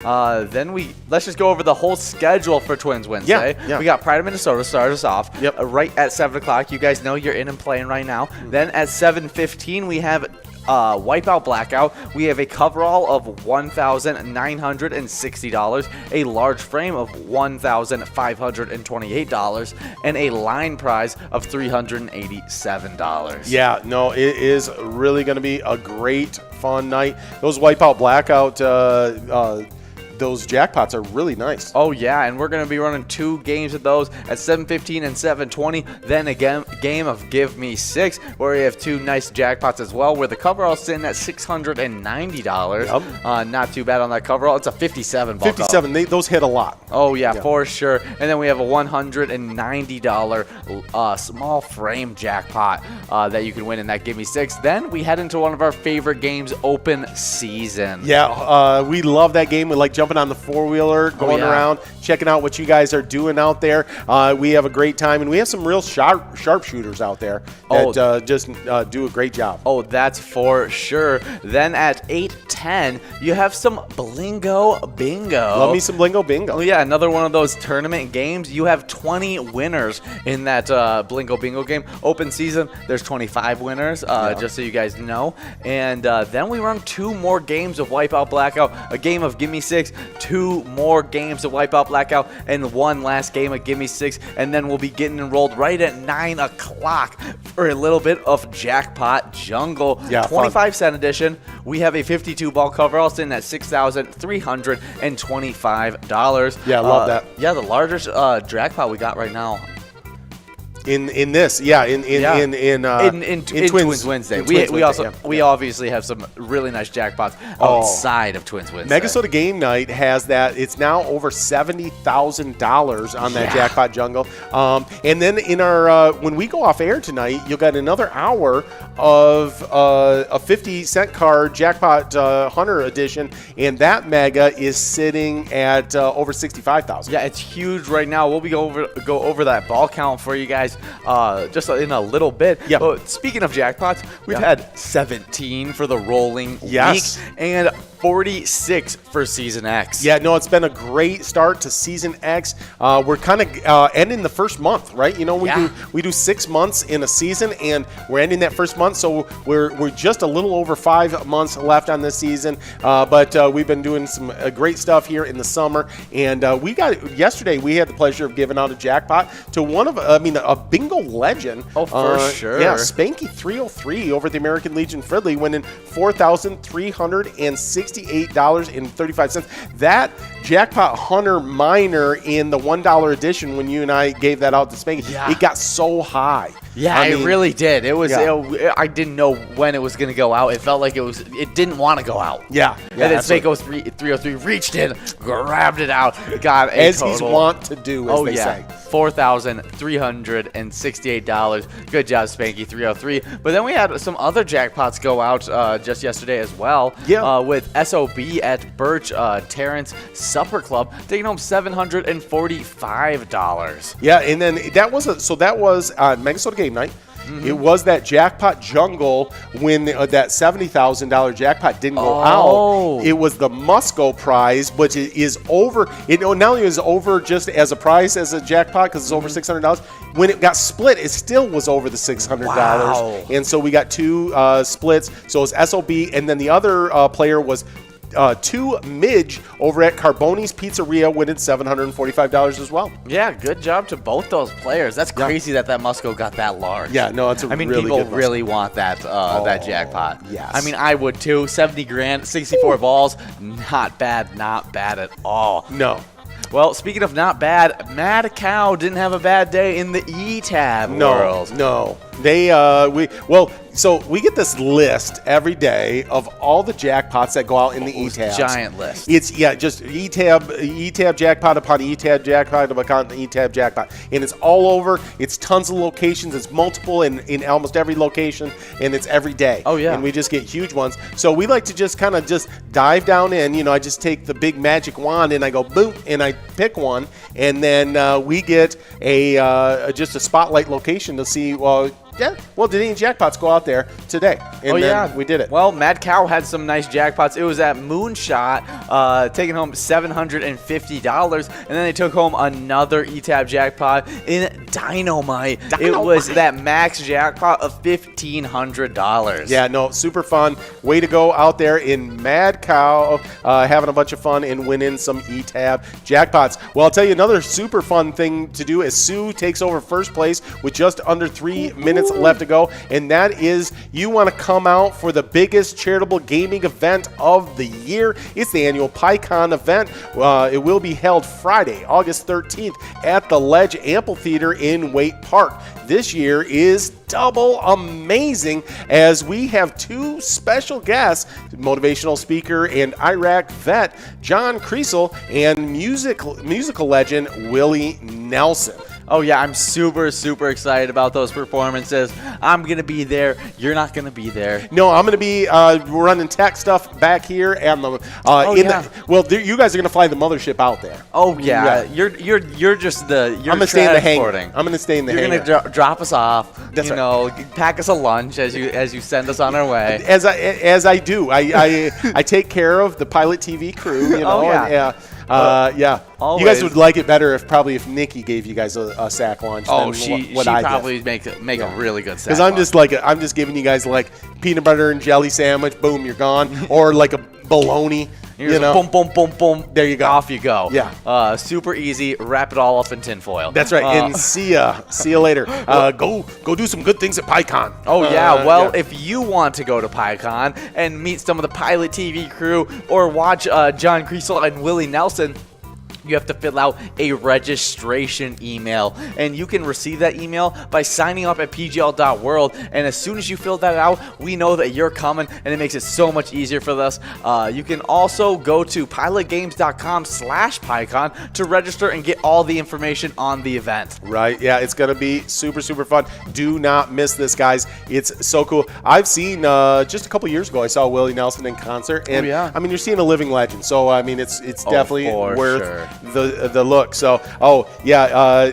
Then let's just go over the whole schedule for Twins Wednesday. Yeah. We got Pride of Minnesota start us off. Yep. Right at 7 o'clock. You guys know you're in and playing right now. Then at 7:15 we have Wipeout Blackout. We have a coverall of $1,960, a large frame of $1,528, and a line prize of $387. Yeah, no, it is really going to be a great, fun night. Those Wipeout Blackout those jackpots are really nice. Oh, yeah, and we're going to be running 2 games of those at 7:15 and 7:20. Then a game of Give Me 6, where we have 2 nice jackpots as well, where the coverall's sitting at $690. Yep. Not too bad on that coverall. It's a 57 ball. 57, those hit a lot. Oh, yeah, for sure. And then we have a $190 small frame jackpot that you can win in that Give Me 6. Then we head into one of our favorite games, Open Season. Yeah, we love that game. We like jumping on the four-wheeler, going around, checking out what you guys are doing out there. We have a great time, and we have some real sharpshooters out there that just do a great job. Oh, that's for sure. Then at 8:10, you have some Blingo Bingo. Love me some Blingo Bingo. Oh, yeah, another one of those tournament games. You have 20 winners in that Blingo Bingo game. Open season, there's 25 winners, just so you guys know. And then we run 2 more games of Wipeout Blackout, a game of Gimme 6, 2 more games of Wipeout Blackout, and 1 last game of Gimme 6. And then we'll be getting enrolled right at 9 o'clock for a little bit of Jackpot Jungle. Yeah, 25-cent edition. We have a 52-ball coverall sitting at $6,325. Yeah, I love that. Yeah, the largest jackpot we got right now. In Twins Wednesday. We obviously have some really nice jackpots outside of Twins Wednesday. Megasota Game Night has that. It's now over $70,000 on that jackpot jungle. And then in our when we go off air tonight, you'll get another hour of a 50-cent card jackpot Hunter edition, and that mega is sitting at over $65,000. Yeah, it's huge right now. We'll go over that ball count for you guys just in a little bit. Yeah. Speaking of jackpots, we've had 17 for the rolling week and 46 for Season X. Yeah, no, it's been a great start to Season X. We're kind of ending the first month, right? You know, we do 6 months in a season, and we're ending that first month, so we're just a little over 5 months left on this season. But we've been doing some great stuff here in the summer, and yesterday we had the pleasure of giving out a jackpot to a bingo legend. Oh, for sure. Yeah, Spanky 303 over at the American Legion Fridley, winning $4,368.35. That jackpot Hunter minor in the $1 edition, when you and I gave that out to Spanky, it got so high. Yeah, it really did. It was. I didn't know when it was going to go out. It felt like it didn't want to go out. Yeah. And then Spanko 303 reached in, grabbed it out, got a as total. He's want to do, as they say. $4,368. Good job, Spanky 303. But then we had some other jackpots go out just yesterday as well. Yeah. With SOB at Birch Terrence Supper Club taking home $745. Yeah, and then that was Megasota Game Night. It was that jackpot jungle when that $70,000 jackpot didn't go out. It was the Musco prize, which is over. It not only is over just as a prize as a jackpot because it's over $600. When it got split, it still was over the $600. Wow. And so we got 2 splits. So it was SOB, and then the other player was 2 Midge over at Carboni's Pizzeria, winning $745 as well. Yeah, good job to both those players. That's crazy that Musco got that large. Yeah, no, it's people really want that that jackpot. Yes. I mean, I would too. 70 grand, 64 balls, not bad at all. No. Well, speaking of not bad, Mad Cow didn't have a bad day in the ETAB world. No. So we get this list every day of all the jackpots that go out in the ETABs. Giant list. It's just ETAB jackpot upon ETAB jackpot upon ETAB jackpot, and it's all over. It's tons of locations. It's multiple in almost every location, and it's every day. Oh yeah. And we just get huge ones. So we like to just kind of just dive down in. You know, I just take the big magic wand and I go boom, and I pick one, and then we get just a spotlight location to see. Well, Yeah. Well, did any jackpots go out there today? And then we did it. Well, Mad Cow had some nice jackpots. It was at Moonshot, taking home $750, and then they took home another ETAB jackpot in Dynamite. It was that max jackpot of $1,500. Yeah, no, super fun. Way to go out there in Mad Cow, having a bunch of fun and winning some ETAB jackpots. Well, I'll tell you another super fun thing to do is Sue takes over first place with just under 3 minutes left to go, and that is you want to come out for the biggest charitable gaming event of the year. It's the annual PyCon event. It will be held Friday, August 13th at the Ledge Amphitheater in Waite Park. This year is double amazing as we have two special guests, motivational speaker and Iraq vet John Kriesel and musical legend Willie Nelson. Oh, yeah, I'm super, super excited about those performances. I'm going to be there. You're not going to be there. No, I'm going to be running tech stuff back here. And the, you guys are going to fly the mothership out there. Oh, yeah. You're just the – I'm going to stay in the hangar. I'm going to stay in the hangar. You're going to drop us off. That's right. Pack us a lunch as you send us on our way. As I do. I take care of the PilotTV crew, yeah. Always. You guys would like it better if Nikki gave you guys a sack lunch. Oh, she probably make a really good sack. Because I'm just giving you guys like peanut butter and jelly sandwich. Boom, you're gone. Or like a bologna. Boom, boom, boom, boom. There you go. Off you go. Yeah. Super easy. Wrap it all up in tinfoil. That's right. And see you later. Go do some good things at PyCon. Oh, if you want to go to PyCon and meet some of the PilotTV crew or watch John Kriesel and Willie Nelson, you have to fill out a registration email, and you can receive that email by signing up at pgl.world. And as soon as you fill that out, we know that you're coming, and it makes it so much easier for us. You can also go to pilotgames.com/PyCon to register and get all the information on the event. Right, yeah, it's going to be super, super fun. Do not miss this, guys. It's so cool. I've seen, just a couple years ago, I saw Willie Nelson in concert, and I mean, you're seeing a living legend, so I mean, it's definitely worth the look. So,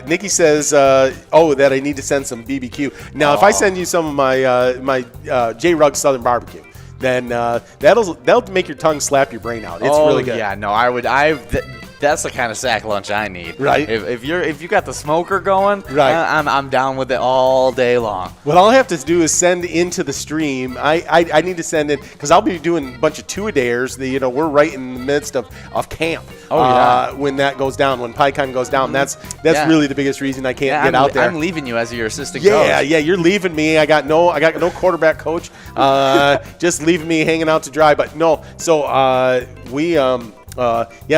Nikki says, that I need to send some BBQ. Now, if I send you some of my J Rugg Southern Barbecue, then that'll make your tongue slap your brain out. It's really good. Yeah, no, that's the kind of sack lunch I need. Right. If you got the smoker going, right, I'm down with it all day long. What I'll have to do is send into the stream. I need to send in because I'll be doing a bunch of two-a-dayers. We're right in the midst of camp. When that goes down, when PyCon goes down, that's really the biggest reason I can't get out there. I'm leaving you as your assistant coach. Yeah, you're leaving me. I got no quarterback coach. Just leaving me hanging out to dry. But no, so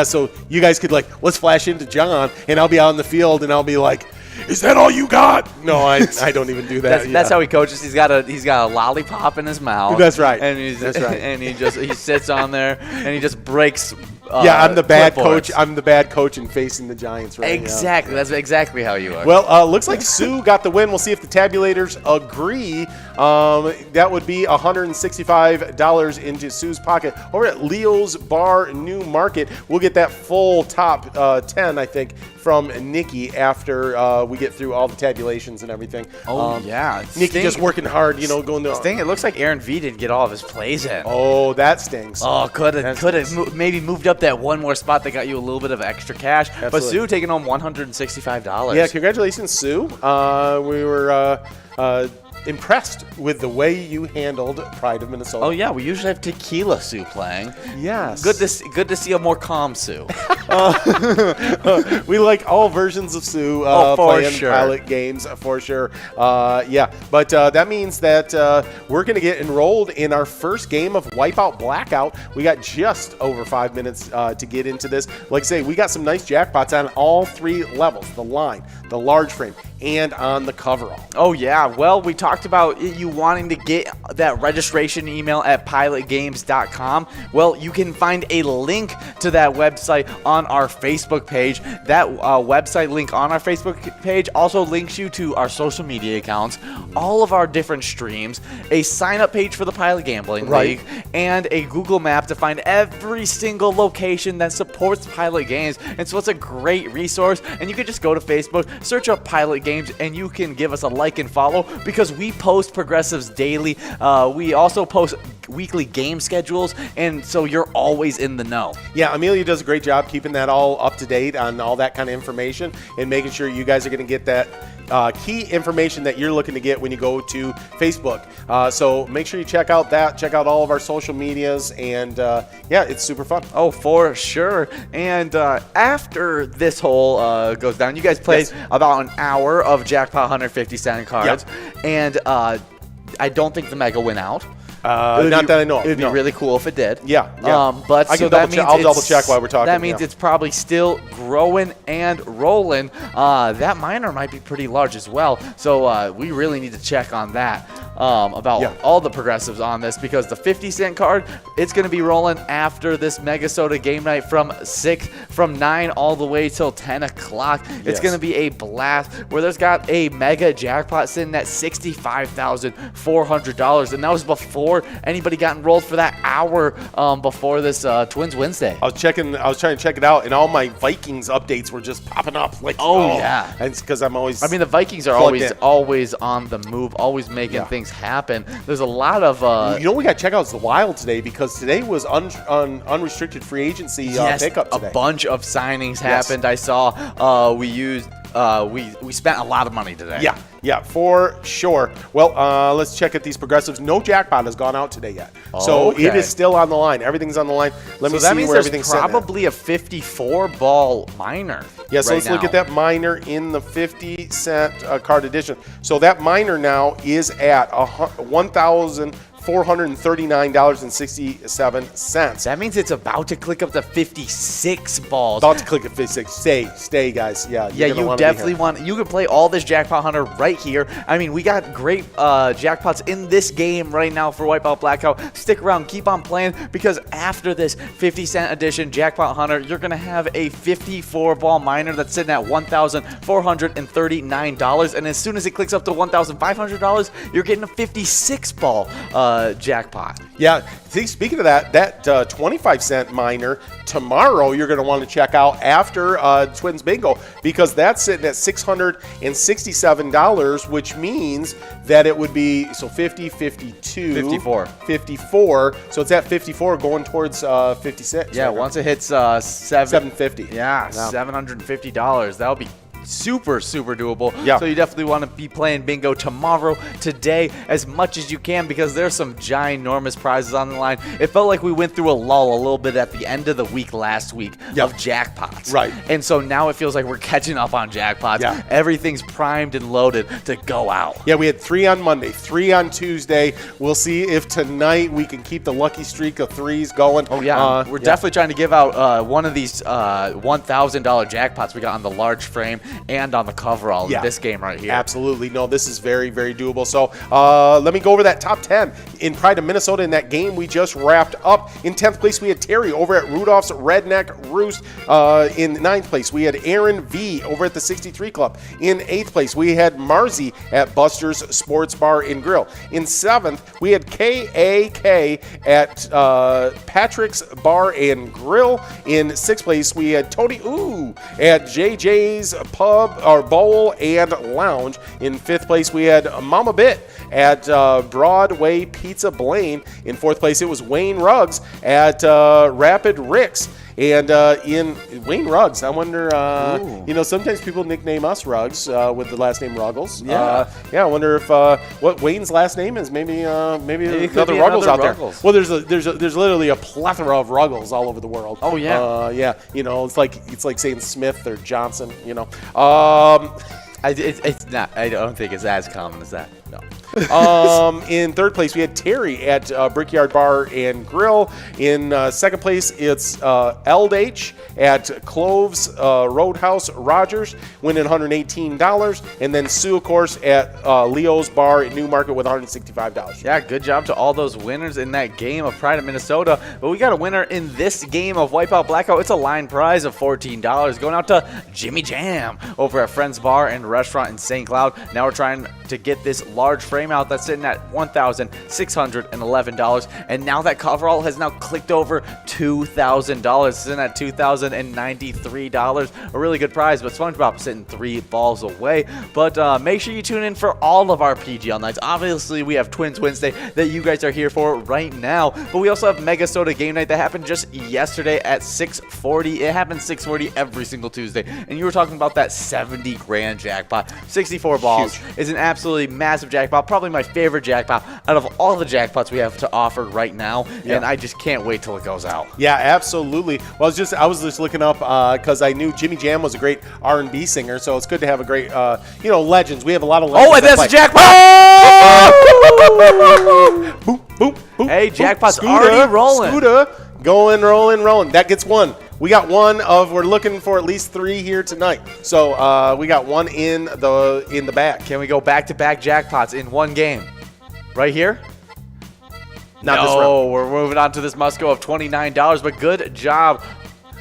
so you guys could let's flash into John, and I'll be out in the field, and I'll be like, "Is that all you got?" No, I don't even do that. That's how he coaches. He's got a lollipop in his mouth. That's right. And and he sits on there and he just breaks. I'm the bad coach. I'm the bad coach and facing the Giants right now. Exactly. That's exactly how you are. Well, looks like Sue got the win. We'll see if the tabulators agree. That would be $165 into Sue's pocket over at Leo's Bar New Market. We'll get that full top 10, I think, from Nikki after we get through all the tabulations and everything. Nikki just working hard, going to. It looks like Aaron V didn't get all of his plays in. Oh, that stings. Oh, could have maybe moved up that one more spot that got you a little bit of extra cash. Absolutely. But Sue taking home $165. Yeah, congratulations, Sue. We were impressed with the way you handled Pride of Minnesota. Oh yeah, we usually have Tequila Sue playing. Yes. Good to see a more calm Sue. We like all versions of Sue playing pilot games for sure. But that means that we're going to get enrolled in our first game of Wipeout Blackout. We got just over 5 minutes to get into this. Like I say, we got some nice jackpots on all three levels: the line, the large frame, and on the coverall. Oh yeah, well, we talked about you wanting to get that registration email at pilotgames.com. Well, you can find a link to that website on on our Facebook page. That website link on our Facebook page also links you to our social media accounts, all of our different streams, a sign-up page for the Pilot Gambling League, and a Google map to find every single location that supports Pilot Games. And so it's a great resource, and you can just go to Facebook, search up Pilot Games, and you can give us a like and follow, because we post progressives daily. We also post weekly game schedules, and so you're always in the know. Yeah, Amelia does a great job keeping that all up to date on all that kind of information and making sure you guys are going to get that key information that you're looking to get when you go to Facebook. So make sure you check out that, check out all of our social medias, and yeah, it's super fun. Oh, for sure. And after this whole goes down, you guys played about an hour of Jackpot 150-cent cards, and I don't think the Mega went out. Not that I know of. It would be really cool if it did. Yeah. But I'll double check while we're talking. That means it's probably still growing and rolling. That miner might be pretty large as well. So we really need to check on that. About all the progressives on this, because the 50-cent card, it's going to be rolling after this Mega Soda game night from 9 all the way till 10 o'clock. It's going to be a blast, where there's got a mega jackpot sitting at $65,400, and that was before anybody got enrolled for that hour before this Twins Wednesday. I was trying to check it out, and all my Vikings updates were just popping up. Like, yeah. And it's because I'm always. I mean, the Vikings are always on the move, always making things happen. There's a lot of you know, we got to check out the Wild today, because today was unrestricted free agency pickup today. A bunch of signings happened. I saw we spent a lot of money today. Yeah, for sure. Well, let's check at these progressives. No jackpot has gone out today yet, so it is still on the line. Everything's on the line. Let me see where everything's set. Probably a 54-ball miner. Yeah, so let's look at that miner in the 50-cent card edition. So that miner now is at $1,439.67. That means it's about to click up to 56 balls. About to click at 56. Stay, guys. Yeah, you definitely want. You can play all this Jackpot Hunter right here. I mean, we got great jackpots in this game right now for Wipeout Blackout. Stick around, keep on playing, because after this 50-cent edition Jackpot Hunter, you're gonna have a 54-ball miner that's sitting at $1,439, and as soon as it clicks up to $1,500, you're getting a 56-ball jackpot. Yeah, see, speaking of that 25-cent miner, tomorrow you're going to want to check out after Twins Bingo, because that's sitting at $667, which means that it would be 50, 52, 54. So it's at 54 going towards 56. Yeah, once it hits $750. Yeah, $750. That'll be super doable. Yeah. So you definitely want to be playing bingo tomorrow, today, as much as you can, because there's some ginormous prizes on the line. It felt like we went through a lull a little bit at the end of the week last week of jackpots. Right. And so now it feels like we're catching up on jackpots. Yeah. Everything's primed and loaded to go out. Yeah, we had 3 on Monday, 3 on Tuesday. We'll see if tonight we can keep the lucky streak of 3s going. Oh, yeah. We're definitely trying to give out one of these $1,000 jackpots we got on the large frame and on the coverall in this game right here. Absolutely. No, this is very doable. So let me go over that top 10 in Pride of Minnesota in that game we just wrapped up. In 10th place, we had Terry over at Rudolph's Redneck Roost. In 9th place, we had Aaron V over at the 63 Club. In 8th place, we had Marzi at Buster's Sports Bar and Grill. In 7th, we had KAK at Patrick's Bar and Grill. In 6th place, we had Tony at JJ's Pub or Bowl and Lounge. In 5th place, we had Mama Bit at Broadway Pizza Blaine. In 4th place, it was Wayne Ruggs at Rapid Rick's. And in Wayne Ruggs, I wonder, sometimes people nickname us Ruggs with the last name Ruggles. Yeah. I wonder if what Wayne's last name is. Maybe another Ruggles out there. Well, there's literally a plethora of Ruggles all over the world. Oh yeah. It's like saying Smith or Johnson. It's not. I don't think it's as common as that. No. In third place, we had Terry at Brickyard Bar and Grill. In second place, it's LH at Cloves Roadhouse Rogers, winning $118. And then Sue, of course, at Leo's Bar at Newmarket with $165. Yeah, good job to all those winners in that game of Pride of Minnesota. But we got a winner in this game of Wipeout Blackout. It's a line prize of $14 going out to Jimmy Jam over at Friends Bar and Restaurant in St. Cloud. Now we're trying to get this large frame out that's sitting at $1,611. And now that coverall has now clicked over $2,000. It's sitting at $2,093. A really good prize, but SpongeBob sitting 3 balls away. But make sure you tune in for all of our PGL nights. Obviously, we have Twins Wednesday that you guys are here for right now. But we also have Mega Soda Game Night that happened just yesterday at 6:40. It happens 6:40 every single Tuesday. And you were talking about that 70 grand jackpot. 64 balls is an absolutely massive jackpot. Probably my favorite jackpot out of all the jackpots we have to offer right now. Yeah. And I just can't wait till it goes out. Yeah, absolutely. Well, I was just looking up because I knew Jimmy Jam was a great R&B singer, so it's good to have a great, legends. We have a lot of legends. Oh, and that's a jackpot! Boom, boom, boom. Hey, jackpot's already rolling. Scooter, rolling. That gets one. We got we're looking for at least 3 here tonight. So we got one in the bag. Can we go back-to-back jackpots in one game? Right here? Not this round. We're moving on to this must-go of $29, but good job,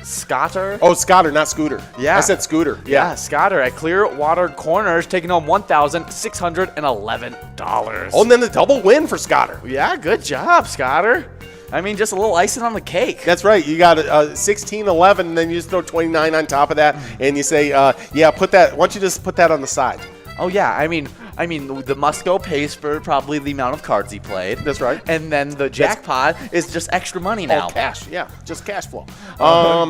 Scotter. Oh, Scotter, not Scooter. Yeah. I said Scooter. Yeah, Scotter at Clearwater Corners taking home $1,611. Oh, and then the double win for Scotter. Yeah, good job, Scotter. I mean, just a little icing on the cake. That's right. You got 16-11, and then you just throw 29 on top of that, and you say, put that. Why don't you just put that on the side? Oh yeah, I mean, the must-go pays for probably the amount of cards he played. That's right. And then the jackpot is just extra money now. Oh, cash. Yeah, just cash flow.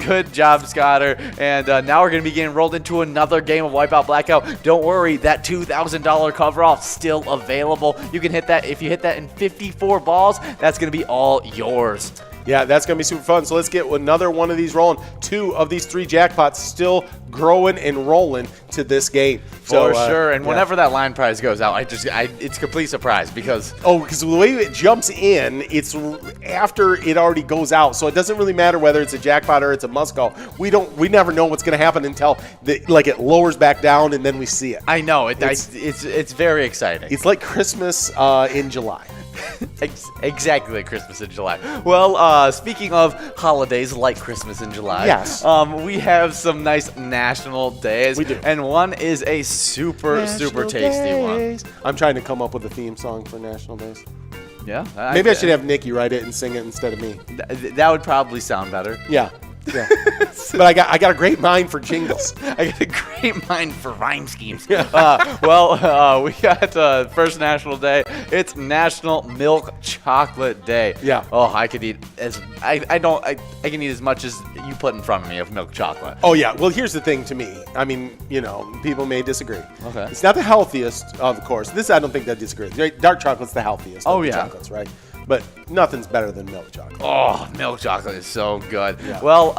Good job, Scotter. And now we're going to be getting rolled into another game of Wipeout Blackout. Don't worry, that $2,000 coverall still available. You can hit that. If you hit that in 54 balls, that's going to be all yours. Yeah, that's going to be super fun. So let's get another one of these rolling. 2 of these 3 jackpots still growing and rolling to this game. For sure. And whenever that line prize goes out, it's a complete surprise because... Oh, because the way it jumps in, it's after it already goes out. So it doesn't really matter whether it's a jackpot or it's a must-go. We never know what's going to happen until it lowers back down and then we see it. I know. It's very exciting. It's like Christmas in July. Exactly like Christmas in July. Well, speaking of holidays like Christmas in July, yes, we have some nice national days. We do. And one is a super tasty one. I'm trying to come up with a theme song for National Days. Yeah. Maybe I should have Nikki write it and sing it instead of me. That would probably sound better. Yeah. Yeah. But I got a great mind for jingles. I got a great mind for rhyme schemes. We got first National Day. It's National Milk Chocolate Day. Yeah. Oh, I could eat I can eat as much as you put in front of me of milk chocolate. Oh yeah. Well, here's the thing to me. I mean, people may disagree. Okay. It's not the healthiest, of course. This I don't think they disagree. Dark chocolate's the healthiest. Oh of the yeah. Chocolates, right? But nothing's better than milk chocolate. Oh, milk chocolate is so good. Yeah. Well,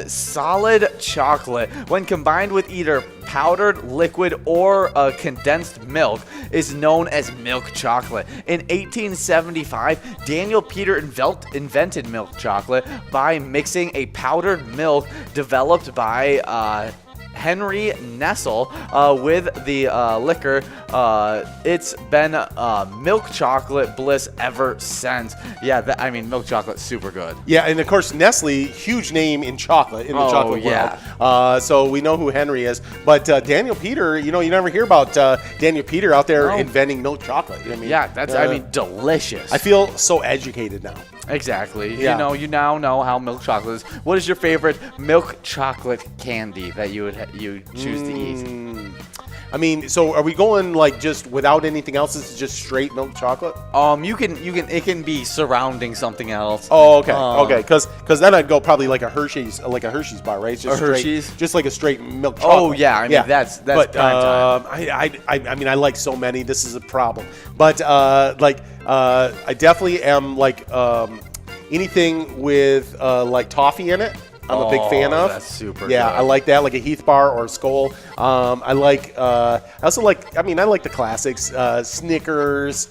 solid chocolate, when combined with either powdered, liquid, or condensed milk, is known as milk chocolate. In 1875, Daniel Peter invented milk chocolate by mixing a powdered milk developed by Henry Nestle with the liquor. It's been milk chocolate bliss ever since. Yeah, milk chocolate's super good. Yeah, and of course Nestle, huge name in chocolate, in the chocolate world. So we know who Henry is. But Daniel Peter, you never hear about Daniel Peter out there inventing milk chocolate. I mean, yeah, that's delicious. I feel so educated now. Exactly. Yeah. You now know how milk chocolate is. What is your favorite milk chocolate candy that you choose to eat? I mean, so are we going just without anything else? It's just straight milk chocolate? It can be surrounding something else. Oh, okay. Okay, because then I'd go probably like a Hershey's bar, right? It's just Hershey's? Just like a straight milk chocolate. Oh, yeah. I mean, that's but, prime time. I mean, I like so many. This is a problem. But I definitely am anything with toffee in it. I'm a big fan of. That's super Yeah, good. I like that, like a Heath bar or a Skol. I also like, I like the classics, Snickers,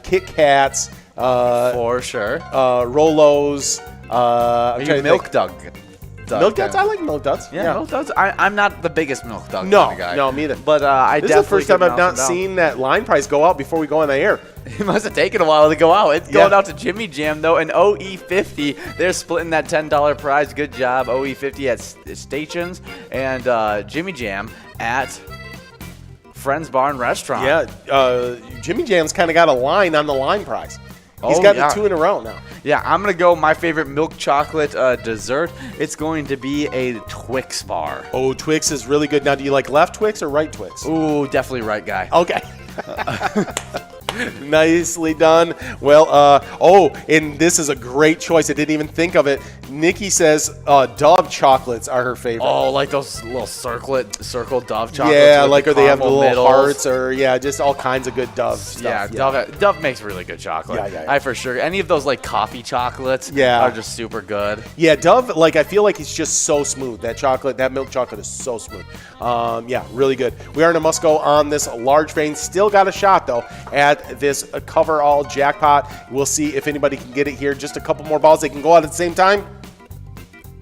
Kit Kats, For sure. Rolos. I'm trying to Milk think. Dug. Milk Duds? I like Milk Duds. Yeah, Milk Duds. I'm not the biggest Milk Dug No, kind of guy. no, me either. But I This is the definitely first time could I've not mount them down. seen that line price go out before we go on the air. It must have taken a while to go out. It's going Yeah. out to Jimmy Jam, though, and OE50. They're splitting that $10 prize. Good job, OE50 at Stations and Jimmy Jam at Friends Bar and Restaurant. Yeah, Jimmy Jam's kind of got a line on the line prize. He's Oh, gotten yeah. 2 in a row now. Yeah, I'm going to go my favorite milk chocolate dessert. It's going to be a Twix bar. Oh, Twix is really good. Now, do you like left Twix or right Twix? Ooh, definitely right guy. Okay. Nicely done. Well, and this is a great choice. I didn't even think of it. Nikki says Dove chocolates are her favorite. Oh, like those little circle Dove chocolates. yeah, with like the or they have the caramel little middles. hearts or just all kinds of good Dove stuff. Yeah, Dove makes really good chocolate. Yeah. I for sure. Any of those like coffee chocolates are just super good. Yeah, Dove, I feel like it's just so smooth. That milk chocolate is so smooth. Really good. We are in a must-go on this large vein. Still got a shot, though, at this cover-all jackpot. We'll see if anybody can get it here. Just a couple more balls. They can go out at the same time.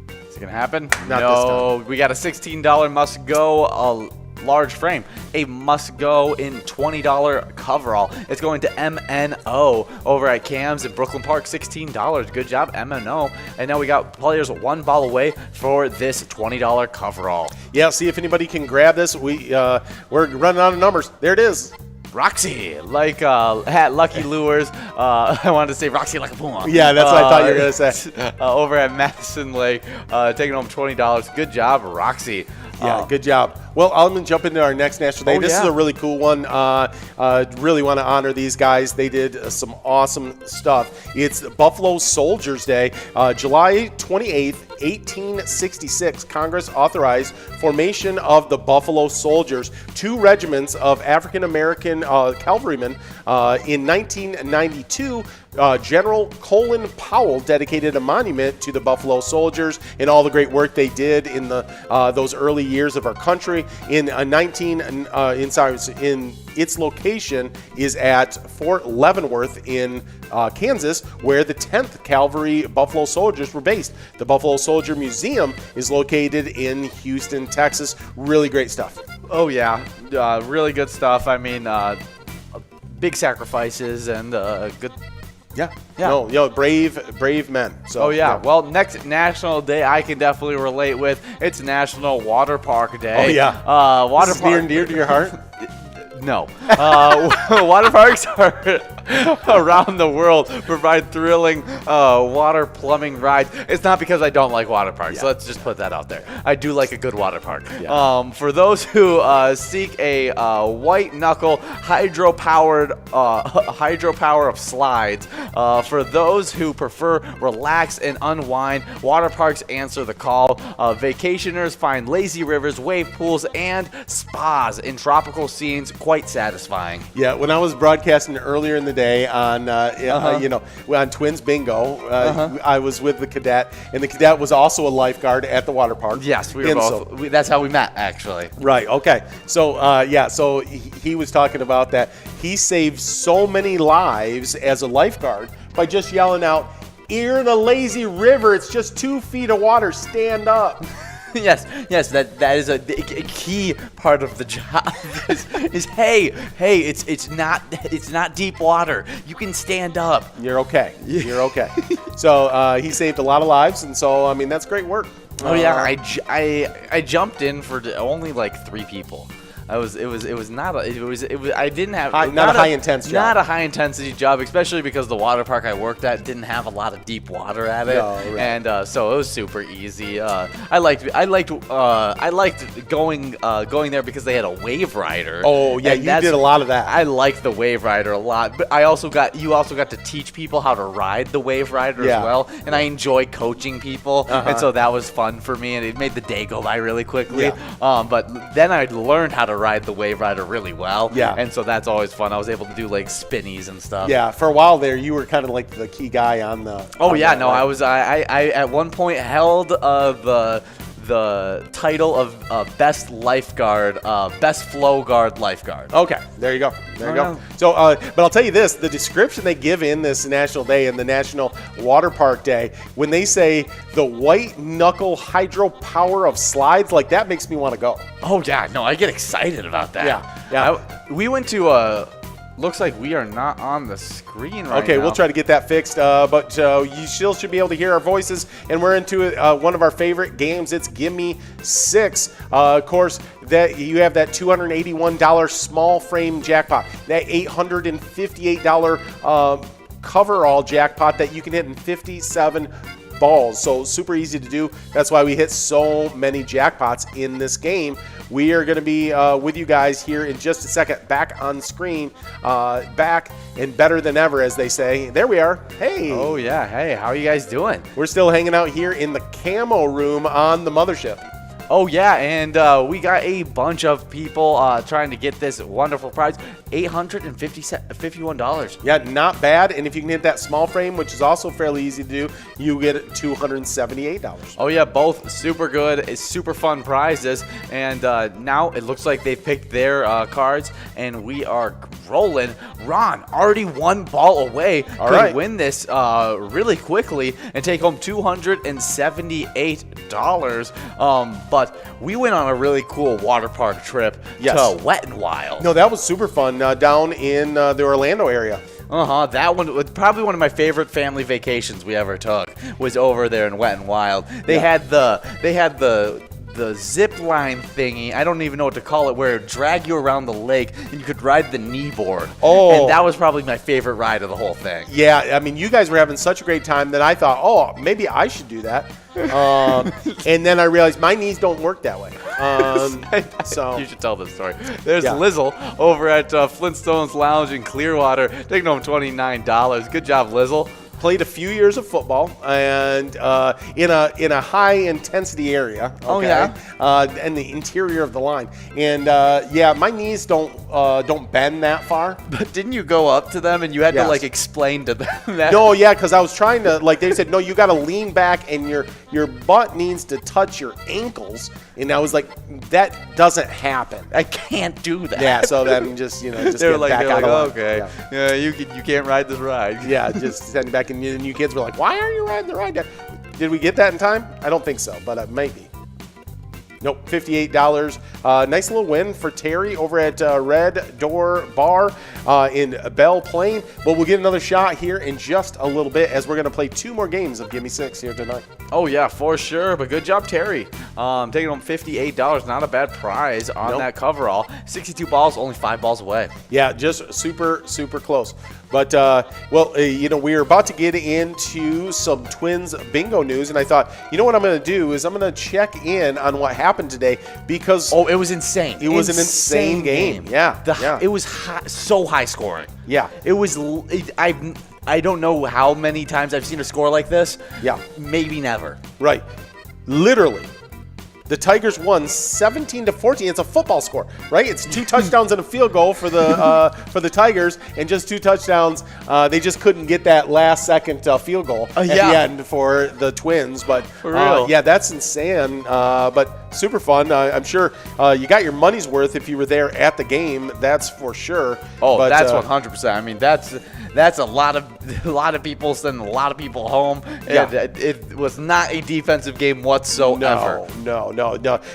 Is it going to happen? Not no. We got a $16 must-go, a large frame. A must-go in $20 coverall. It's going to MNO over at Cam's in Brooklyn Park. $16. Good job, MNO. And now we got players one ball away for this $20 coverall. Yeah, see if anybody can grab this. We're running out of numbers. There it is. Roxy, like at Lucky Lures. I wanted to say Roxy like a puma. Yeah, that's what I thought you were going to say. Over at Madison Lake, taking home $20. Good job, Roxy. Yeah, good job. Well, I'm going to jump into our next National Day. This is a really cool one. Really want to honor these guys. They did some awesome stuff. It's Buffalo Soldiers Day, July 28th, 1866. Congress authorized formation of the Buffalo Soldiers, 2 regiments of African-American cavalrymen. In 1992, General Colin Powell dedicated a monument to the Buffalo Soldiers and all the great work they did in those early years of our country. In its location is at Fort Leavenworth in Kansas, where the 10th Cavalry Buffalo Soldiers were based. The Buffalo Soldier Museum is located in Houston, Texas. Really great stuff. Oh yeah, really good stuff. I mean, big sacrifices and good. Yeah. Yeah. No, brave men. So, Oh yeah. Well, next National Day I can definitely relate with. It's National Water Park Day. Oh yeah. Water This is near park. and dear to your heart. No. Water parks are around the world provide thrilling water plumbing rides. It's not because I don't like water parks. Yeah. Let's just put that out there. I do like a good water park. Yeah. For those who seek a white knuckle hydro-power of slides, for those who prefer relax and unwind, water parks answer the call. Vacationers find lazy rivers, wave pools, and spas in tropical scenes quite satisfying. Yeah, when I was broadcasting earlier in the day on, on Twins Bingo, I was with the cadet, and the cadet was also a lifeguard at the water park. Yes, we were both. That's how we met, actually. Right. Okay. So, So he was talking about that. He saved so many lives as a lifeguard by just yelling out, "You're in a lazy river. It's just 2 feet of water. Stand up." yes, that is a key part of the job. is hey, it's not deep water. You can stand up. You're okay. You're okay. So he saved a lot of lives, and so I mean that's great work. Oh yeah, I jumped in for only like 3 people. I didn't have not a high intensity job. Not a high intensity job, especially because the water park I worked at didn't have a lot of deep water at it, No, right. and so it was super easy. I liked going there because they had a wave rider. Oh yeah, and you did a lot of that. I liked the wave rider a lot, but you also got to teach people how to ride the wave rider Yeah. as well, and I enjoy coaching people, and so that was fun for me, and it made the day go by really quickly. Yeah. But then I learned how to ride the Wave Rider really well. Yeah. And so that's always fun. I was able to do like spinnies and stuff. Yeah, for a while there, you were kind of like the key guy on the. Oh on yeah, that, no, right? I at one point held the title of best lifeguard, best flow guard lifeguard. Okay, there you go. There you go. Yeah. So, but I'll tell you this: the description they give in this National Day and the National Water Park Day, when they say the white knuckle hydro power of slides, like that makes me want to go. Oh yeah, no, I get excited about that. Yeah. We went to looks like we are not on the screen right now. Okay, we'll try to get that fixed, but you still should be able to hear our voices, and we're into one of our favorite games. It's Gimme 6. Of course, that you have that $281 small frame jackpot, that $858 coverall jackpot that you can hit in 57 balls. So super easy to do. That's why we hit so many jackpots in this game. We are going to be with you guys here in just a second. Back on screen, back and better than ever, as they say. There we are. Hey. Oh yeah. Hey, how are you guys doing? We're still hanging out here in the camo room on the mothership. Oh yeah, and we got a bunch of people trying to get this wonderful prize, $851. Yeah, not bad. And if you can hit that small frame, which is also fairly easy to do, you get $278. Oh yeah, both super good, super fun prizes. And now it looks like they've picked their cards, and we are rolling. Ron, already one ball away, could win this really quickly and take home $278. But we went on a really cool water park trip to Wet n Wild. No, that was super fun down in the Orlando area. That one was probably one of my favorite family vacations we ever took. Was over there in Wet n Wild. They had the zip line thingy. I don't even know what to call it, where it would drag you around the lake and you could ride the knee board. Oh, and that was probably my favorite ride of the whole thing. Yeah, I mean, you guys were having such a great time that I thought, oh, maybe I should do that. And then I realized my knees don't work that way. So you should tell this story. There's Lizzle over at Flintstones Lounge in Clearwater, taking home $29. Good job, Lizzle. Played a few years of football and in a high intensity area. Okay? Oh yeah. In the interior of the line, and my knees don't bend that far. But didn't you go up to them and you had to like explain to them that? No, yeah, because I was trying to they said no, you got to lean back and your butt needs to touch your ankles, and I was like, that doesn't happen. I can't do that. Yeah, so then just they get were like, back out of line. okay, yeah, you can't ride this ride. Yeah, just send back, and you kids were like, why are you riding the ride? Did we get that in time? I don't think so, but maybe. Nope, $58. Nice little win for Terry over at Red Door Bar in Belle Plaine. But we'll get another shot here in just a little bit as we're going to play two more games of Gimme 6 here tonight. Oh, yeah, for sure. But good job, Terry. Taking home $58. Not a bad prize on that coverall. 62 balls, only 5 balls away. Yeah, just super, super close. But, we're about to get into some Twins bingo news, and I thought, you know what I'm going to do is I'm going to check in on what happened today because... Oh, it was insane. It was an insane game. Yeah. It was so high scoring. Yeah. It was... I don't know how many times I've seen a score like this. Yeah. Maybe never. Right. Literally. The Tigers won 17-14. It's a football score, right? It's 2 touchdowns and a field goal for the Tigers, and just 2 touchdowns. They just couldn't get that last-second field goal at the end for the Twins. But for real, that's insane. But super fun. I'm sure you got your money's worth if you were there at the game. That's for sure. Oh, but, that's 100%. I mean, that's a lot of people sending a lot of people home. Yeah. It was not a defensive game whatsoever. No.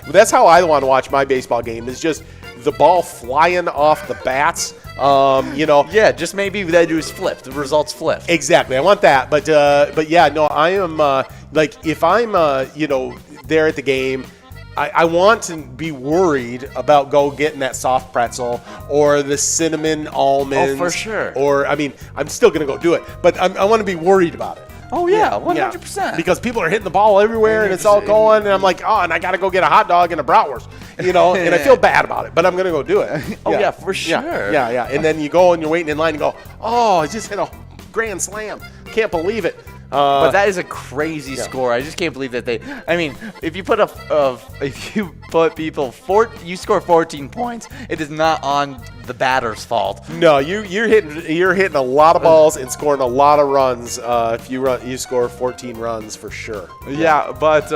That's how I want to watch my baseball game, is just the ball flying off the bats. Yeah, just maybe that it was flipped. The results flipped. Exactly. I want that. But yeah, no, I am if I'm there at the game, I want to be worried about getting that soft pretzel or the cinnamon almonds. Oh, for sure. Or, I mean, I'm still going to go do it, but I want to be worried about it. Oh, yeah, 100%. Yeah. Because people are hitting the ball everywhere and it's all going, and I'm like, oh, and I got to go get a hot dog and a bratwurst, and I feel bad about it, but I'm going to go do it. Oh, yeah, for sure. Yeah. And then you go and you're waiting in line and go, oh, I just hit a grand slam. Can't believe it. But that is a crazy score. I just can't believe that if you put people you score 14 points. It is not on the batter's fault. No, you're hitting a lot of balls and scoring a lot of runs. If you score 14 runs for sure. Yeah, but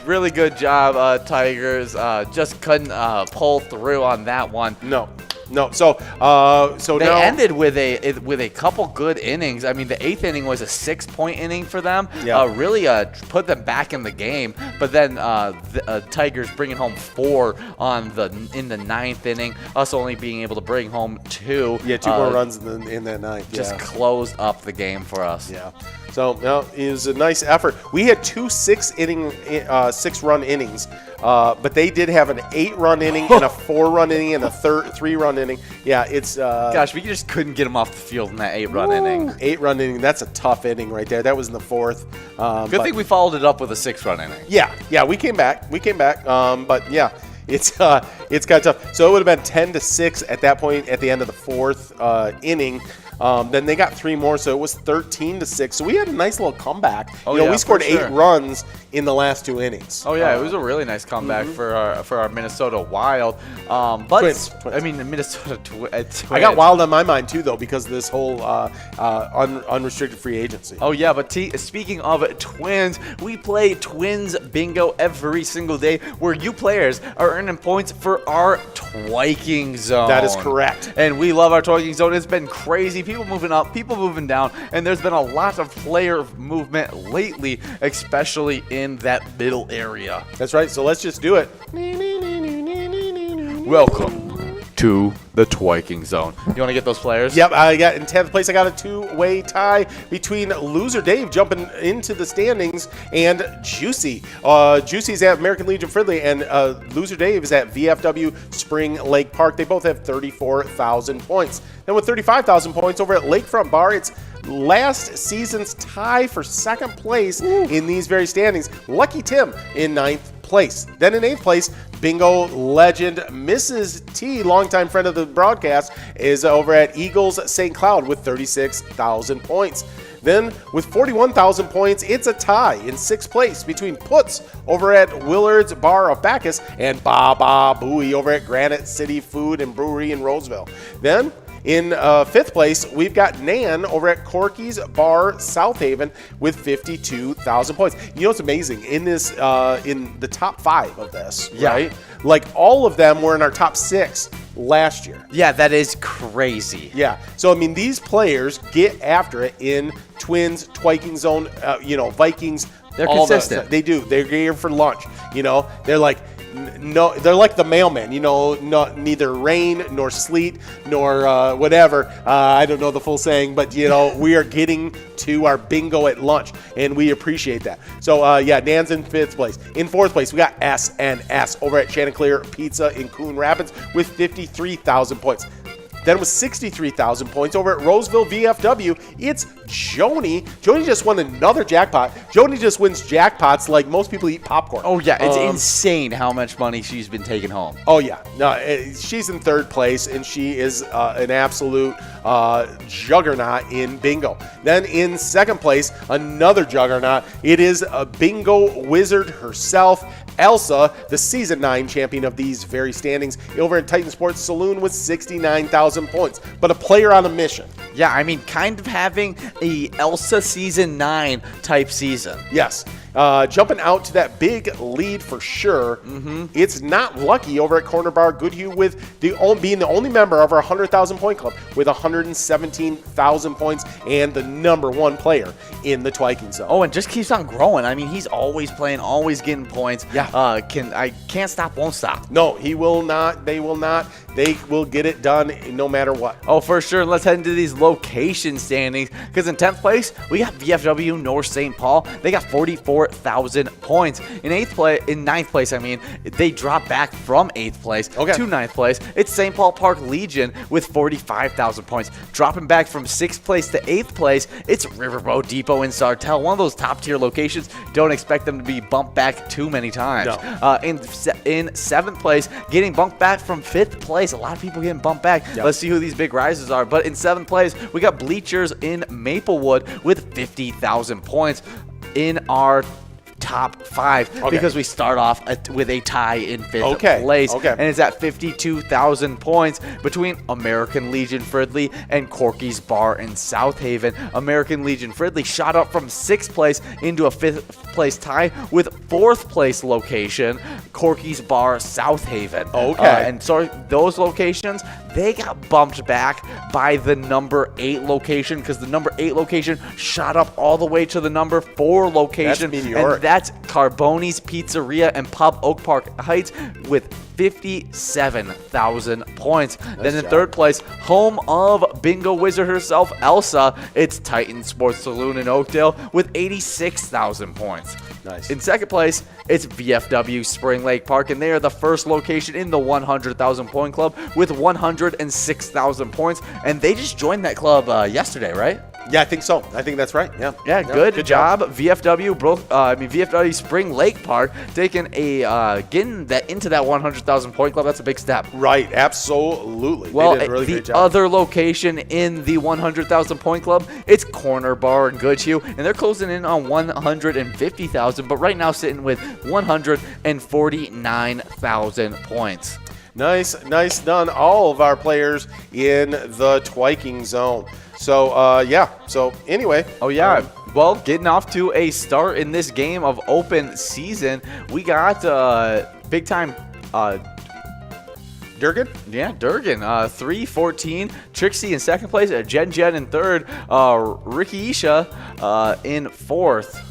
really good job, Tigers. Just couldn't pull through on that one. No. So they now ended with a couple good innings. I mean, the 8th inning was a 6-point inning for them. Yeah. Really put them back in the game. But then the Tigers bringing home 4 in the 9th inning. Us only being able to bring home 2. Yeah, 2 more runs in that 9th. Just closed up the game for us. Yeah. So no, it was a nice effort. We had 2 6-run innings, but they did have an 8-run inning and a 4-run inning and a 3-run inning. Yeah, it's gosh, we just couldn't get them off the field in that 8-run inning. 8-run inning. That's a tough inning right there. That was in the 4th. Good thing we followed it up with a 6-run inning. Yeah, we came back. But yeah. It's kind of tough. So it would have been 10-6 at that point at the end of the 4th inning. Then they got 3 more, so it was 13-6. So we had a nice little comeback. We scored 8 runs in the last 2 innings. Oh yeah, it was a really nice comeback for our Minnesota Wild. But Twins. I mean, the Minnesota Twins. I got Wild on my mind too, though, because of this whole unrestricted free agency. Oh yeah, but speaking of Twins, we play Twins Bingo every single day, where you players are earning points for our Twiking Zone. That is correct. And we love our Twiking Zone. It's been crazy. People moving up, people moving down, and there's been a lot of player movement lately, especially in that middle area. That's right. So let's just do it. Welcome to the Twiking Zone. You want to get those players? Yep, I got in 10th place. I got a 2-way tie between Loser Dave jumping into the standings and Juicy. Juicy's at American Legion Fridley, and Loser Dave is at VFW Spring Lake Park. They both have 34,000 points. Then with 35,000 points over at Lakefront Bar, it's last season's tie for 2nd place in these very standings. Lucky Tim in 9th place. Then in 8th place, Bingo legend Mrs. T, longtime friend of the broadcast, is over at Eagles St. Cloud with 36,000 points. Then with 41,000 points, it's a tie in 6th place between Puts over at Willard's Bar of Bacchus and Baba Booey over at Granite City Food and Brewery in Roseville. Then in 5th place, we've got Nan over at Corky's Bar South Haven with 52,000 points. You know what's amazing? In this, in the top 5 of this, right? Like all of them were in our top 6 last year. Yeah, that is crazy. Yeah. So I mean, these players get after it in Twins, Twiking Zone, Vikings. They're consistent. They do. They're here for lunch. They're like. No, they're like the mailman, neither rain nor sleet nor whatever. I don't know the full saying, but we are getting to our bingo at lunch, and we appreciate that. So Nan's in 5th place. In 4th place, we got SNS over at Chanticleer Pizza in Coon Rapids with 53,000 points. Then with 63,000 points over at Roseville VFW, it's Joni. Joni just won another jackpot. Joni just wins jackpots like most people eat popcorn. Oh, yeah. It's insane how much money she's been taking home. Oh, yeah. No, she's in 3rd place, and she is an absolute juggernaut in bingo. Then in 2nd place, another juggernaut. It is a bingo wizard herself, Elsa, the Season 9 champion of these very standings, over at Titan Sports Saloon with 69,000 points. But a player on a mission. Yeah, I mean, kind of having a Elsa Season 9 type season. Yes. Jumping out to that big lead for sure. Mm-hmm. It's not Lucky over at Corner Bar Goodhue with being the only member of our 100,000 point club with 117,000 points and the #1 player in the Twiking Zone. Oh, and just keeps on growing. I mean, he's always playing, always getting points. Yeah. Can't stop, won't stop. No, he will not. They will not. They will get it done no matter what. Oh, for sure. Let's head into these location standings, because in 10th place, we got VFW North St. Paul. They got 44,000 points. In 9th place, they dropped back from 8th place to 9th place. It's St. Paul Park Legion with 45,000 points. Dropping back from 6th place to 8th place, it's Riverboat Depot in Sartell, one of those top tier locations. Don't expect them to be bumped back too many times. No. In 7th place, getting bumped back from 5th place. A lot of people getting bumped back. Yep. Let's see who these big rises are. But in 7th place, we got Bleachers in Maplewood with 50,000 points. In our top 5 because we start off with a tie in 5th place. And it's at 52,000 points between American Legion Fridley and Corky's Bar in South Haven. American Legion Fridley shot up from 6th place into a 5th place tie with 4th place location, Corky's Bar South Haven. And so those locations, they got bumped back by the number 8 location because the number 8 location shot up all the way to the number 4 location. And that's Carboni's Pizzeria and Pub Oak Park Heights with 57,000 points. Then in 3rd place, home of Bingo Wizard herself, Elsa, it's Titan Sports Saloon in Oakdale with 86,000 points. Nice. In 2nd place, it's VFW Spring Lake Park, and they are the first location in the 100,000 point club with 106,000 points. And they just joined that club yesterday, right? Yeah, I think so. I think that's right. Yeah. Good job, VFW. VFW Spring Lake Park taking getting that into that 100,000 point club. That's a big step. Right. Absolutely. Well, they did a really the great job. other location in the 100,000 point club, it's Corner Bar in Goodhue, and they're closing in on 150,000, but right now sitting with 149,000 points. Nice done. All of our players in the twiking zone. So, So, anyway. Well, getting off to a start in this game of open season, we got big time Durgan? Yeah, Durgan. 3-14. Trixie in 2nd place. Jen in 3rd. Ricky Isha in 4th.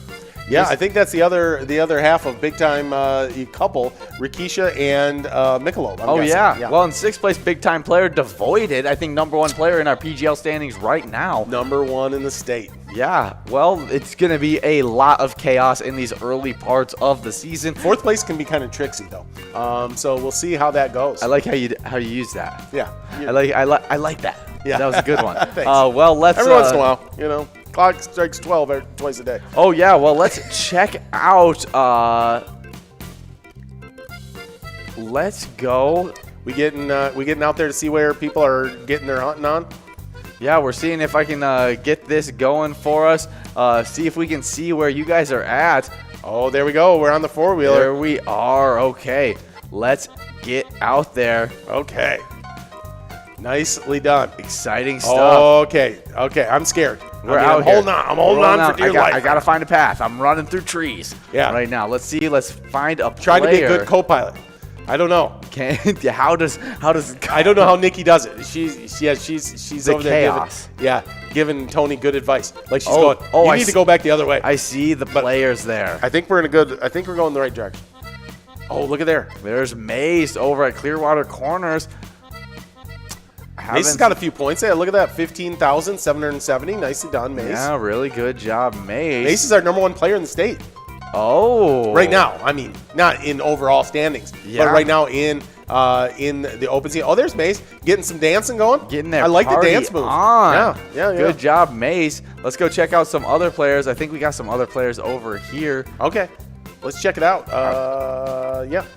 Yeah, I think that's the other half of big time couple, Rikisha and Michelob. Yeah. Well, in 6th place, big time player Devoided. I think number 1 player in our PGL standings right now. Number 1 in the state. Yeah. Well, it's going to be a lot of chaos in these early parts of the season. 4th place can be kind of tricksy though. So we'll see how that goes. I like how you use that. Yeah. I like that. Yeah. That was a good one. Thanks. Well, let's every once in a while, clock strikes 12 twice a day. Oh yeah, well let's check out. Let's go. We getting out there to see where people are getting their hunting on. Yeah, we're seeing if I can get this going for us. See if we can see where you guys are at. Oh, there we go. We're on the 4-wheeler. There we are. Okay, let's get out there. Okay. Nicely done. Exciting stuff. Okay. I'm scared. We're out here. I'm holding on for dear life. I gotta find a path. I'm running through trees. Yeah. Right now. Let's see. Let's find a player. Trying to be a good co-pilot. I don't know. How does? I don't know how Nikki does it. She's the over there chaos. Giving Tony good advice. Like she's going. You need to go back the other way. I see the players there. I think we're going in the right direction. Oh, look at there. There's Mace over at Clearwater Corners. Mace has got a few points there. Look at that, 15,770. Nicely done, Mace. Yeah, really good job, Mace. Mace is our number 1 player in the state. Oh. Right now. I mean, not in overall standings, but right now in the open season. Oh, there's Mace getting some dancing going. Getting there. I like the dance move. Yeah. Good job, Mace. Let's go check out some other players. I think we got some other players over here. Okay. Let's check it out.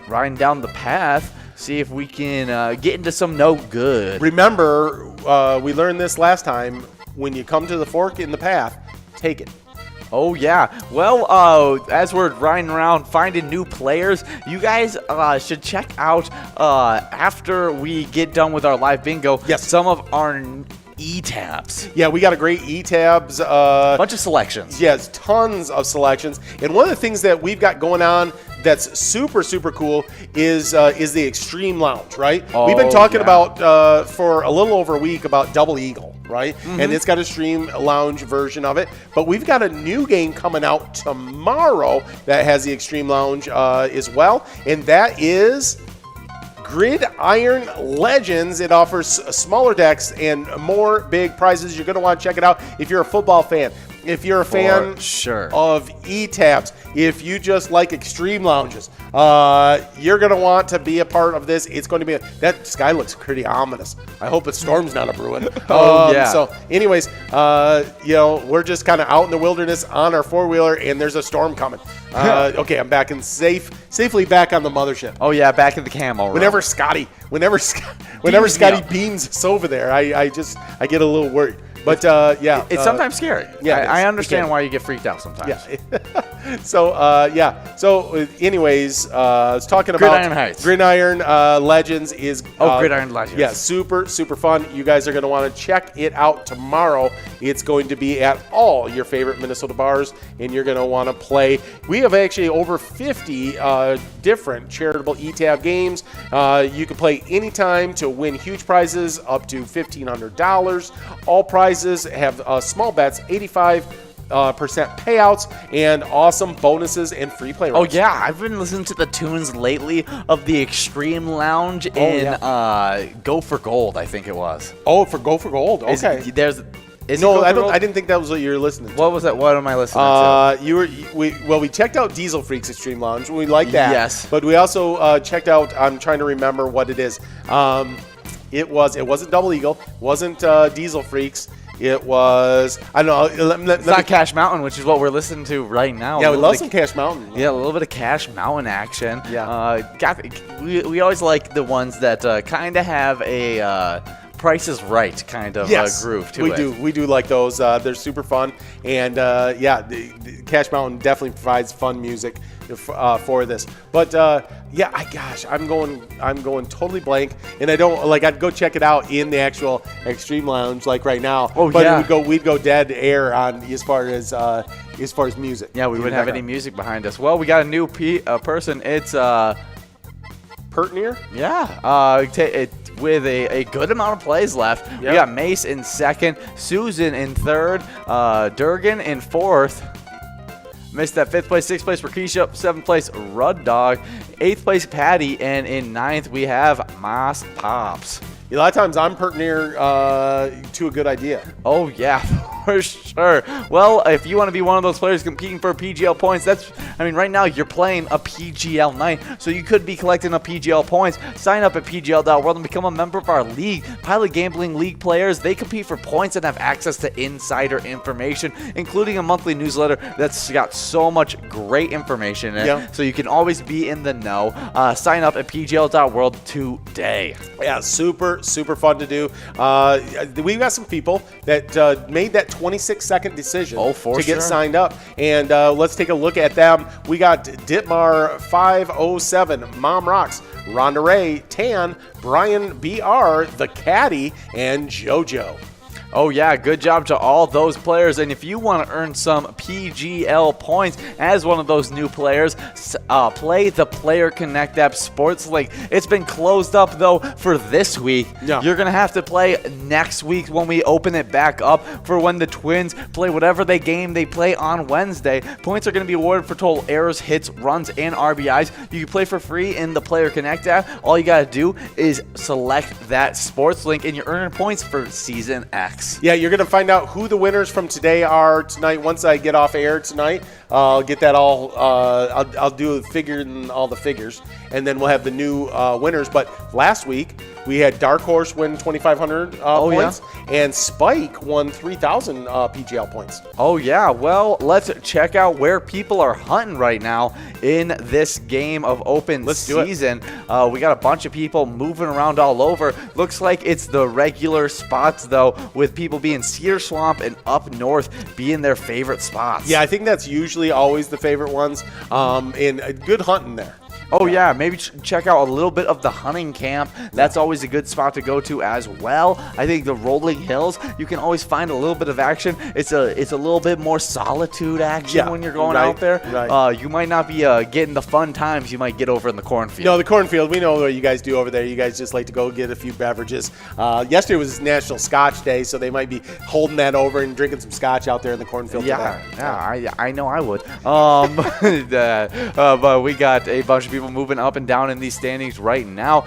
Riding down the path. See if we can get into some no good. Remember, we learned this last time. When you come to the fork in the path, take it. Oh, yeah. Well, as we're riding around finding new players, you guys should check out, after we get done with our live bingo, some of our E-tabs. Yeah, we got a great E-tabs. Bunch of selections. Yes, tons of selections. And one of the things that we've got going on that's super, super cool is the Extreme Lounge, right? We've been talking about, for a little over a week, about Double Eagle, right? And it's got a Extreme Lounge version of it. But we've got a new game coming out tomorrow that has the Extreme Lounge as well. And that is Gridiron Legends. It offers smaller decks and more big prizes. You're going to want to check it out if you're a football fan. If you're a fan of E-tabs, if you just like extreme lounges, you're going to want to be a part of this. It's going to be that sky looks pretty ominous. I hope a storm's not a brewing. So anyways, we're just kind of out in the wilderness on our 4-wheeler, and there's a storm coming. Okay, I'm back in safely back on the mothership. Oh yeah, back in the camo. Whenever Scotty beams us over there, I get a little worried. But yeah, it's sometimes scary. Yeah, I understand why you get freaked out sometimes. Yeah. So anyways, I was talking about Gridiron Heights. Gridiron Legends is Gridiron Legends. Yeah, super fun. You guys are going to want to check it out tomorrow. It's going to be at all your favorite Minnesota bars, and you're going to want to play. We have actually over 50 different charitable ETAB games. You can play anytime to win huge prizes up to $1,500. All prizes have small bets, 85% payouts, and awesome bonuses and free play Oh rights. yeah, I've been listening to the tunes lately of the Extreme Lounge in Go for Gold, I think it was. Oh, for Go for Gold. Okay. No, I didn't think that was what you were listening to. What was that? What am I listening to? We checked out Diesel Freaks Extreme Lounge. We like that. Yes. But we also checked out. I'm trying to remember what it is. It wasn't Double Eagle. Wasn't Diesel Freaks. It was, I don't know. It's not Cash Mountain, which is what we're listening to right now. Yeah, we love some Cash Mountain. Yeah, a little bit of Cash Mountain action. Yeah. We always like the ones that kind of have a Price is Right kind of groove to it. We do like those. They're super fun. And the Cash Mountain definitely provides fun music for this. But I'm going totally blank, and I don't like. I'd go check it out in the actual Extreme Lounge like right now. Oh, but yeah. we'd go dead air on as far as music. Yeah, we wouldn't have any music behind us. Well, we got a new person. It's Pertinier? Yeah. With a good amount of plays left. Yep. We got Mace in second, Susan in third, Durgan in fourth. Missed that fifth place, sixth place Rakisha, seventh place Rud Dog, eighth place Patty, and in ninth we have Moss Pops. A lot of times I'm Pertinier to a good idea. Oh yeah, for sure. Well, if you want to be one of those players competing for PGL points, right now you're playing a PGL night, so you could be collecting a PGL points. Sign up at PGL.world and become a member of our league. Pilot Gambling League players, they compete for points and have access to insider information, including a monthly newsletter that's got so much great information in it, so you can always be in the know. Sign up at PGL.world today. Yeah, super fun to do. We've got some people that made that 26-second decision to get signed up, and let's take a look at them. We got Ditmar 507, Mom Rocks, Rhonda Ray, Tan, Brian BR, The Caddy, and JoJo. Oh yeah, good job to all those players. And if you want to earn some PGL points as one of those new players, play the Player Connect app Sports Link. It's been closed up though for this week. Yeah. You're gonna have to play next week when we open it back up for when the Twins play whatever game they play on Wednesday. Points are gonna be awarded for total errors, hits, runs, and RBIs. You can play for free in the Player Connect app. All you gotta do is select that Sports Link and you're earning points for Season X. Yeah, you're going to find out who the winners from today are tonight. Once I get off air tonight, I'll get that all. I'll do all the figures, and then we'll have the new winners. But last week we had Dark Horse win 2,500 points, and Spike won 3,000 PGL points. Oh yeah, well let's check out where people are hunting right now in this game of open season. We got a bunch of people moving around all over. Looks like it's the regular spots though, with people being Cedar Swamp and up north being their favorite spots. Yeah, I think that's usually always the favorite ones, and good hunting there. Oh yeah, maybe check out a little bit of the hunting camp. That's always a good spot to go to as well. I think the Rolling Hills, you can always find a little bit of action. It's a little bit more solitude action when you're going out there. Right. You might not be getting the fun times you might get over in the cornfield. No, the cornfield, we know what you guys do over there. You guys just like to go get a few beverages. Yesterday was National Scotch Day, so they might be holding that over and drinking some scotch out there in the cornfield. I know I would. But we got a bunch of people moving up and down in these standings right now.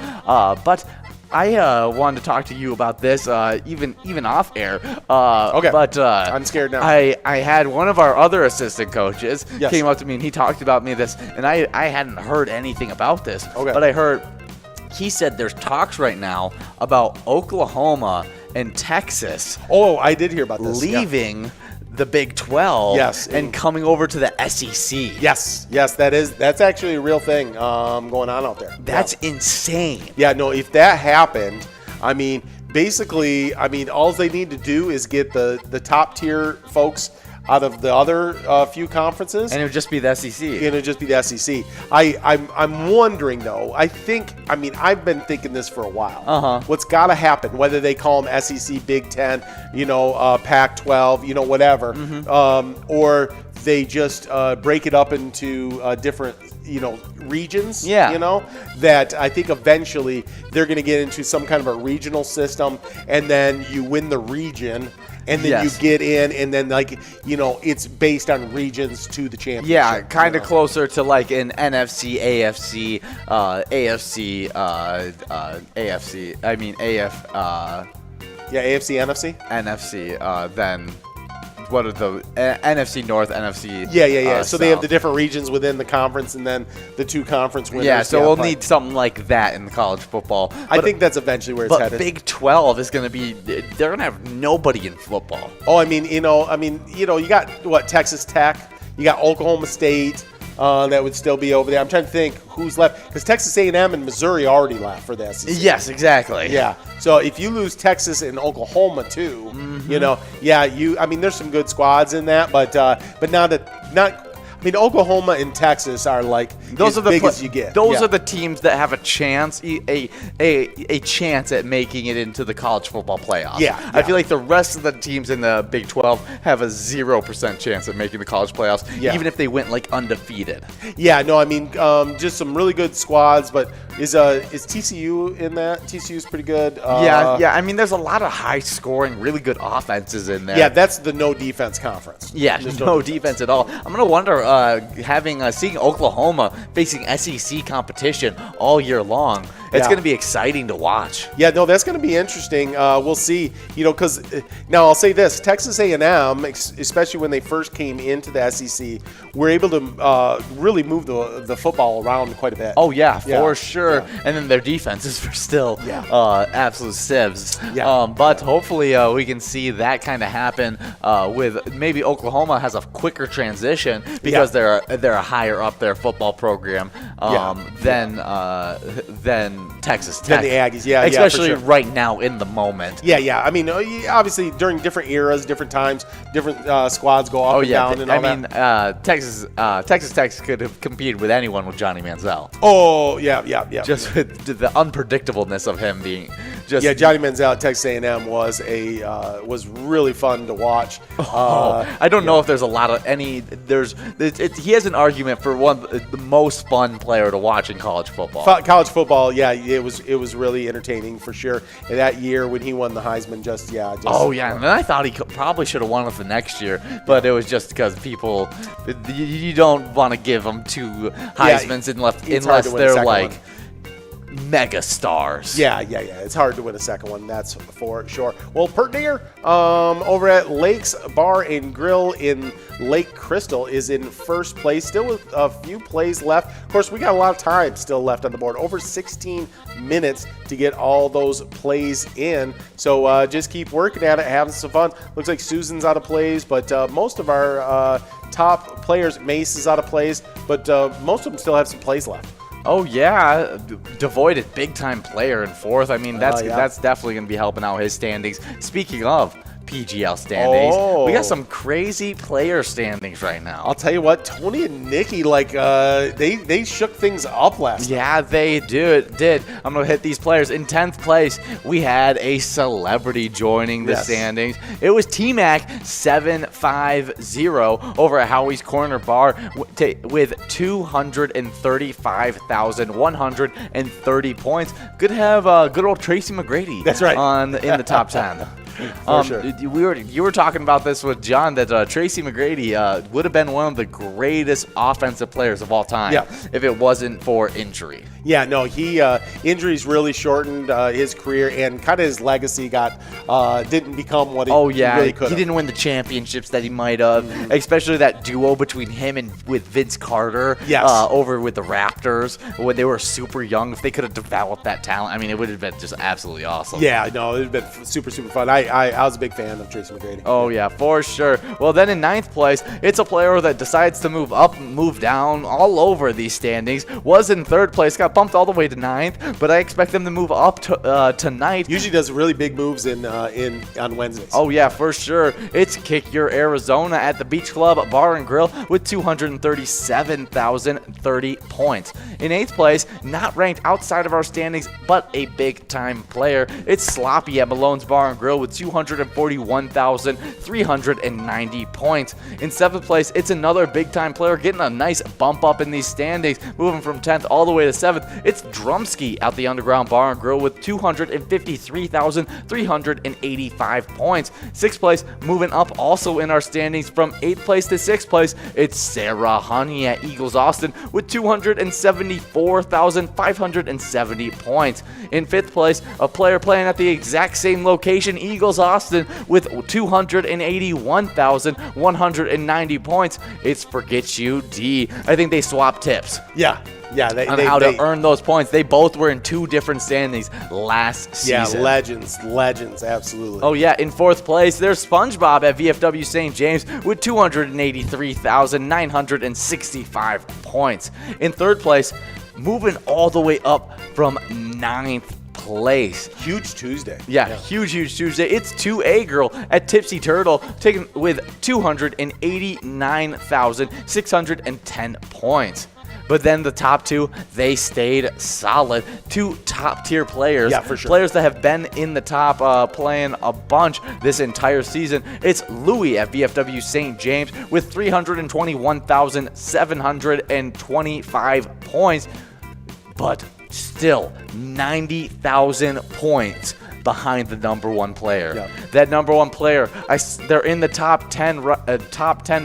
But I wanted to talk to you about this even off air. Okay. But I'm scared now. I had one of our other assistant coaches came up to me and he talked about me this, and I hadn't heard anything about this. Okay. But I heard he said there's talks right now about Oklahoma and Texas. Oh, I did hear about this. Leaving the Big 12 and coming over to the SEC. Yes, that's actually a real thing going on out there. That's insane. Yeah, no, if that happened, I mean, basically, I mean, all they need to do is get the top tier folks out of the other few conferences. And it would just be the SEC. And it would just be the SEC. I'm wondering, though. I've been thinking this for a while. What's got to happen, whether they call them SEC, Big Ten, Pac-12, whatever, or they just break it up into different regions, that I think eventually they're going to get into some kind of a regional system, and then you win the region, and then you get in, and then it's based on regions to the championship. Yeah, kind of closer to like an NFC, AFC, AFC. I mean AF. AFC, NFC. NFC. Then. What are the NFC North, NFC? So they have the different regions within the conference, and then the two conference winners. Yeah, so we'll need something like that in the college football. I think that's eventually where it's headed. But Big 12 is going to be, they're going to have nobody in football. Oh, you got what, Texas Tech, you got Oklahoma State. That would still be over there. I'm trying to think who's left, because Texas A&M and Missouri already left for the SEC. Yes, exactly. Yeah. So if you lose Texas and Oklahoma too, there's some good squads in that, but not. Oklahoma and Texas are like as big as you get. Those are the teams that have a chance, a chance at making it into the college football playoff. I feel like the rest of the teams in the Big 12 have a 0% chance at making the college playoffs, even if they went like undefeated. Just some really good squads. But is TCU in that? TCU's pretty good. There's a lot of high scoring, really good offenses in there. Yeah, that's the no defense conference. Yeah, no defense at all. I'm gonna wonder. Seeing Oklahoma facing SEC competition all year long, it's going to be exciting to watch. Yeah, no, that's going to be interesting. We'll see. Because now I'll say this: Texas A&M, especially when they first came into the SEC, were able to really move the football around quite a bit. Oh yeah, for sure. Yeah. And then their defenses were still absolute sieves. Yeah. But hopefully we can see that kind of happen with maybe Oklahoma has a quicker transition because they're a higher up their football program than Texas Tech. Than the Aggies, especially for sure. right now in the moment. Obviously during different eras, different times, different squads go up and down and all that. Texas Tech could have competed with anyone with Johnny Manziel. Oh, yeah. Just with the unpredictableness of him being just. Yeah, Johnny Manziel at Texas A&M was really fun to watch. I don't know if there's a lot of any. He has an argument for the most fun player to watch in college football. College football, it was really entertaining for sure. And that year when he won the Heisman, and then I thought he probably should have won it the next year, but it was just because people, you don't want to give them two Heismans unless they're like mega stars. Yeah. It's hard to win a second one, that's for sure. Well, Pertnier over at Lakes Bar and Grill in Lake Crystal is in first place, still with a few plays left. Of course, we got a lot of time still left on the board, over 16 minutes to get all those plays in. So just keep working at it, having some fun. Looks like Susan's out of plays, but most of our top players, Mace is out of plays, but most of them still have some plays left. Oh, yeah. Devoided big-time player in fourth. That's definitely going to be helping out his standings. Speaking of PGL standings, we got some crazy player standings right now. I'll tell you what, Tony and Nikki, they shook things up last night. Yeah, they did. I'm going to hit these players. In 10th place, we had a celebrity joining the standings. It was T-Mac 750 over at Howie's Corner Bar with 235,130 points. Good to have good old Tracy McGrady. That's right. In the top 10. Sure. You were talking about this with John that Tracy McGrady would have been one of the greatest offensive players of all time if it wasn't for injury. Yeah, no, he injuries really shortened his career, and kind of his legacy didn't become what he really could have. He didn't win the championships that he might have, especially that duo between him and with Vince Carter over with the Raptors when they were super young. If they could have developed that talent, it would have been just absolutely awesome. Yeah, no, it would have been super, super fun. I was a big fan of Tracy McGrady. Oh, yeah, for sure. Well, then in 9th place, it's a player that decides to move up, move down, all over these standings. Was in 3rd place, got bumped all the way to 9th, but I expect them to move up tonight. Usually does really big moves on Wednesdays. Oh, yeah, for sure. It's Kick Your Arizona at the Beach Club Bar and Grill with 237,030 points. In 8th place, not ranked outside of our standings, but a big-time player, it's Sloppy at Malone's Bar and Grill with 241,390 points. In 7th place, it's another big-time player getting a nice bump up in these standings, moving from 10th all the way to 7th. It's Drumsky at the Underground Bar and Grill with 253,385 points. 6th place, moving up also in our standings from 8th place to 6th place, it's Sarah Honey at Eagles Austin with 274,570 points. In 5th place, a player playing at the exact same location, Eagles Austin, with 281,190 points. It's Forget You D. I think they swapped tips. Yeah. On how to earn those points. They both were in 2 different standings last season. Yeah, legends, absolutely. Oh, yeah, in 4th place, there's SpongeBob at VFW St. James with 283,965 points. In 3rd place, moving all the way up from 9th place. Huge Tuesday. Yeah, huge Tuesday. It's 2A Girl at Tipsy Turtle, taken with 289,610 points. But then the top 2, they stayed solid. 2 top-tier players. Yeah, for sure. Players that have been in the top playing a bunch this entire season. It's Louie at VFW St. James with 321,725 points. But still 90,000 points behind the number 1 player. Yep. That number 1 player, they're in the top 10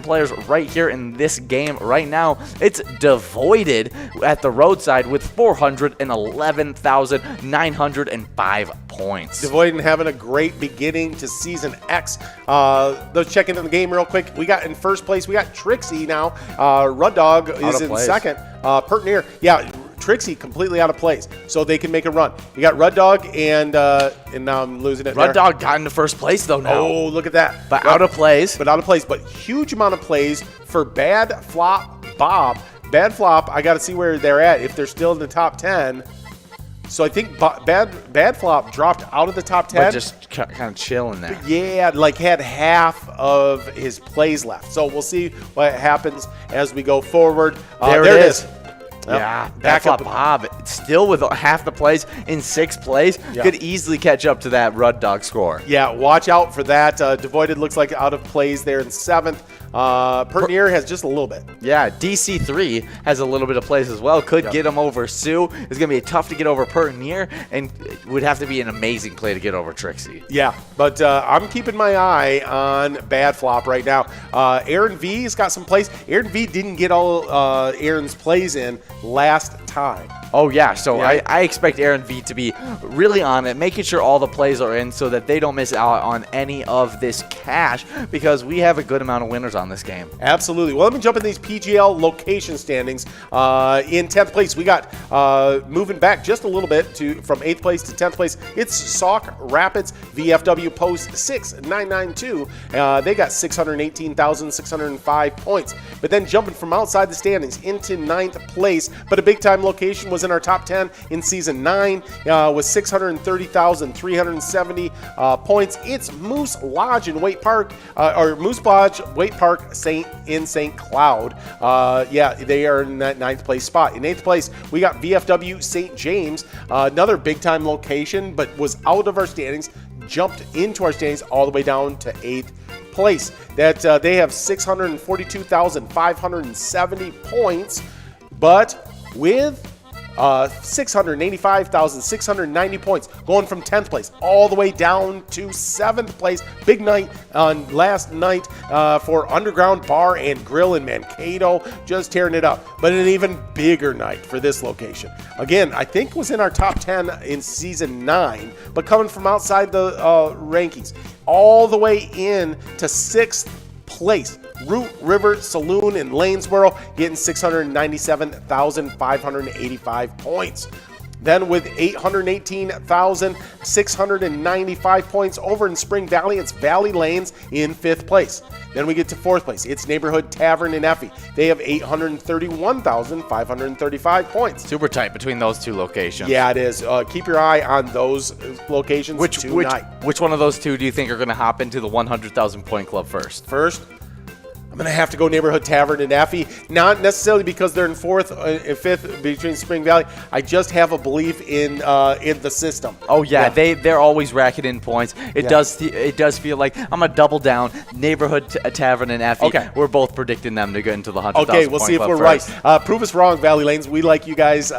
players right here in this game right now. It's Devoided at the roadside with 411,905 points. Devoided having a great beginning to Season X. Let's check into the game real quick. We got in 1st place, we got Trixie now. Rudd Dog is in 2nd. Pertinier, Trixie completely out of place, so they can make a run. You got Rudd Dog and now I'm losing it. Rudd Dog got into 1st place though now. Oh, look at that! But out of plays. But huge amount of plays for Bad Flop Bob. Bad Flop. I got to see where they're at if they're still in the top 10. So I think Bad Flop dropped out of the top 10. But just kind of chilling there. Yeah, had half of his plays left. So we'll see what happens as we go forward. There it is. Yeah, back up Bob. Still with half the plays in 6th place. Yeah. Could easily catch up to that Rudd Dog score. Yeah, watch out for that. Devoided looks like out of plays there in 7th. Pertinier has just a little bit. Yeah, DC3 has a little bit of plays as well. Could get him over Sue. It's going to be tough to get over Pertinier, and it would have to be an amazing play to get over Trixie. Yeah, but I'm keeping my eye on Bad Flop right now. Aaron V has got some plays. Aaron V didn't get all Aaron's plays in last time. Oh, yeah. So I expect Aaron V to be really on it, making sure all the plays are in so that they don't miss out on any of this cash, because we have a good amount of winners on this game. Absolutely. Well, let me jump in these PGL location standings. In 10th place, we got moving back just a little bit from 8th place to 10th place. It's Sauk Rapids VFW Post 6992. They got 618,605 points. But then jumping from outside the standings into 9th place, but a big-time location was in our top 10 in Season 9 with 630,370 points. It's Moose Lodge in Waite Park, or Moose Lodge, Waite Park in St. Cloud. They are in that 9th place spot. In 8th place, we got VFW St. James, another big-time location, but was out of our standings, jumped into our standings all the way down to 8th place. That they have 642,570 points, but with 685,690 points, going from 10th place all the way down to 7th place. Big night on last night for Underground Bar and Grill in Mankato, just tearing it up. But an even bigger night for this location. Again, I think was in our top 10 in Season 9, but coming from outside the rankings, all the way in to 6th place. Root River Saloon in Lanesboro getting 697,585 points. Then with 818,695 points over in Spring Valley, it's Valley Lanes in 5th place. Then we get to 4th place. It's Neighborhood Tavern in Effie. They have 831,535 points. Super tight between those two locations. Yeah, it is. Keep your eye on those locations tonight. Which one of those two do you think are going to hop into the 100,000 point club first? First, I'm going to have to go Neighborhood Tavern in Effie. Not necessarily because they're in 4th and 5th between Spring Valley. I just have a belief in the system. Oh, yeah. They're always racking in points. It does feel like I'm going to double down Neighborhood Tavern in Effie. Okay. We're both predicting them to get into the 100,000 Okay, we'll see if we're right. Prove us wrong, Valley Lanes. We like you guys.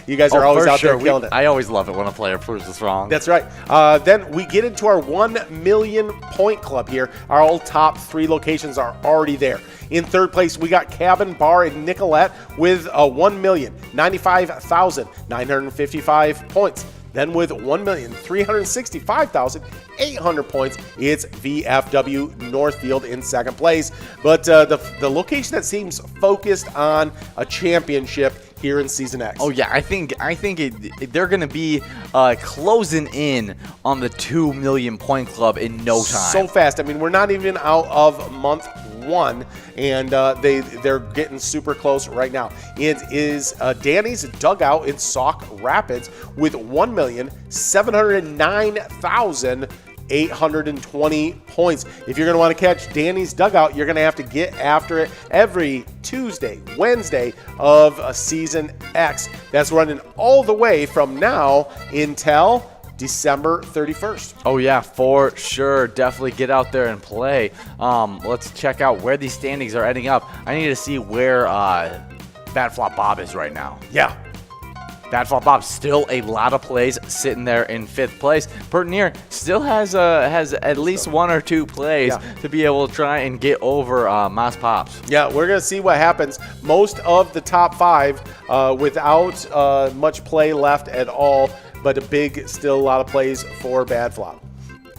You guys are always out there killing it. I always love it when a player proves us wrong. That's right. Then we get into our 1 million point club here. Our all top 3 locations are already there. In 3rd place, we got Cabin Bar in Nicolette with 1,095,955 points. Then with 1,365,800 points, it's VFW Northfield in 2nd place. But the location that seems focused on a championship here in Season X. Oh yeah, I think they're going to be closing in on the 2 million point club in no time. So fast. I mean, we're not even out of month 1, and they're getting super close right now. It is Danny's Dugout in Sauk Rapids with 1,709,820 points. If you're going to want to catch Danny's Dugout, you're going to have to get after it every Tuesday, Wednesday of Season X. That's running all the way from now until December 31st. Oh yeah, for sure. Definitely get out there and play. Let's check out where these standings are ending up. I need to see where Bad Flop Bob is right now. Yeah. Bad Flop Bob still a lot of plays sitting there in 5th place. Pertinier still has at least 1 or 2 plays to be able to try and get over Moss Pops. Yeah, we're going to see what happens. Most of the top 5 without much play left at all, but still a lot of plays for Bad Flop.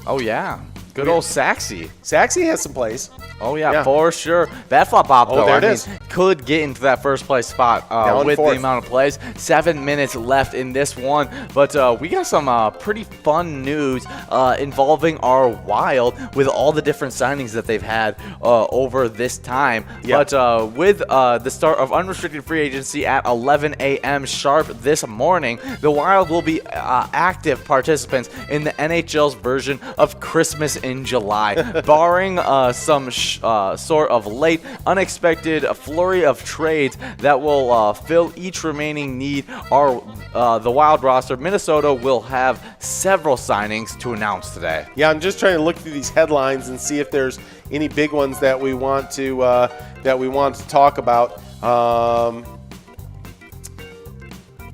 Oh, yeah. Good old Saxy. Saxy has some plays. Oh, yeah, for sure. Bad Flop Bob, though, there it is. Could get into that first place spot with the amount of plays. 7 minutes left in this one. But we got some pretty fun news involving our Wild with all the different signings that they've had over this time. Yeah. But with the start of unrestricted free agency at 11 a.m. sharp this morning, the Wild will be active participants in the NHL's version of Christmas in July, barring some sort of late, unexpected flurry of trades that will fill each remaining need. The Wild roster, Minnesota will have several signings to announce today. Yeah, I'm just trying to look through these headlines and see if there's any big ones that we want to talk about.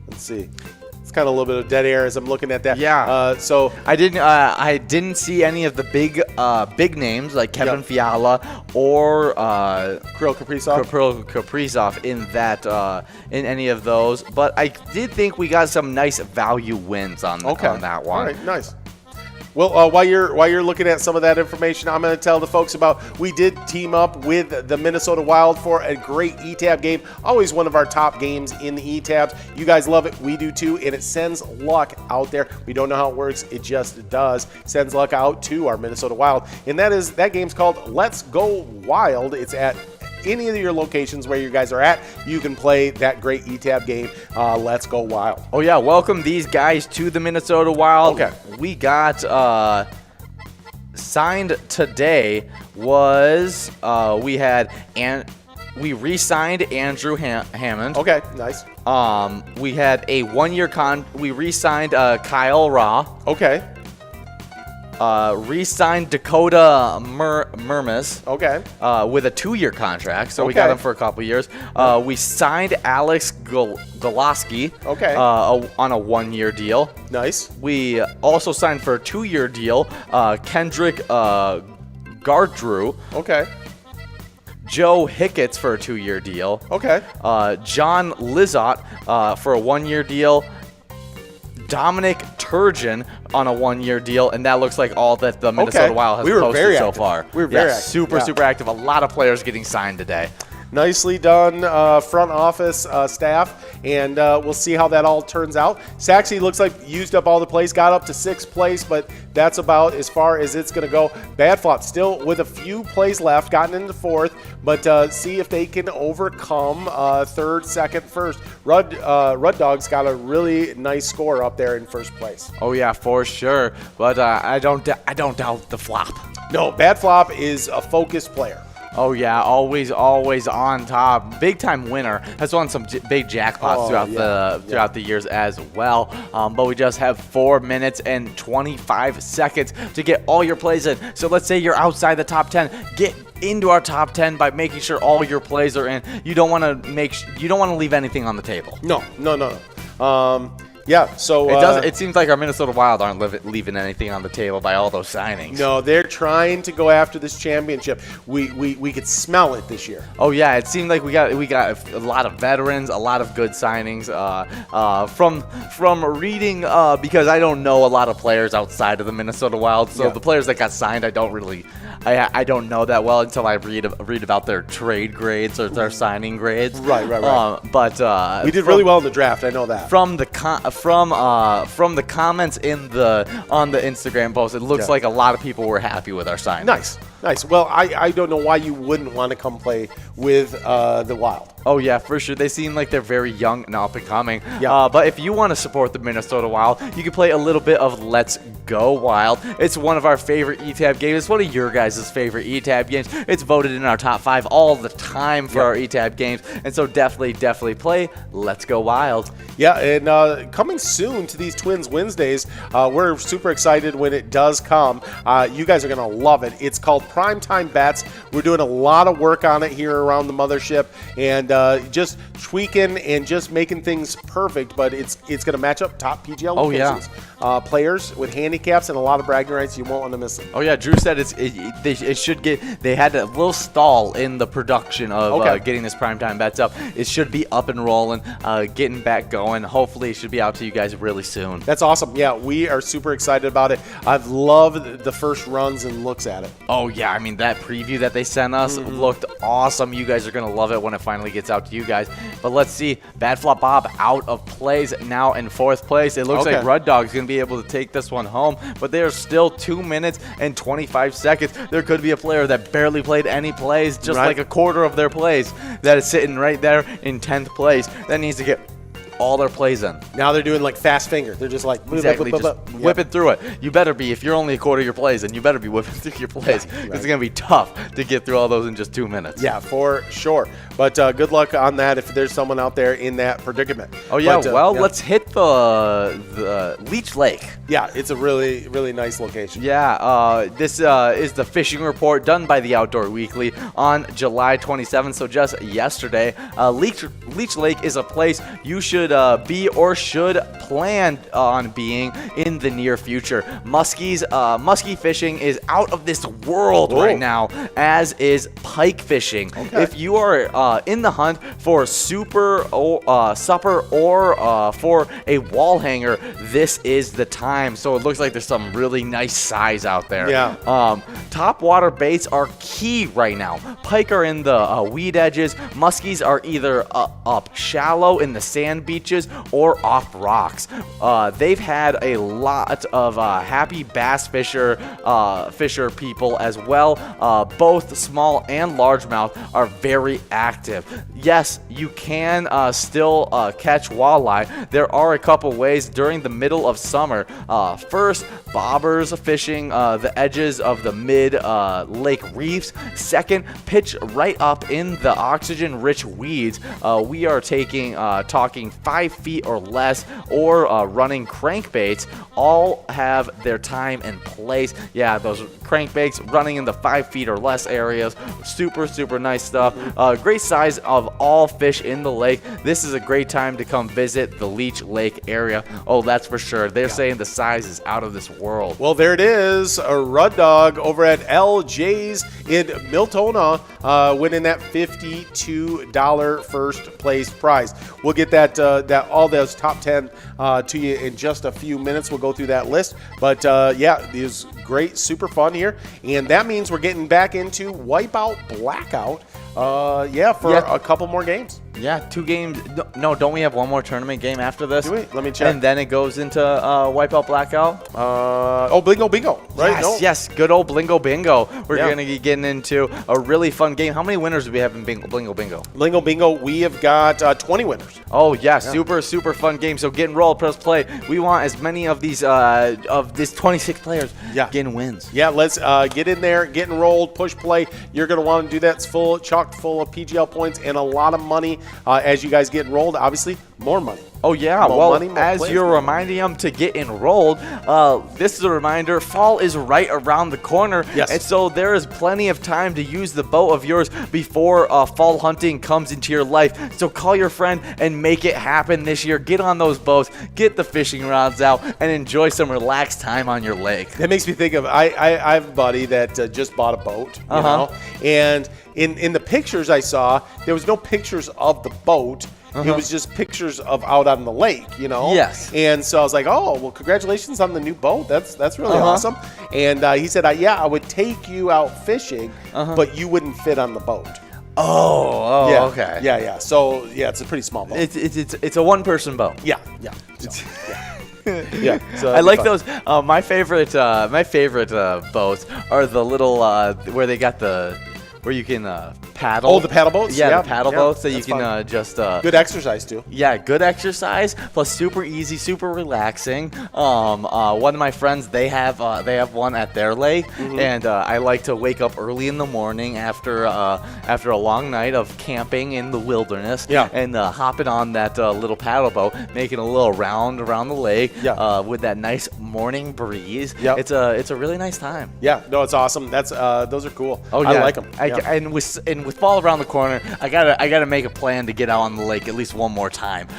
Let's see. Kind of a little bit of dead air as I'm looking at that. Yeah. So I didn't see any of the big names like Kevin Fiala or Kirill Kaprizov in that in any of those. But I did think we got some nice value wins on that one. All right, nice. Well, while you're looking at some of that information, I'm going to tell the folks about we did team up with the Minnesota Wild for a great ETAB game. Always one of our top games in the ETABs. You guys love it. We do too, and it sends luck out there. We don't know how it works. It just does. Sends luck out to our Minnesota Wild, and that game's called Let's Go Wild. It's at any of your locations where you guys are at. You can play that great ETAB game, Let's Go Wild. Oh yeah, welcome these guys to the Minnesota Wild. Okay. We got signed today was we re-signed Andrew Hammond. Okay, nice. We had a 1-year we re-signed Kyle Raw. Okay. Re-signed Dakota Murmas. Okay. With a 2-year contract, so we got him for a couple years. We signed Alex Goloski. Okay. On a 1-year deal. Nice. We also signed for a 2-year deal Kendrick Gardrew. Okay. Joe Hicketts for a 2-year deal. Okay. John Lizotte for a 1-year deal. Dominic Turgeon on a 1-year deal, and that looks like all that the Minnesota Wild has posted so far. We were very active. Super active. A lot of players getting signed today. Nicely done, front office staff, and we'll see how that all turns out. Saxy looks like used up all the plays, got up to 6th place, but that's about as far as it's going to go. Bad Flop still with a few plays left, gotten into 4th, but see if they can overcome 3rd, 2nd, 1st. Rudd Dog's got a really nice score up there in 1st place. Oh yeah, for sure. But I don't doubt the flop. No, Bad Flop is a focused player. Oh yeah, always on top. Big time winner. Has won some big jackpots throughout the years as well. But we just have 4 minutes and 25 seconds to get all your plays in. So let's say you're outside the top 10. Get into our top 10 by making sure all your plays are in. You don't want to leave anything on the table. No. Yeah, so it seems like our Minnesota Wild aren't leaving anything on the table by all those signings. No, they're trying to go after this championship. We could smell it this year. Oh yeah, it seemed like we got a lot of veterans, a lot of good signings. From reading, because I don't know a lot of players outside of the Minnesota Wild, so the players that got signed, I don't know that well until I read about their trade grades or their signing grades. Right. But we did really well in the draft. I know that. From the comments on the Instagram post, it looks like a lot of people were happy with our signing. Nice. Well, I don't know why you wouldn't want to come play with the Wild. Oh, yeah, for sure. They seem like they're very young and up and coming. Yeah. But if you want to support the Minnesota Wild, you can play a little bit of Let's Go Wild. It's one of our favorite ETAB games. It's one of your guys' favorite ETAB games. It's voted in our top 5 all the time for our ETAB games. And so definitely play Let's Go Wild. Yeah, and coming soon to these Twins Wednesdays, we're super excited when it does come. You guys are going to love it. It's called Primetime Bets. We're doing a lot of work on it here around the mothership, and just tweaking and just making things perfect, but it's going to match up top PGL locations. Players with handicaps and a lot of bragging rights. You won't want to miss it. Oh yeah, Drew said it should get. They had a little stall in the production of getting this Primetime Bets up. It should be up and rolling, getting back going. Hopefully, it should be out to you guys really soon. That's awesome. Yeah, we are super excited about it. I've loved the first runs and looks at it. Oh yeah, I mean that preview that they sent us looked awesome. You guys are gonna love it when it finally gets out to you guys. But let's see, Bad Flop Bob out of plays now in 4th place. It looks like Rudd Dog's gonna be able to take this one home, but there's still 2 minutes and 25 seconds. There could be a player that barely played any plays, just like a quarter of their plays, that is sitting right there in 10th place. That needs to get all their plays in. Now they're doing like fast finger. They're just like whipping through it. You better be, if you're only a quarter of your plays, then you better be whipping through your plays. It's going to be tough to get through all those in just 2 minutes. Yeah, for sure. But good luck on that if there's someone out there in that predicament. Oh yeah, let's hit the Leech Lake. Yeah, it's a really, really nice location. Yeah, this is the fishing report done by the Outdoor Weekly on July 27th, so just yesterday. Leech Lake is a place you should be or should plan on being in the near future. Muskie fishing is out of this world right now, as is pike fishing. If you are in the hunt for supper or for a wall hanger, this is the time. So it looks like there's some really nice size out there. Yeah. Top water baits are key right now. Pike are in the weed edges. Muskies are either up shallow in the sand beaches or off rocks. They've had a lot of happy bass fisher people as well. Both small and largemouth are very active. Yes, you can still catch walleye. There are a couple ways during the middle of summer. First, bobbers fishing the edges of the mid-lake reefs. Second, pitch right up in the oxygen-rich weeds. We are talking 5 feet or less, or running crankbaits. All have their time and place. Yeah, those crankbaits running in the 5 feet or less areas. Super nice stuff. Great size of all fish in the lake. This is a great time to come visit the Leech Lake area. Oh, that's for sure. They're saying the size is out of this world. Well, there it is. A Rudd Dog over at LJ's in Miltona, winning that $52 first place prize. We'll get that all those top 10 to you in just a few minutes. We'll go through that list. But yeah, it is great, super fun here. And that means we're getting back into Wipeout Blackout. for a couple more games. Yeah, 2 games. No, don't we have one more tournament game after this? Do we? Let me check. And then it goes into Wipeout Blackout. Blingo Bingo, right? Yes, good old Blingo Bingo. We're going to be getting into a really fun game. How many winners do we have in Blingo Bingo? Blingo Bingo, we have got 20 winners. Oh, yeah, super fun game. So get enrolled, press play. We want as many of these, of this 26 players getting wins. Yeah, let's get in there, get enrolled, push play. You're going to want to do that. It's chock full of PGL points and a lot of money as you guys get enrolled. Obviously, more money. Oh, yeah. More money, as you're reminding them to get enrolled, this is a reminder, fall is right around the corner. Yes. And so there is plenty of time to use the boat of yours before fall hunting comes into your life. So call your friend and make it happen this year. Get on those boats, get the fishing rods out, and enjoy some relaxed time on your lake. That makes me think of, I have a buddy that just bought a boat, you know, and in the pictures I saw, there was no pictures of the boat. It was just pictures of out on the lake, you know? Yes. And so I was like, oh, well, congratulations on the new boat. That's really awesome. And he said, I would take you out fishing, but you wouldn't fit on the boat. Oh, okay. Yeah. So, it's a pretty small boat. It's a one-person boat. Yeah. So, yeah. So I like those. My favorite boats are the little where they got where you can paddle. Oh, the paddle boats? Yeah, the paddle boats that you can just... good exercise, too. Yeah, good exercise, plus super easy, super relaxing. One of my friends, they have one at their lake, and I like to wake up early in the morning after a long night of camping in the wilderness, and hopping on that little paddle boat, making a little round around the lake, with that nice morning breeze. It's a really nice time. Yeah, no, it's awesome. Those are cool. Oh, yeah. I like them. And with fall around the corner, I gotta make a plan to get out on the lake at least one more time,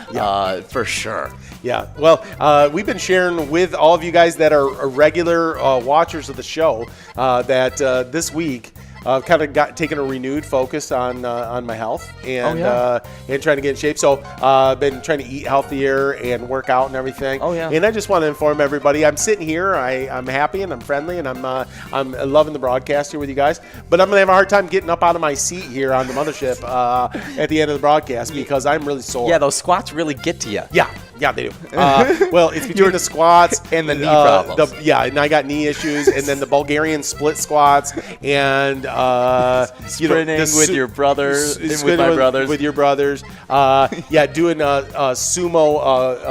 for sure. Yeah. Well, we've been sharing with all of you guys that are regular watchers of the show that this week kind of taken a renewed focus on my health and trying to get in shape. So I've been trying to eat healthier and work out and everything. Oh, yeah. And I just want to inform everybody, I'm sitting here, I'm happy and I'm friendly and I'm loving the broadcast here with you guys. But I'm going to have a hard time getting up out of my seat here on the mothership at the end of the broadcast because I'm really sore. Yeah, those squats really get to you. Yeah, they do. Well, it's between the squats and the knee problems. And I got knee issues, and then the Bulgarian split squats, and sprinting with your brothers, and with my brothers, with your brothers. Doing sumo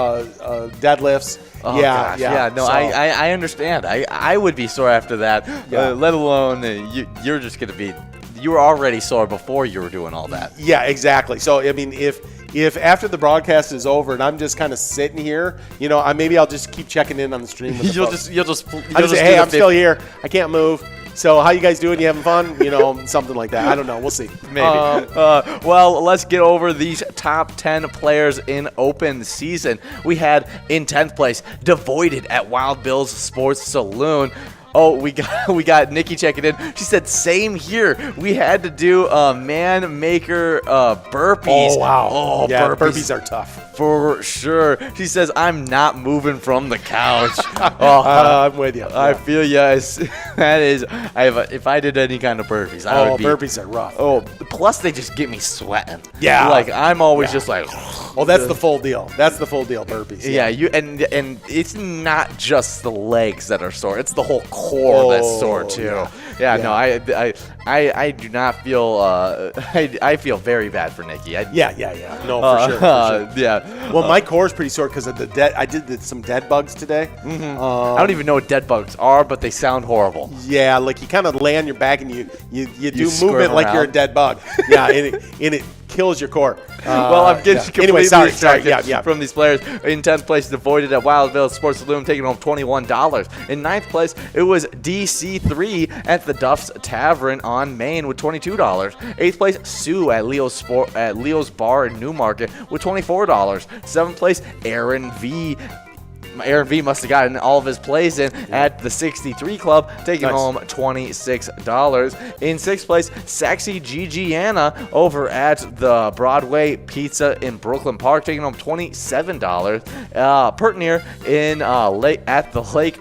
deadlifts. Oh, gosh. No, so. I understand. I would be sore after that. Let alone you're just gonna be. You were already sore before you were doing all that. Yeah, exactly. So I mean, if after the broadcast is over and I'm just kind of sitting here, maybe I'll just keep checking in on the stream. With you'll just say, hey, I'm still here. I can't move. So how you guys doing? You having fun? Something like that. I don't know. We'll see. Maybe. Well, let's get over these top 10 players in open season. We had in 10th place, Devoided at Wild Bill's Sports Saloon. Oh, we got Nikki checking in. She said, same here. We had to do man maker burpees. Oh, wow. Oh, yeah, burpees are tough. For sure. She says, I'm not moving from the couch. I'm with you. I feel you. If I did any kind of burpees, I would be. Burpees are rough. Oh, plus they just get me sweating. Yeah. Like, I'm always just like. Oh, that's the full deal. That's the full deal, burpees. Yeah, and it's not just the legs that are sore. It's the whole core that's sore too. Yeah. No, I do not feel. I feel very bad for Nikki. Yeah. No, for sure. Yeah. Well, my core is pretty sore because of I did some dead bugs today. I don't even know what dead bugs are, but they sound horrible. Yeah, like you kind of lay on your back and you do movement like you're a dead bug. Yeah, and it kills your core. Well, I'm getting completely distracted from these players. In 10th place, Devoided at Wildville Sports Saloon, taking home $21. In 9th place, it was DC3 at the Duff's Tavern on Main with $22. 8th place, Sue at Leo's Bar in Newmarket with $24. 7th place, Aaron V must have gotten all of his plays in at the 63 Club, taking home $26. In 6th place, Sexy Gigiana over at the Broadway Pizza in Brooklyn Park, taking home $27. Pertinier at the Lake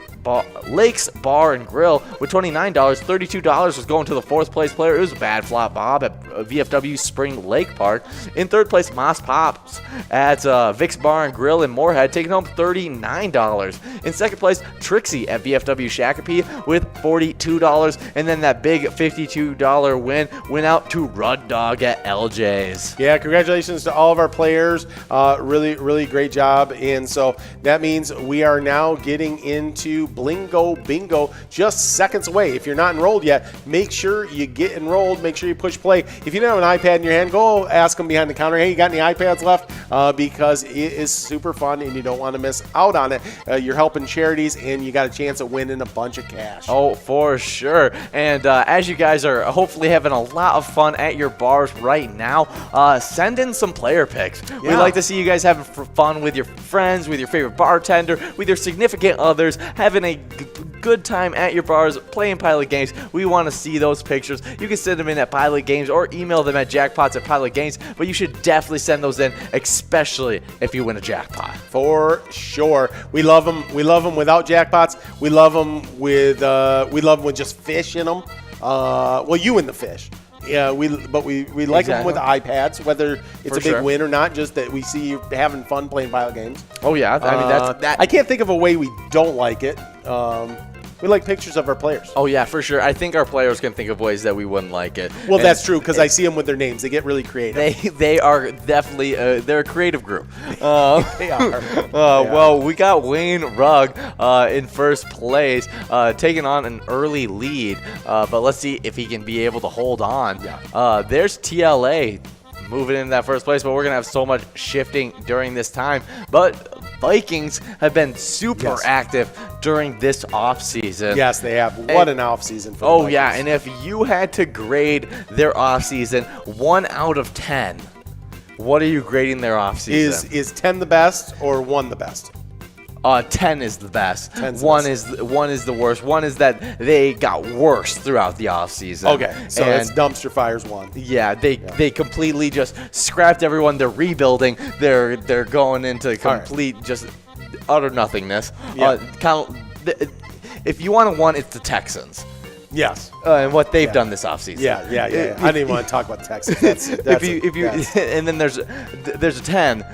Lakes Bar and Grill with $29. $32 was going to the 4th place player. It was Bad Flop Bob at VFW Spring Lake Park. In 3rd place, Moss Pops at Vic's Bar and Grill in Moorhead, taking home $39. In 2nd place, Trixie at VFW Shakopee with $42. And then that big $52 win went out to Rud Dog at LJ's. Yeah, congratulations to all of our players. Really, really great job. And so that means we are now getting into Blingo Bingo just seconds away. If you're not enrolled yet, make sure you get enrolled. Make sure you push play. If you don't have an iPad in your hand, go ask them behind the counter, hey, you got any iPads left? Because it is super fun and you don't want to miss out on it. You're helping charities and you got a chance of winning a bunch of cash. Oh, for sure. And as you guys are hopefully having a lot of fun at your bars right now, send in some player picks. Yeah. We like to see you guys having fun with your friends, with your favorite bartender, with your significant others, having a good time at your bars, playing Pilot Games. We want to see those pictures. You can send them in at Pilot Games or email them at jackpots@pilotgames, but you should definitely send those in, especially if you win a jackpot. For sure. We love them. We love them without jackpots. We love them with just fish in them. Well, you and the fish. Yeah, we like them with iPads, whether it's a big win or not, just that we see you having fun playing Pilot Games. Oh, yeah. I mean, I can't think of a way we don't like it. We like pictures of our players. Oh, yeah, for sure. I think our players can think of ways that we wouldn't like it. Well, and that's true, because I see them with their names. They get really creative. They are definitely they're a creative group. They are. Well, we got Wayne Rugg in 1st place, taking on an early lead. But let's see if he can be able to hold on. Yeah. There's TLA moving into that 1st place, but we're going to have so much shifting during this time. But Vikings have been super active during this offseason. Yes, they have. What an offseason for the Vikings. Yeah, and if you had to grade their offseason 1 out of 10, what are you grading their offseason? Is 10 the best or 1 the best? 10 is the best. 1 is the worst. 1 is that they got worse throughout the offseason. Okay, so it's dumpster fires 1. Yeah, they completely just scrapped everyone. They're rebuilding. They're going into complete just utter notothingness. Yeah. If you want 1, it's the Texans. Yes. And what they've done this offseason. Yeah. I didn't even want to talk about Texans. And then there's a 10.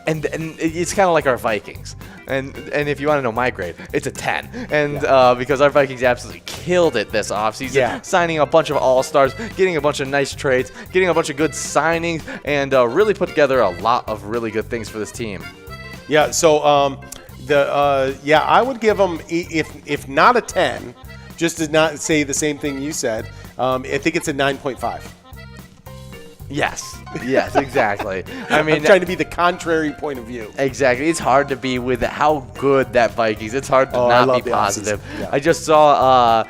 And it's kind of like our Vikings. And if you want to know my grade, it's a 10. And because our Vikings absolutely killed it this offseason, signing a bunch of all-stars, getting a bunch of nice trades, getting a bunch of good signings, and really put together a lot of really good things for this team. Yeah, so I would give them, if not a 10, just to not say the same thing you said, I think it's a 9.5. Yes, exactly. I mean, I'm trying to be the contrary point of view. Exactly. It's hard to be with how good that Vikings. It's hard to not be positive. Yeah. I just saw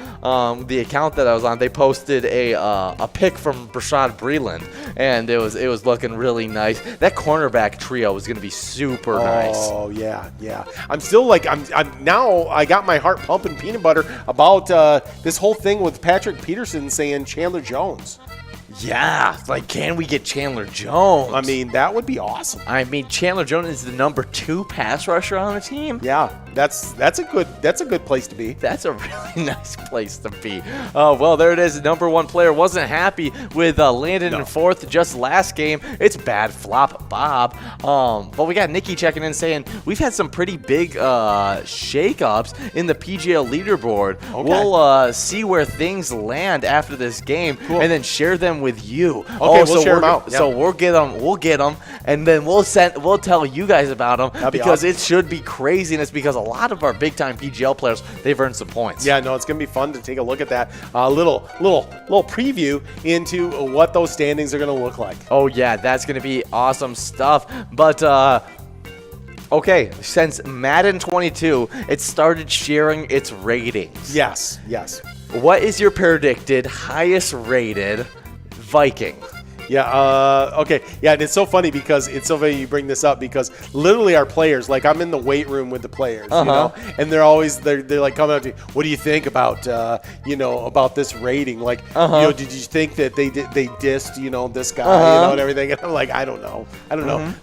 the account that I was on. They posted a pic from Brashad Breeland, and it was looking really nice. That cornerback trio was going to be super nice. Oh yeah. I'm still like I'm now. I got my heart pumping peanut butter about this whole thing with Patrick Peterson saying Chandler Jones. Yeah, like, can we get Chandler Jones? I mean, that would be awesome. I mean, Chandler Jones is the number 2 pass rusher on the team. Yeah, that's a good place to be. That's a really nice place to be. Well, there it is. Number 1 player wasn't happy with landing in 4th just last game. It's Bad Flop Bob. But we got Nikki checking in saying we've had some pretty big shakeups in the PGL leaderboard. Okay. We'll see where things land after this game and then share them with you. Okay, we'll share them out. So we'll get them, and then we'll tell you guys about them because it should be craziness. Because a lot of our big time PGL players, they've earned some points. Yeah, no, it's gonna be fun to take a look at that. Little preview into what those standings are gonna look like. Oh yeah, that's gonna be awesome stuff. But okay, since Madden 22, it started sharing its ratings. Yes. What is your predicted highest rated Viking? Yeah. Okay. Yeah. And it's so funny because it's so funny you bring this up because literally our players, like I'm in the weight room with the players, you know, and they're always they're like coming up to me, what do you think about about this rating? Like, did you think that they dissed this guy, and everything? And I'm like, I don't know.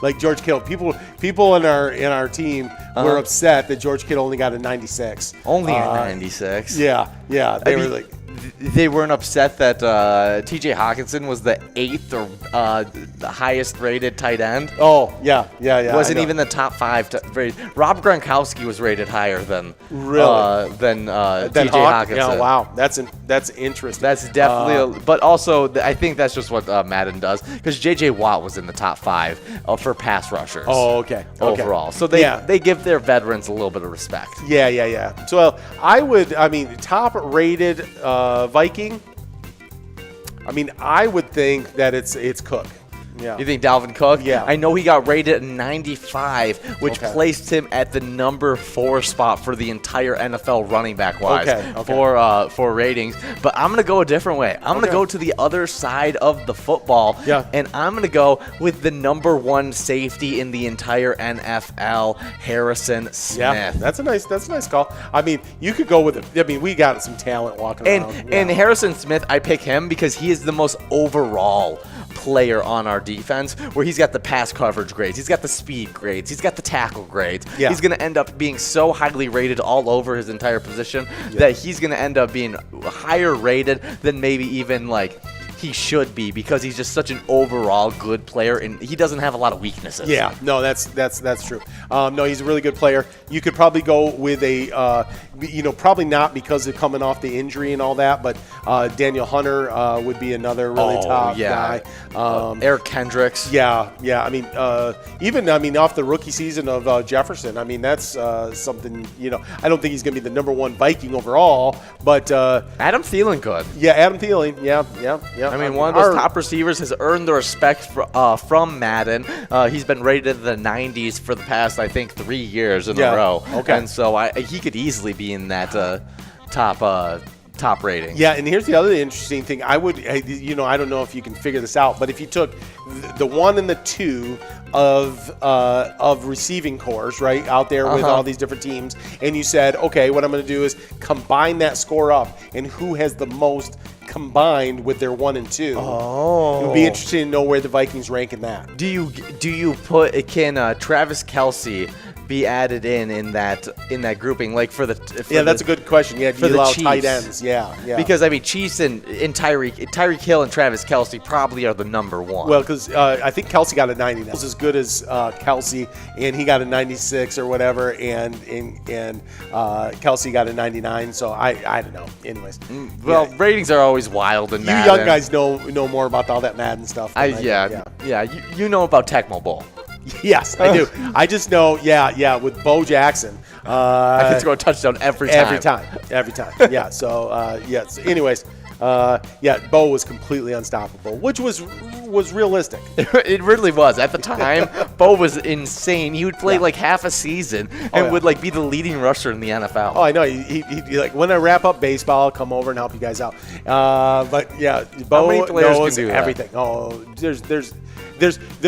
Like George Kittle, people in our team were upset that George Kittle only got a 96. Only a 96. Yeah. They were like. They weren't upset that T.J. Hawkinson was the 8th or the highest rated tight end. Oh, yeah. Wasn't even the top 5 rated. Rob Gronkowski was rated higher than T.J. Hawkinson. Yeah, wow, that's interesting. That's definitely. But also, I think that's just what Madden does because J.J. Watt was in the top 5 for pass rushers. Oh, okay. Overall, so they give their veterans a little bit of respect. Yeah. So top rated. Viking. I would think that it's Cook. Yeah. You think Dalvin Cook? Yeah. I know he got rated at 95, which placed him at the number 4 spot for the entire NFL running back wise for ratings. But I'm gonna go a different way. I'm gonna go to the other side of the football. Yeah. And I'm gonna go with the number 1 safety in the entire NFL, Harrison Smith. Yeah, that's a nice call. You could go with it. We got some talent walking around. And Harrison Smith, I pick him because he is the most overall player on our defense, where he's got the pass coverage grades, he's got the speed grades, he's got the tackle grades. Yeah. He's going to end up being so highly rated all over his entire position that he's going to end up being higher rated than maybe even like he should be because he's just such an overall good player and he doesn't have a lot of weaknesses. Yeah, no, that's true. No, he's a really good player. You could probably go with a, probably not because of coming off the injury and all that, but Daniel Hunter would be another really top guy. Eric Kendricks. Yeah. Even off the rookie season of Jefferson. That's something. I don't think he's going to be the number 1 Viking overall, but Adam Thielen could. Yeah, Adam Thielen. Yeah. One of those top receivers has earned the respect from Madden. He's been rated in the 90s for the past, I think, 3 years in a row. Okay. And so he could easily be in that top rating. Yeah, and here's the other interesting thing. I don't know if you can figure this out, but if you took the 1 and the 2 of receiving cores, right, out there with all these different teams, and you said, okay, what I'm going to do is combine that score up, and who has the most combined with their 1 and 2. Oh, it would be interesting to know where the Vikings rank in that. Do you put Travis Kelce be added in that grouping, like that's a good question. Yeah, do you allow tight ends? Yeah. Because Chiefs and Tyreek Hill and Travis Kelce probably are the number 1. Well, because I think Kelce got a 90 now. It's as good as Kelce, and he got a 96 or whatever, and Kelce got a 99. So I don't know. Anyways, ratings are always wild in Madden. You young guys know more about all that Madden stuff. You know about Tecmo Bowl. Yes, I do. I just know, with Bo Jackson. I can throw a touchdown every time. Every time. Yeah, so, anyways, Bo was completely unstoppable, which was realistic. It really was. At the time, Bo was insane. He would play like half a season and would be the leading rusher in the NFL. Oh, I know. He like, when I wrap up baseball, I'll come over and help you guys out. But yeah, Bo knows everything. Oh,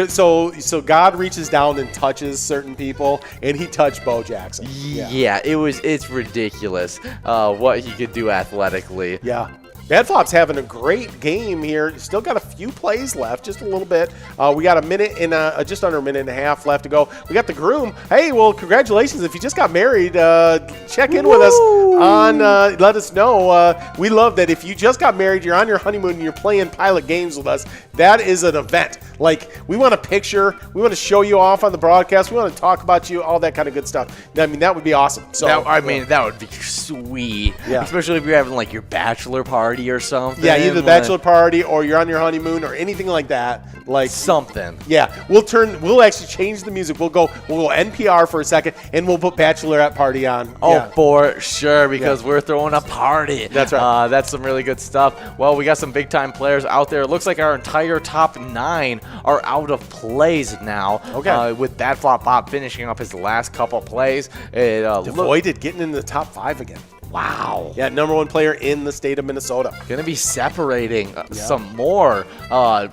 so God reaches down and touches certain people, and he touched Bo Jackson. Yeah, it's ridiculous what he could do athletically. Yeah. Badflop's having a great game here. Still got a few plays left, just a little bit. We got a minute and just under a minute and a half left to go. We got the groom. Hey, well, congratulations. If you just got married, check in with us on, let us know. We love that if you just got married, you're on your honeymoon, and you're playing Pilot games with us. That is an event. Like, we want a picture. We want to show you off on the broadcast. We want to talk about you, all that kind of good stuff. That would be awesome. So that would be sweet. Yeah. Especially if you're having, your bachelor party or something. Yeah, either bachelor party or you're on your honeymoon or anything like that. Something. Yeah, we'll actually change the music. We'll go NPR for a second, and we'll put bachelorette party on. Oh, for sure, because we're throwing a party. That's right. That's some really good stuff. Well, we got some big time players out there. It looks like our entire top 9 are out of plays now. Okay. With Badflop Bob finishing up his last couple plays. Avoided getting into the top 5 again. Wow. Yeah, number 1 player in the state of Minnesota. Going to be separating some more.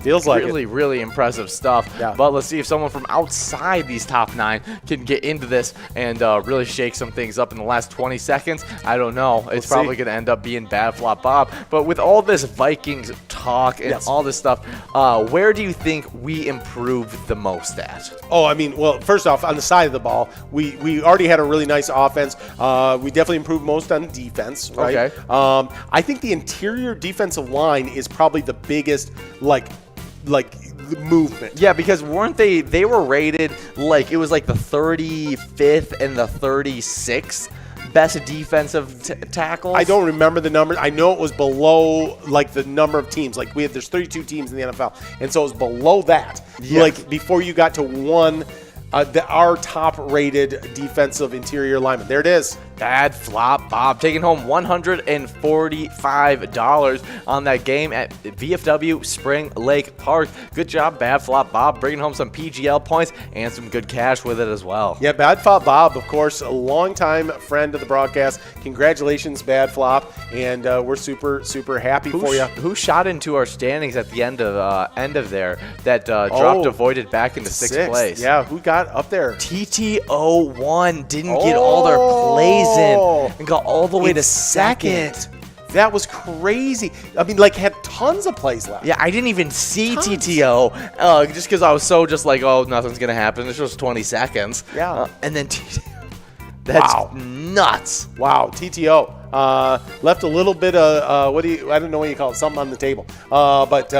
Feels like really, really impressive stuff. Yeah. But let's see if someone from outside these top 9 can get into this and really shake some things up in the last 20 seconds. I don't know. It's probably going to end up being Bad Flop Bob. But with all this Vikings talk and all this stuff, where do you think we improved the most at? Oh, I mean, well, first off, on the side of the ball, we already had a really nice offense. We definitely improved most on defense, right? Okay. I think the interior defensive line is probably the biggest, like the movement. Yeah, because weren't they were rated like it was like the 35th and the 36th best defensive tackles? I don't remember the numbers. I know it was below like the number of teams. Like there's 32 teams in the NFL, and so it was below that. Yeah. Like before you got to one, our top-rated defensive interior lineman. There it is. Bad Flop Bob taking home $145 on that game at VFW Spring Lake Park. Good job, Bad Flop Bob, bringing home some PGL points and some good cash with it as well. Yeah, Bad Flop Bob, of course, a longtime friend of the broadcast. Congratulations, Bad Flop, and we're super, super happy for you. Who shot into our standings at the end of there that dropped avoided back into sixth place? Yeah, who got up there? TTO1 didn't get all their plays in and got all the way to second. That was crazy. I mean, like, had tons of plays left. Yeah, I didn't even see TTO just because I was so just like, oh, nothing's going to happen. It's just 20 seconds. Yeah. And then that's nuts. Wow, TTO. Left a little bit of I don't know what you call it, something on the table. But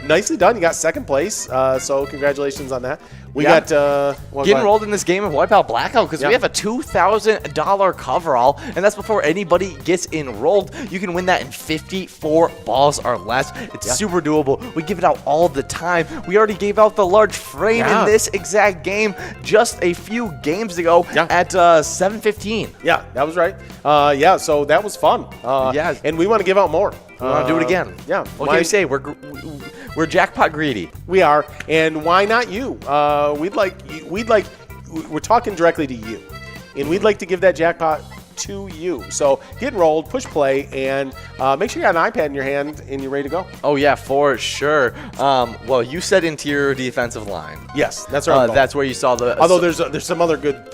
nicely done. You got second place. So congratulations on that. We got getting enrolled in this game of Wipeout Blackout because we have a $2,000 coverall, and that's before anybody gets enrolled. You can win that in 54 balls or less. It's super doable. We give it out all the time. We already gave out the large frame in this exact game just a few games ago at 7:15. Yeah, that was right. So that was fun. And we want to give out more. We want to do it again. Yeah. What can you say? We're jackpot greedy. We are, and why not you? We're talking directly to you, and we'd like to give that jackpot to you. So get enrolled, push play, and make sure you got an iPad in your hand and you're ready to go. Oh yeah, for sure. Well, you said interior defensive line. Yes, that's right. That's where you saw the. Although there's some other good.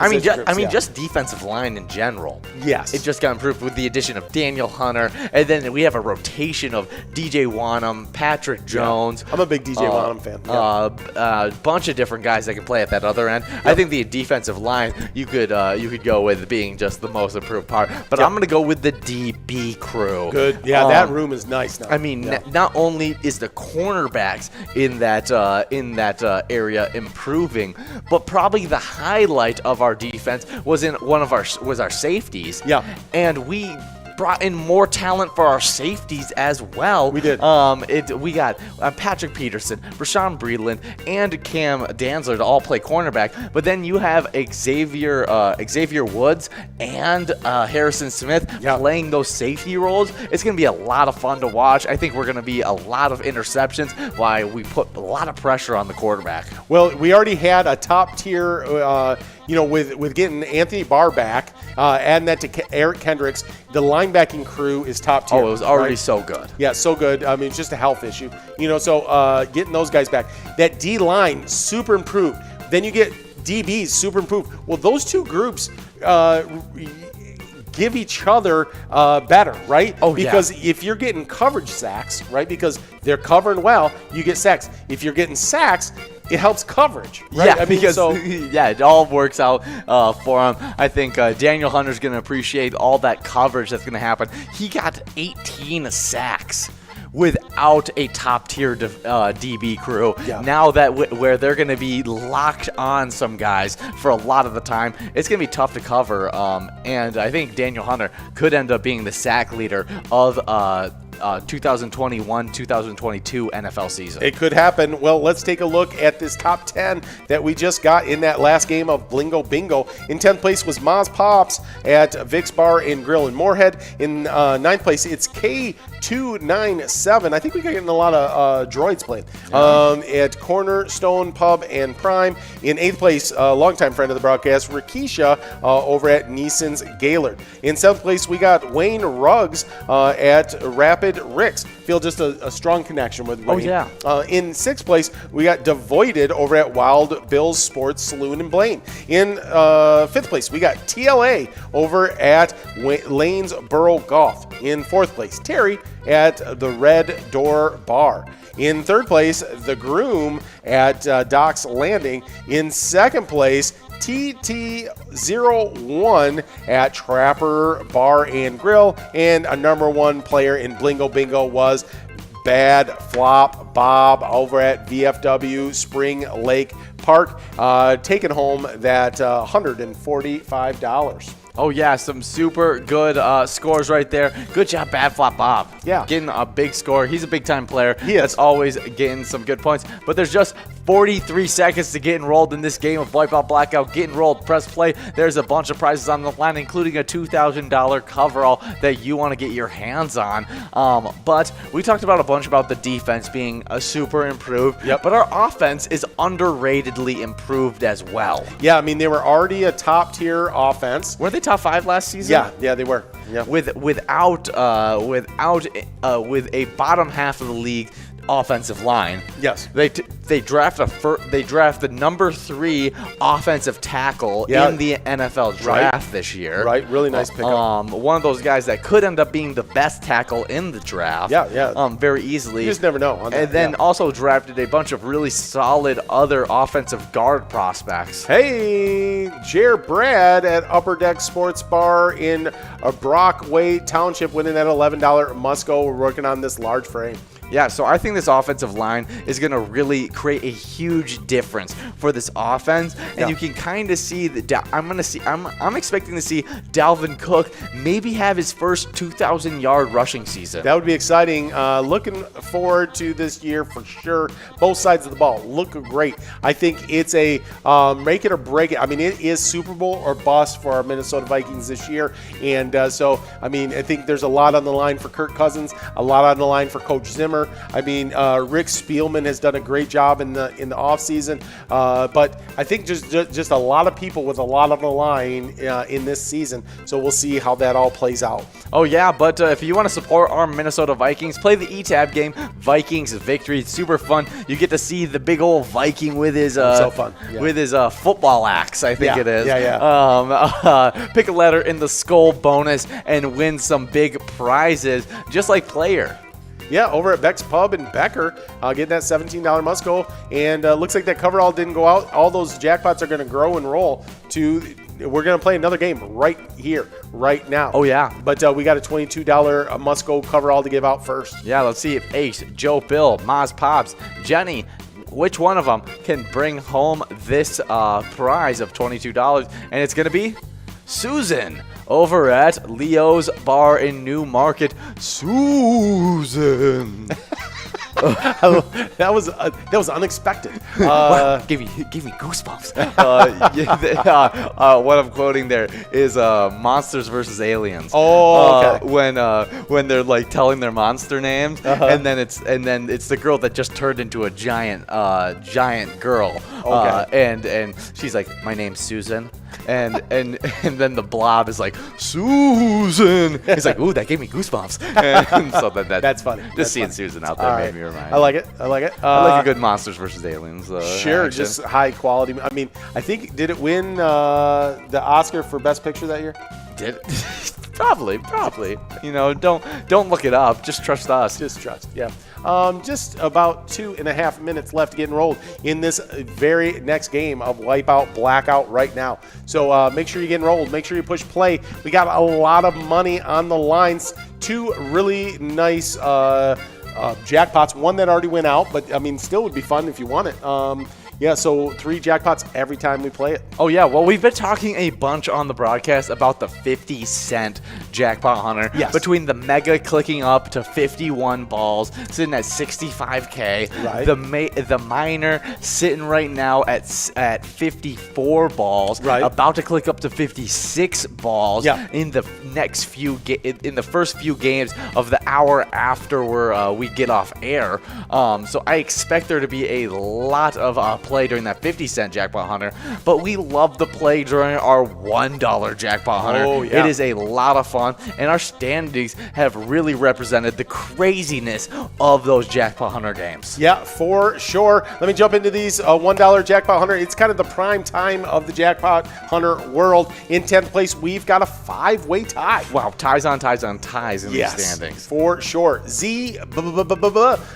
Just defensive line in general. Yes, it just got improved with the addition of Daniel Hunter, and then we have a rotation of DJ Wanham, Patrick Jones. I'm a big DJ Wanham fan. A bunch of different guys that can play at that other end. I think the defensive line you could go with being just the most improved part, but I'm going to go with the DB crew. Good. Yeah, that room is nice now. I mean, not only is the cornerbacks in that area improving, but probably the highlight of our defense was our safeties. Yeah. And we brought in more talent for our safeties as well. We did. We got Patrick Peterson, Rashawn Breedland, and Cam Danzler to all play cornerback. But then you have Xavier Woods and Harrison Smith playing those safety roles. It's going to be a lot of fun to watch. I think we're going to be a lot of interceptions while we put a lot of pressure on the quarterback. Well, we already had a top tier, with getting Anthony Barr back, adding that to Eric Kendricks. The linebacking crew is top tier. Oh, it was already so good. Yeah, so good. I mean, it's just a health issue. So getting those guys back. That D-line, super improved. Then you get DBs, super improved. Well, those two groups give each other better, right? Oh, because if you're getting coverage sacks, right, because they're covering well, you get sacks. If you're getting sacks, it helps coverage, right? Yeah, it all works out for him. I think Daniel Hunter's going to appreciate all that coverage that's going to happen. He got 18 sacks without a top-tier DB crew. Yeah. Now that where they're going to be locked on some guys for a lot of the time, it's going to be tough to cover. And I think Daniel Hunter could end up being the sack leader of 2021-2022 NFL season. It could happen. Well, let's take a look at this top 10 that we just got in that last game of Blingo Bingo. In 10th place was Moz Pops at Vic's Bar and Grill in Moorhead. In 9th place, it's K297. I think we're getting a lot of droids playing. At Cornerstone Pub and Prime. In 8th place, a longtime friend of the broadcast, Rakisha over at Neeson's Gaylord. In 7th place, we got Wayne Ruggs at Rapid Ricks. Feel just a strong connection with Wayne. Oh, yeah. In 6th place, we got Devoided over at Wild Bill's Sports Saloon in Blaine. In 5th place, we got TLA over at Lanesboro Golf. In 4th place, Terry at the Red Door Bar. In 3rd place, The Groom at Doc's Landing. In 2nd place, TT01 at Trapper Bar and Grill. And a number 1 player in Blingo Bingo was Bad Flop Bob over at VFW Spring Lake Park, taking home that $145. Oh, yeah, some super good scores right there. Good job, Bad Flop Bob. Yeah. Getting a big score. He's a big-time player. He is. That's always getting some good points. But there's just 43 seconds to get enrolled in this game of Wipeout Blackout. Get enrolled. Press play. There's a bunch of prizes on the line, including a $2,000 coverall that you want to get your hands on. But we talked about a bunch about the defense being super improved. Yep. But our offense is underratedly improved as well. Yeah, I mean, they were already a top-tier offense. Were they top 5 last season? Yeah, they were. Yeah. With a bottom half of the league offensive line. Yes. They draft the number 3 offensive tackle in the NFL draft this year. Right, really nice pickup. One of those guys that could end up being the best tackle in the draft. Yeah. Very easily. You just never know. On that. And then also drafted a bunch of really solid other offensive guard prospects. Hey, Jer Brad at Upper Deck Sports Bar in Brockway Township winning that $11 Musco. We're working on this large frame. Yeah, so I think this offensive line is going to really create a huge difference for this offense, and you can kind of see that. I'm expecting to see Dalvin Cook maybe have his first 2,000-yard rushing season. That would be exciting. Looking forward to this year for sure. Both sides of the ball look great. I think it's a make it or break it. I mean, it is Super Bowl or bust for our Minnesota Vikings this year, and so I mean, I think there's a lot on the line for Kirk Cousins, a lot on the line for Coach Zimmer. I mean, Rick Spielman has done a great job in the offseason, but I think just a lot of people with a lot on the line in this season. So we'll see how that all plays out. Oh yeah, but if you want to support our Minnesota Vikings, play the E-Tab game, Vikings Victory. It's super fun. You get to see the big old Viking with his so fun. Yeah. with his football axe. I think it is. Yeah. Pick a letter in the skull bonus and win some big prizes, just like Player. Yeah, over at Beck's Pub in Becker, getting that $17 Musco. And looks like that coverall didn't go out. All those jackpots are going to grow and roll to. We're going to play another game right here, right now. Oh, yeah. But we got a $22 Musco coverall to give out first. Yeah, let's see if Ace, Joe Bill, Maz Pops, Jenny, which one of them can bring home this prize of $22. And it's going to be Susan over at Leo's Bar in New Market. Susan. that was unexpected. Wow, give me goosebumps. What I'm quoting there is Monsters vs. Aliens. Oh, okay. When they're like telling their monster names, and then it's the girl that just turned into a giant girl. Okay. And she's like, my name's Susan. And then the blob is like, Susan. He's like, ooh, that gave me goosebumps. And so that's funny. Just seeing Susan out there made me remind. I like it. I like a good Monsters vs. Aliens. Sure, action. Just high quality. I mean, I think, did it win the Oscar for Best Picture that year? Did it? Probably. You know, don't look it up. Just trust us. Just trust. Yeah. Just about 2.5 minutes left to get enrolled in this very next game of Wipeout Blackout right now. So make sure you get enrolled. Make sure you push play. We got a lot of money on the lines. 2 really nice jackpots. One that already went out, but I mean, still would be fun if you want it. Yeah, so 3 jackpots every time we play it. Oh, yeah. Well, we've been talking a bunch on the broadcast about the 50-cent jackpot hunter. Yes. Between the mega clicking up to 51 balls, sitting at 65K. Right. The minor sitting right now at 54 balls. Right. About to click up to 56 balls. Yeah. In the next in the first few games of the hour after we get off air. So I expect there to be a lot of play during that 50-cent jackpot hunter, but we love the play during our $1 jackpot hunter. Oh, yeah. It is a lot of fun, and our standings have really represented the craziness of those jackpot hunter games. Yeah, for sure. Let me jump into these $1 jackpot hunter. It's kind of the prime time of the jackpot hunter world. In 10th place, we've got a 5-way tie. Wow, ties on ties on ties in these standings. For sure.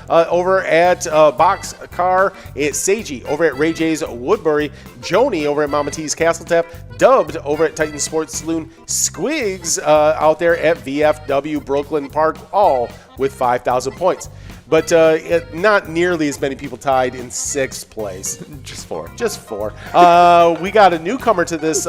Over at Boxcar, it's Seiji over at Ray J's Woodbury, Joni over at Mama T's Castletap, Dubbed over at Titan Sports Saloon, Squigs out there at VFW Brooklyn Park, all with 5,000 points. But not nearly as many people tied in 6th place. Just 4. Just 4. We got a newcomer to this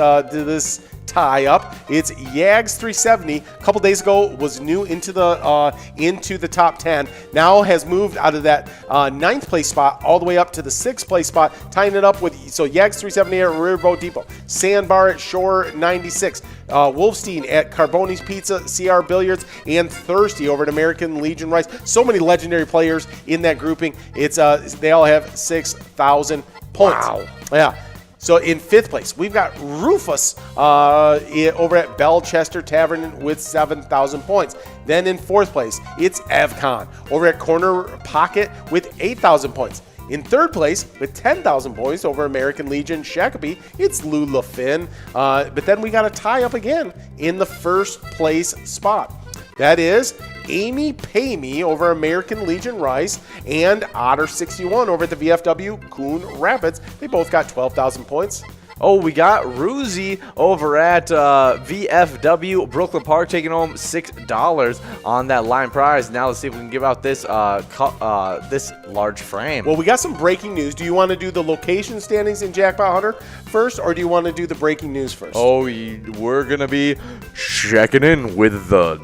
tie up. It's Yags 370. A couple days ago was new into the top 10. Now has moved out of that 9th place spot all the way up to the 6th place spot, tying it up with Yags 370 at Riverboat Depot, Sandbar at Shore 96, Wolfstein at Carboni's Pizza, CR Billiards, and Thirsty over at American Legion Rice. So many legendary players in that grouping. It's they all have 6,000 points. Wow. Yeah. So in 5th place, we've got Rufus over at Belchester Tavern with 7,000 points. Then in 4th place, it's Evcon over at Corner Pocket with 8,000 points. In 3rd place, with 10,000 points over American Legion Shakopee, it's Lula Finn. But then we got a tie up again in the 1st place spot. That is Amy Payme over American Legion Rice and Otter61 over at the VFW Coon Rapids. They both got 12,000 points. Oh, we got Ruzi over at VFW Brooklyn Park taking home $6 on that line prize. Now let's see if we can give out this this large frame. Well, we got some breaking news. Do you want to do the location standings in Jackpot Hunter first, or do you want to do the breaking news first? Oh, we're going to be checking in with the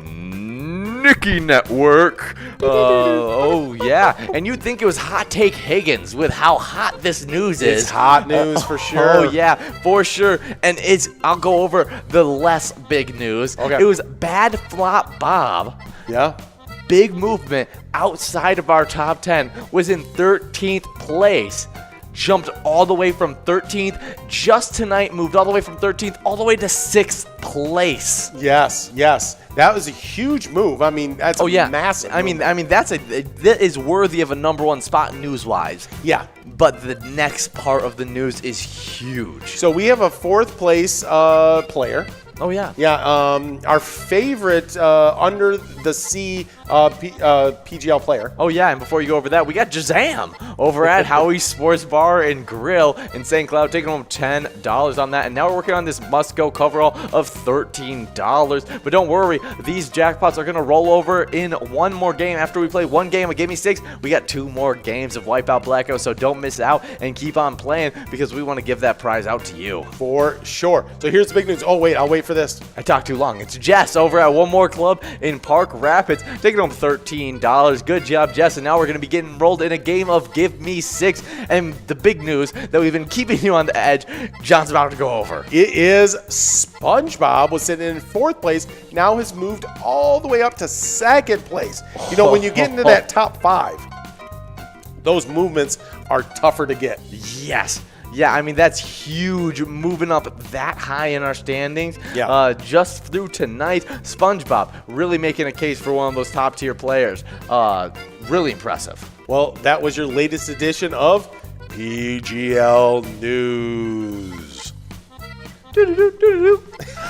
Nicky Network. Oh, yeah. And you'd think it was Hot Take Higgins with how hot this news is. It's hot news for sure. Oh, yeah, for sure. And I'll go over the less big news. Okay. It was Bad Flop Bob. Yeah. Big movement outside of our top 10, was in 13th place. Jumped all the way from 13th just tonight, moved all the way from 13th all the way to 6th place. Yes. That was a huge move. I mean, that's massive. I mean, that is worthy of a number 1 spot news-wise. Yeah. But the next part of the news is huge. So we have a 4th place player. Oh, yeah. Yeah, our favorite under the sea PGL player. Oh, yeah, and before you go over that, we got Jazam over at Howie's Sports Bar and Grill in St. Cloud, taking home $10 on that. And now we're working on this must-go coverall of $13. But don't worry, these jackpots are going to roll over in one more game. After we play one game of Give Me 6, we got 2 more games of Wipeout Blackout, so don't miss out and keep on playing because we want to give that prize out to you. For sure. So here's the big news. Oh, wait, I'll wait for this. I talked too long. It's Jess over at One More Club in Park Rapids, taking home $13. Good job, Jess. And now we're going to be getting rolled in a game of Give Me 6. And the big news that we've been keeping you on the edge, John's about to go over. It is SpongeBob was sitting in 4th place, now has moved all the way up to 2nd place. You know, when you get into that top 5, those movements are tougher to get. Yes. Yeah, I mean, that's huge, moving up that high in our standings. Yeah. Just through tonight, SpongeBob really making a case for one of those top-tier players. Really impressive. Well, that was your latest edition of PGL News.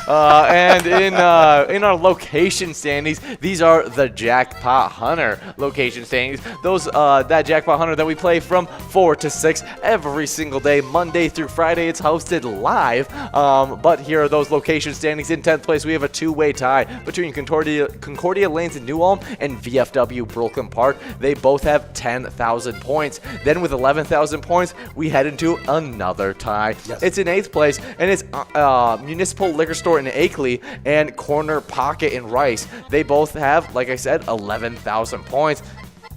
And in our location standings, these are the Jackpot Hunter location standings. Those that Jackpot Hunter that we play from 4 to 6 every single day, Monday through Friday. It's hosted live. But here are those location standings. In 10th place, we have a two-way tie between Concordia Lanes in New Ulm and VFW Brooklyn Park. They both have 10,000 points. Then with 11,000 points, we head into another tie. Yes. It's in 8th place, and it's Municipal Liquor Store in Akeley and Corner Pocket in Rice. They both have, like I said, 11,000 points.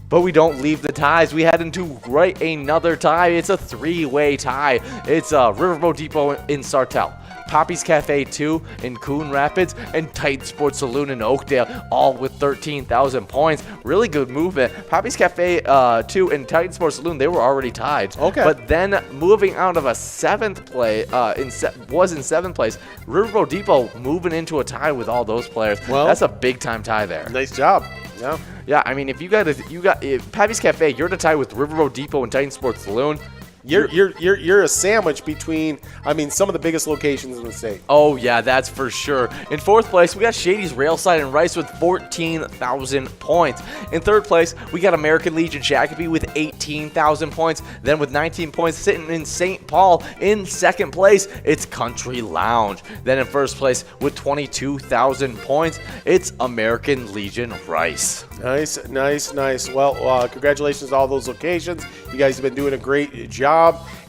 But we don't leave the ties. We head into another tie. It's a three-way tie. It's Riverboat Depot in Sartell, Poppy's Cafe 2 in Coon Rapids, and Titan Sports Saloon in Oakdale, all with 13,000 points. Really good movement. Poppy's Cafe 2 and Titan Sports Saloon, they were already tied. Okay. But then moving out of a 7th place, in 7th place, Riverboat Depot moving into a tie with all those players. Well, that's a big-time tie there. Nice job. Yeah. Yeah, I mean, if Pappy's Cafe, you're to tie with Riverboat Depot and Titan Sports Saloon. You're a sandwich between, I mean, some of the biggest locations in the state. Oh, yeah, that's for sure. In 4th place, we got Shady's Railside and Rice with 14,000 points. In 3rd place, we got American Legion Shakopee with 18,000 points. Then with 19 points sitting in St. Paul. In 2nd place, it's Country Lounge. Then in 1st place with 22,000 points, it's American Legion Rice. Nice, nice, nice. Well, congratulations to all those locations. You guys have been doing a great job.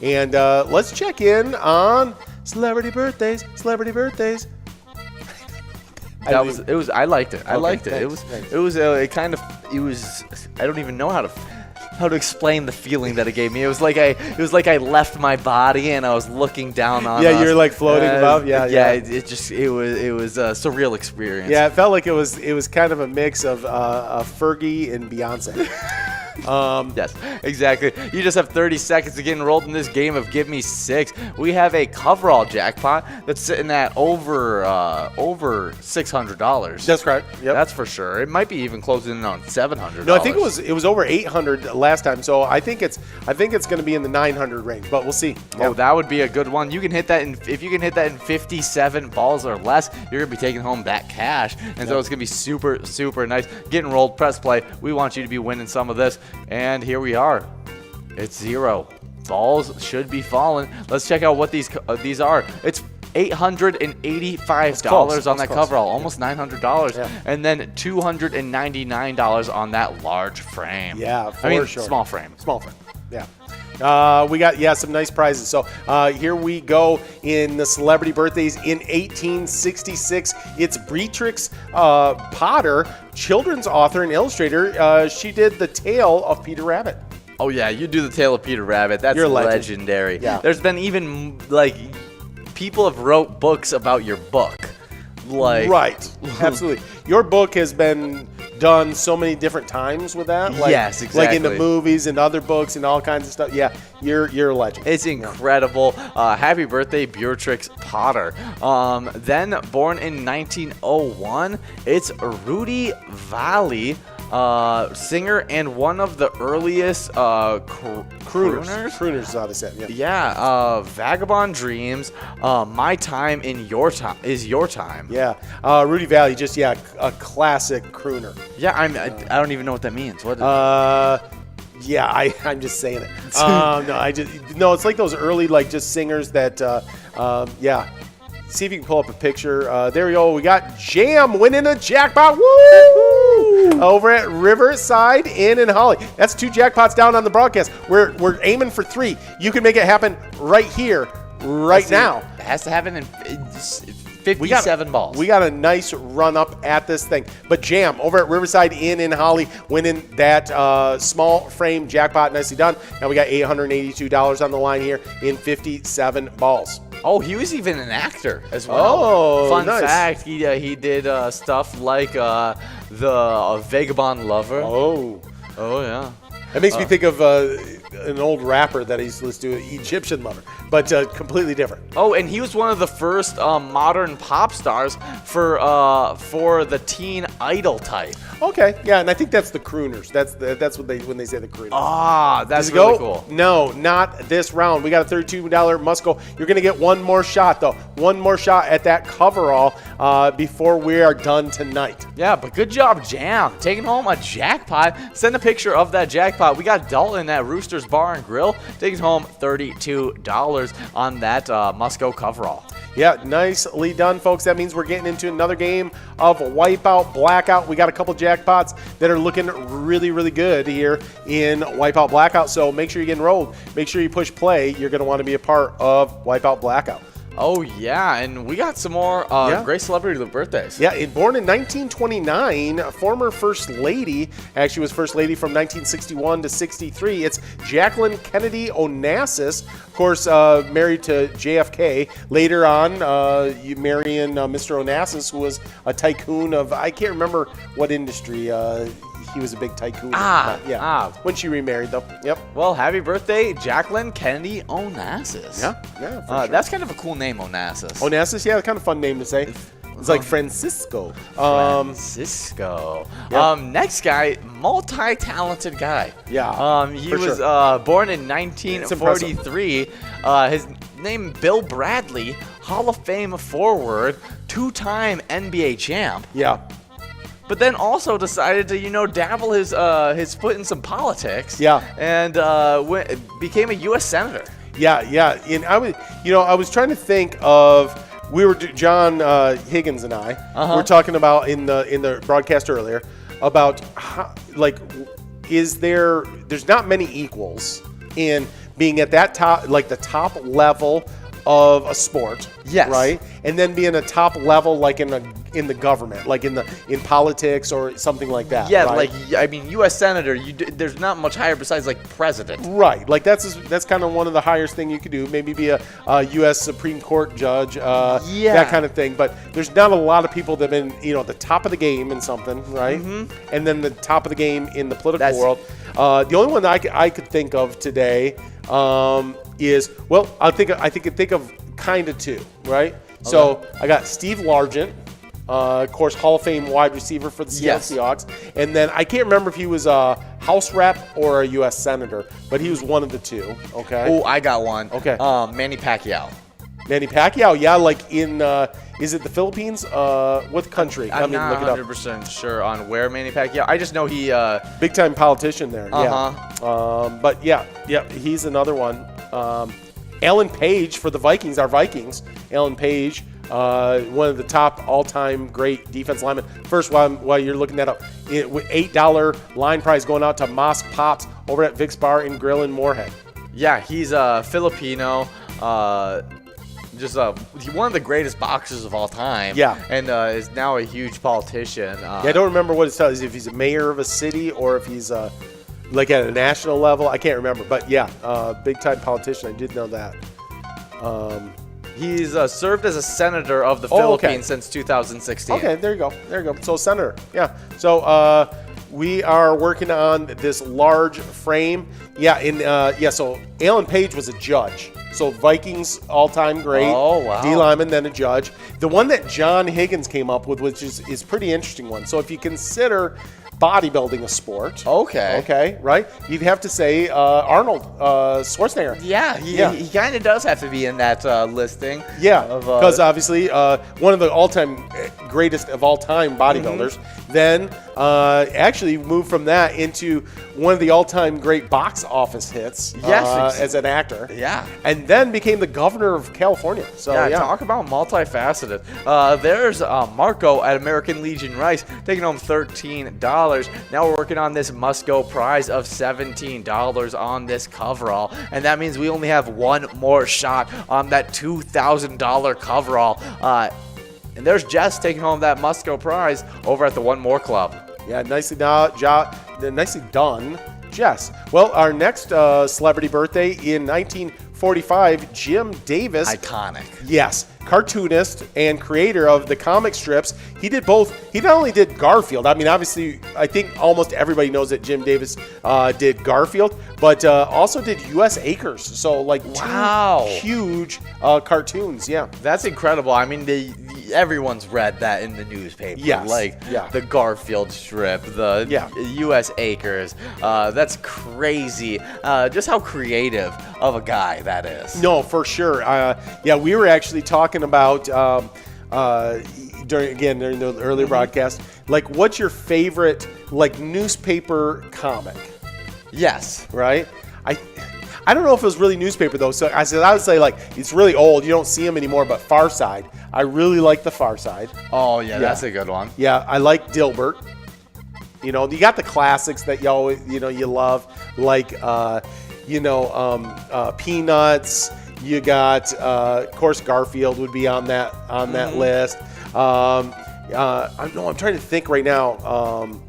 And let's check in on celebrity birthdays. Celebrity birthdays. I liked it. I liked it. Thanks. It was. I don't even know how to explain the feeling that it gave me. It was like I left my body and I was looking down on. Yeah, you're like floating above. Yeah. It was a surreal experience. Yeah, it felt like it was kind of a mix of Fergie and Beyonce. Yes, exactly. You just have 30 seconds to get enrolled in this game of Give Me 6. We have a coverall jackpot that's sitting at over $600. That's correct. Yep. That's for sure. It might be even closing in on $700. No, I think it was over 800 last time. So I think it's going to be in the 900 range, but we'll see. Oh, that would be a good one. You can hit that if you can hit that in 57 balls or less, you're gonna be taking home that cash, and so it's gonna be super, super nice. Get enrolled, press play. We want you to be winning some of this. And here we are. It's 0. Balls should be falling. Let's check out what these are. It's $885 on that coverall, almost $900, yeah. And then $299 on that large frame. Yeah, sure. Small frame. Small frame. Yeah. We got some nice prizes. So here we go in the celebrity birthdays. In 1866, it's Beatrix Potter, children's author and illustrator. She did The Tale of Peter Rabbit. Oh yeah, you do The Tale of Peter Rabbit. That's legendary. Yeah. There's been even people have wrote books about your book. Right. Absolutely. Your book has been done so many different times with that. Yes, exactly. Like in the movies and other books and all kinds of stuff. Yeah, you're a legend. It's incredible. Happy birthday, Beatrix Potter. Then born in 1901, it's Rudy Vallee. Singer and one of the earliest crooners. Crooners is how they said. Yeah. Yeah. Vagabond Dreams. My Time in Your Time is Your Time. Yeah. Rudy Vallee, just a classic crooner. Yeah. I don't even know what that means. What? Yeah. I'm just saying it. No. It's like those early just singers that. Yeah. See if you can pull up a picture. There we go. We got Jam winning a jackpot. Woo! Over at Riverside Inn in Holly. That's 2 jackpots down on the broadcast. We're aiming for 3. You can make it happen right here, now. It has to happen in 57 balls. We got a nice run up at this thing. But Jam over at Riverside Inn in Holly winning that small frame jackpot. Nicely done. Now we got $882 on the line here in 57 balls. Oh, he was even an actor as well. Oh, Fun nice. fact, he did stuff like the Vagabond Lover. Oh, yeah. That makes me think of an old rapper that I used to listen to, Egyptian Lover, but completely different. Oh, and he was one of the first modern pop stars for the teen idol type. Okay, yeah, and I think that's the crooners. That's what when they say the crooners. Ah, that's Does it really go? cool. No, not this round. We got a $32 must-go. You're going to get one more shot, though. One more shot at that coverall before we are done tonight. Yeah, but good job, Jam. Taking home a jackpot. Send a picture of that jackpot. We got Dalton at Rooster's Bar and Grill taking home $32 on that must-go coverall. Yeah, nicely done, folks. That means we're getting into another game of Wipeout Blackout. We got a couple jackpots that are looking really, really good here in Wipeout Blackout. So make sure you get enrolled. Make sure you push play. You're going to want to be a part of Wipeout Blackout. Oh, yeah, and we got some more great celebrity birthdays. Yeah, born in 1929, former First Lady, actually was First Lady from 1961 to 63. It's Jacqueline Kennedy Onassis, of course, married to JFK. Later on, marrying Mr. Onassis, who was a tycoon of, I can't remember what industry. He was a big tycoon. When she remarried, though. Yep. Well, happy birthday, Jacqueline Kennedy Onassis. Yeah, for sure. That's kind of a cool name, Onassis. Onassis, yeah, kind of fun name to say. It's like Francisco. Francisco. Yeah. Next guy, multi-talented guy. Yeah. He was born in 1943. His name, Bill Bradley, Hall of Fame forward, two-time NBA champ. Yeah. But then also decided to, dabble his foot in some politics. Yeah. And became a U.S. senator. Yeah. And I was trying to think of. John Higgins and I were talking about in the broadcast earlier about how, there's not many equals in being at that top, like the top level of a sport. Yes. Right. And then being a top level, like in the government, like in politics or something like that. Yeah. Right? U.S. senator. There's not much higher besides president. Right. Like that's kind of one of the highest thing you could do. Maybe be a U.S. Supreme Court judge. That kind of thing. But there's not a lot of people that have been at the top of the game in something, right? Mm-hmm. And then the top of the game in the political world. The only one that I could think of today is I think of kind of two, right? Okay. So I got Steve Largent, of course, Hall of Fame wide receiver for the Seattle Seahawks, and then I can't remember if he was a House rep or a U.S. senator, but he was one of the two. Okay. Oh, I got one. Okay. Manny Pacquiao. Manny Pacquiao, yeah, like in is it the Philippines? What country? I'm not 100% sure on where Manny Pacquiao. I just know he big time politician there. Yeah. But yeah, he's another one. Alan Page for the Vikings, our Vikings. Alan Page, one of the top all-time great defense linemen. First, while you're looking that up, with $8 line prize going out to Mosque Pops over at Vic's Bar and Grill in Moorhead. Yeah, he's Filipino. Just one of the greatest boxers of all time. Yeah. And is now a huge politician. I don't remember what it says, if he's a mayor of a city or if he's like at a national level. I can't remember. But yeah, big time politician. I did know that. He's served as a senator of the Philippines since 2016. Okay, there you go. So senator. Yeah. So we are working on this large frame. Yeah. So Alan Page was a judge. So Vikings all-time great. Oh, wow. D lineman, then a judge. The one that John Higgins came up with, which is pretty interesting one. So if you consider bodybuilding a sport. Okay, right? You'd have to say Arnold Schwarzenegger. Yeah, he kind of does have to be in that listing. Yeah, because obviously one of the all-time greatest of all-time bodybuilders. Mm-hmm. Then actually moved from that into one of the all-time great box office hits as an actor. Yeah. And then became the governor of California. So talk about multifaceted. There's Marco at American Legion Rice taking home $13. Now we're working on this must-go prize of $17 on this coverall, and that means we only have one more shot on that $2,000 coverall. And there's Jess taking home that must-go prize over at the One More Club. Yeah, nicely done, Jess. Well, our next celebrity birthday in 1945, Jim Davis. Iconic. Yes. cartoonist and creator of the comic strips. He did both. He not only did Garfield. I mean, obviously, I think almost everybody knows that Jim Davis did Garfield, but also did U.S. Acres. So, like, wow, two huge cartoons. Yeah, that's incredible. I mean, everyone's read that in the newspaper. Yes. Like the Garfield strip, the U.S. Acres. That's crazy. Just how creative of a guy that is. No, for sure. Yeah, we were actually talking about during the earlier broadcast. Like, what's your favorite like newspaper comic? Yes. Right. I don't know if it was really newspaper though. So I would say like it's really old. You don't see them anymore. But Far Side, I really like the Far Side. Oh yeah, that's a good one. Yeah, I like Dilbert. You know, you got the classics that you always you love, like Peanuts. You got of course Garfield would be on that list. I'm trying to think right now.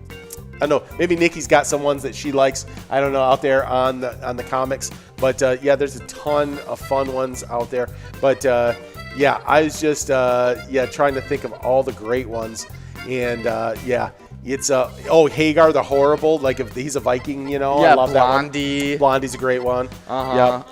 I don't know, maybe Nikki's got some ones that she likes, I don't know, out there on the comics. But yeah, there's a ton of fun ones out there. But yeah, I was just trying to think of all the great ones. And yeah, it's Hagar the Horrible, like if he's a Viking, Yeah, I love Blondie. That one. Blondie's a great one. Yeah.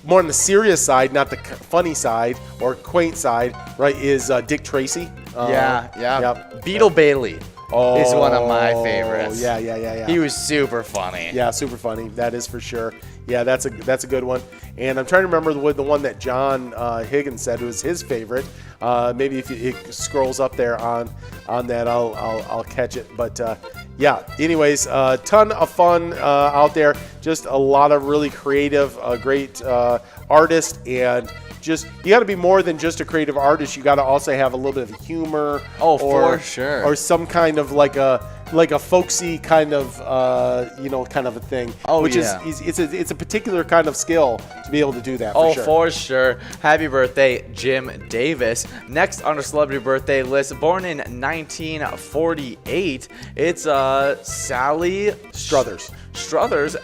More on the serious side, not the funny side or quaint side, right, is Dick Tracy. Yep. Beetle Bailey is one of my favorites. Yeah. He was super funny. Yeah, super funny. That is for sure. Yeah, that's a good one. And I'm trying to remember the one that John Higgins said was his favorite. Maybe if it scrolls up there on that, I'll catch it. But yeah, anyways, a ton of fun out there. Just a lot of really creative, great artists, and just you got to be more than just a creative artist. You got to also have a little bit of humor. Oh, for sure. Or some kind of like a folksy kind of kind of a thing. Oh, which yeah. It's a particular kind of skill to be able to do that. For sure. Happy birthday, Jim Davis. Next on our celebrity birthday list, born in 1948, it's Sally Struthers,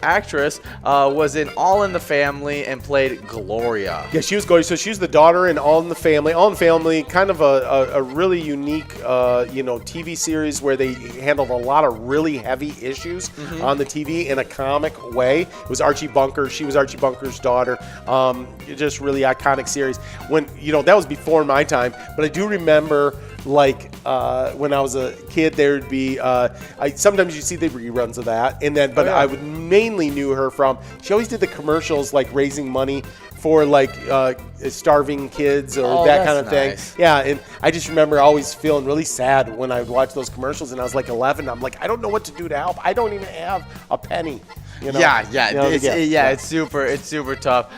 actress, was in All in the Family and played Gloria. Yeah, she was Gloria. So she's the daughter in All in the Family. All in the Family, kind of a really unique TV series where they handled a lot of really heavy issues on the TV in a comic way. It was Archie Bunker. She was Archie Bunker's daughter. Just really iconic series. When that was before my time, but I do remember like when I was a kid, there would be sometimes you see the reruns of that, and then I would mainly knew her from she always did the commercials like raising money for like starving kids or that kind of thing. Yeah, and I just remember always feeling really sad when I would watch those commercials, and I was like 11. I'm like, I don't know what to do to help. I don't even have a penny. It's super tough.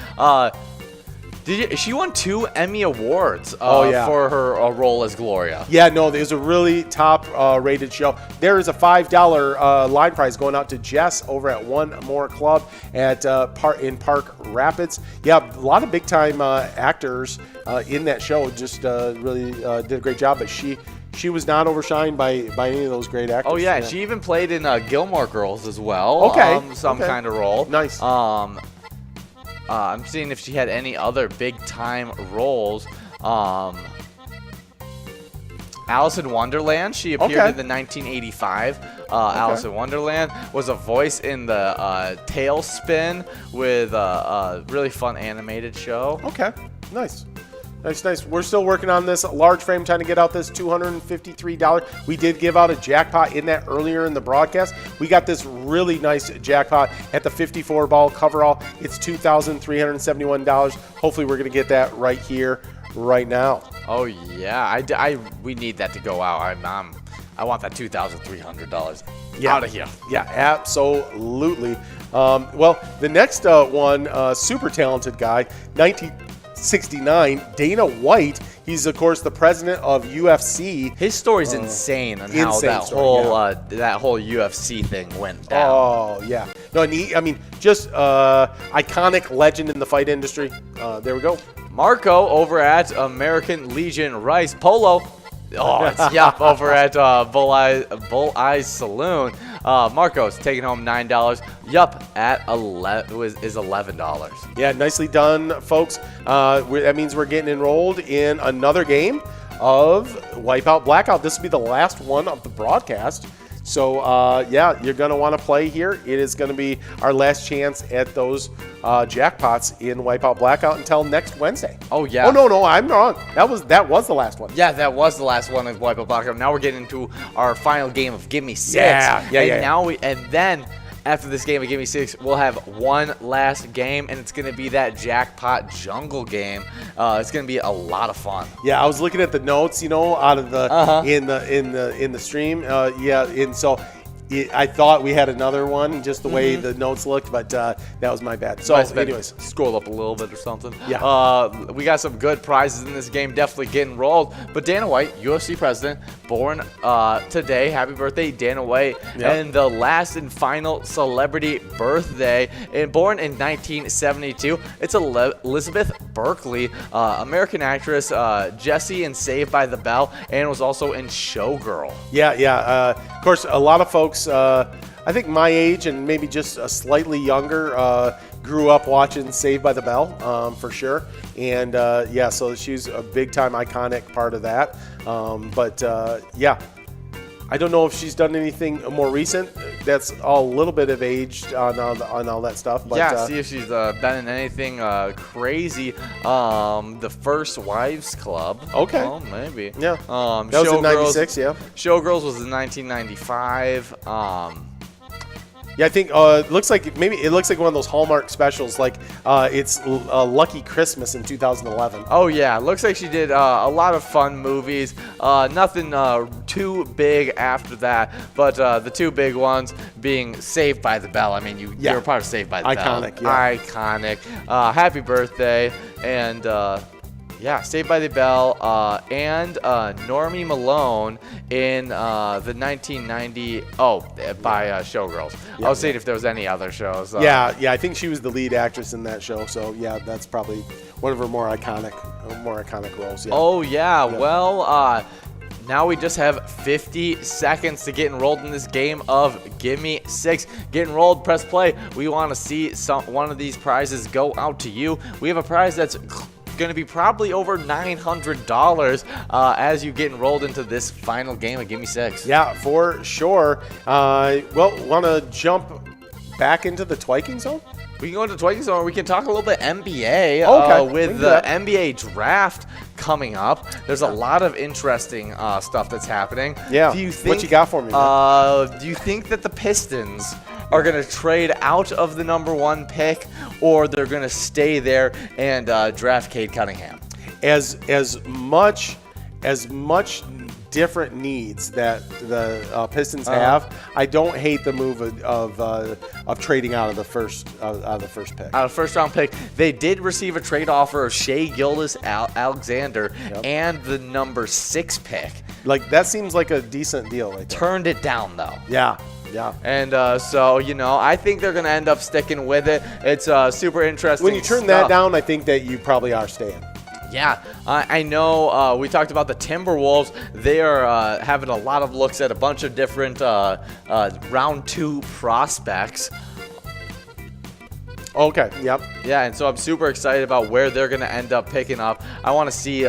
She won 2 Emmy Awards for her role as Gloria. Yeah, no, it was a really top-rated show. There is a $5 line prize going out to Jess over at One More Club in Park Rapids. Yeah, a lot of big-time actors in that show. Just really did a great job, but she was not overshined by any of those great actors. Oh, yeah. She even played in Gilmore Girls as well. Okay. Kind of role. Nice. I'm seeing if she had any other big-time roles. Alice in Wonderland. She appeared in the 1985 Alice in Wonderland. Was a voice in the Tailspin with a really fun animated show. Okay. Nice. We're still working on this large frame, trying to get out this $253. We did give out a jackpot in that earlier in the broadcast. We got this really nice jackpot at the 54-ball coverall. It's $2,371. Hopefully, we're going to get that right here, right now. Oh yeah, we need that to go out. I want that $2,300 out of here. Yeah, absolutely. Well, the next one, super talented guy, 1969, Dana White. He's, of course, the president of UFC. His story's insane on how that whole UFC thing went down. Oh, yeah. No, and just iconic legend in the fight industry. There we go. Marco over at American Legion Rice Polo. Oh, it's over at Bull Eyes Saloon. Marco's taking home $9. Yup, at is $11. Yeah, nicely done, folks. That means we're getting enrolled in another game of Wipeout Blackout. This will be the last one of the broadcast. So, yeah, you're going to want to play here. It is going to be our last chance at those jackpots in Wipeout Blackout until next Wednesday. Oh, yeah. Oh, no, I'm wrong. That was the last one. Yeah, that was the last one of Wipeout Blackout. Now we're getting into our final game of Gimme 6. Yeah. And then after this game of Gimme 6, we'll have one last game, and it's going to be that Jackpot Jungle game. It's going to be a lot of fun. Yeah, I was looking at the notes, out of the in the stream. And so I thought we had another one, just the way the notes looked, but that was my bad. So, anyways, scroll up a little bit or something. Yeah. We got some good prizes in this game. Definitely getting rolled. But Dana White, UFC president, born today. Happy birthday, Dana White. Yep. And the last and final celebrity birthday, and born in 1972. It's Elizabeth Berkley, American actress, Jessie in Saved by the Bell, and was also in Showgirl. Yeah. Of course, a lot of folks, I think my age and maybe just a slightly younger, grew up watching Saved by the Bell, for sure. And so she's a big-time iconic part of that. I don't know if she's done anything more recent. That's a little bit of aged on all that stuff. But, see if she's been in anything crazy. The First Wives Club. Okay. Oh, maybe. Yeah. That was in '96. Yeah. Showgirls was in 1995. Yeah, I think it looks like one of those Hallmark specials, like it's Lucky Christmas in 2011. Oh yeah, looks like she did a lot of fun movies. Nothing too big after that, but the two big ones being Saved by the Bell. I mean, you're part of Saved by the Bell. Iconic, yeah. Iconic. Happy birthday, and Saved by the Bell, and Normie Malone in the 1990 by Showgirls. I was seeing if there was any other shows. I think she was the lead actress in that show. So yeah, that's probably one of her more iconic roles. Yeah. Oh yeah. Well, now we just have 50 seconds to get enrolled in this game of Gimme 6. Get enrolled, press play. We want to see one of these prizes go out to you. We have a prize that's going to be probably over $900 as you get enrolled into this final game of Gimme 6. Yeah, for sure. Want to jump back into the Twiking Zone? We can go into Twiking Zone, or we can talk a little bit NBA with the NBA draft coming up. There's a lot of interesting stuff that's happening. Yeah. What you got for me? Do you think that the Pistons are going to trade out of the number 1 pick, or they're going to stay there and draft Cade Cunningham? As much different needs that the Pistons have, I don't hate the move of trading out of the first pick. Out of first round pick, they did receive a trade offer of Shai Gilgeous-Alexander and the number 6 pick. Like, that seems like a decent deal right there. Turned it down though. Yeah. And I think they're going to end up sticking with it. It's super interesting. When you turn that down, I think that you probably are staying. Yeah, I know we talked about the Timberwolves. They are having a lot of looks at a bunch of different round 2 prospects. Okay, yep. Yeah, and so I'm super excited about where they're going to end up picking up. I want to see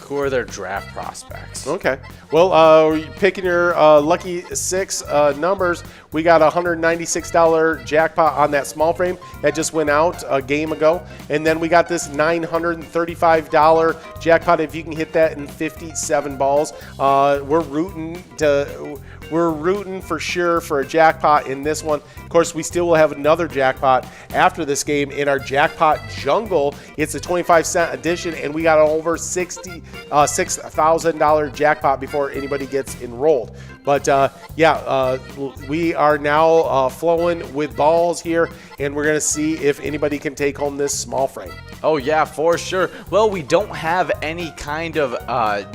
who are their draft prospects. Okay. Well, picking your lucky 6 numbers, we got a $196 jackpot on that small frame that just went out a game ago. And then we got this $935 jackpot if you can hit that in 57 balls. We're rooting for sure for a jackpot in this one. Of course, we still will have another jackpot after this game in our Jackpot Jungle. It's a 25-cent edition, and we got an over $6,000 jackpot before anybody gets enrolled. But we are now flowing with balls here, and we're going to see if anybody can take home this small frame. Oh, yeah, for sure. Well, we don't have any kind of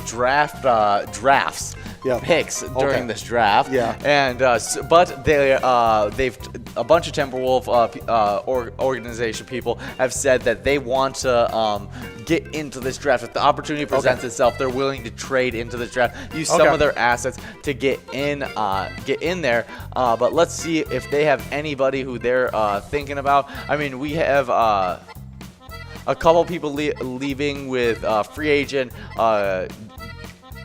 drafts. Yeah. Picks during this draft, yeah, and but they've a bunch of Timberwolf organization people have said that they want to get into this draft. If the opportunity presents itself, they're willing to trade into this draft, use some of their assets to get in there. But let's see if they have anybody who they're thinking about. I mean, we have a couple people leaving with free agent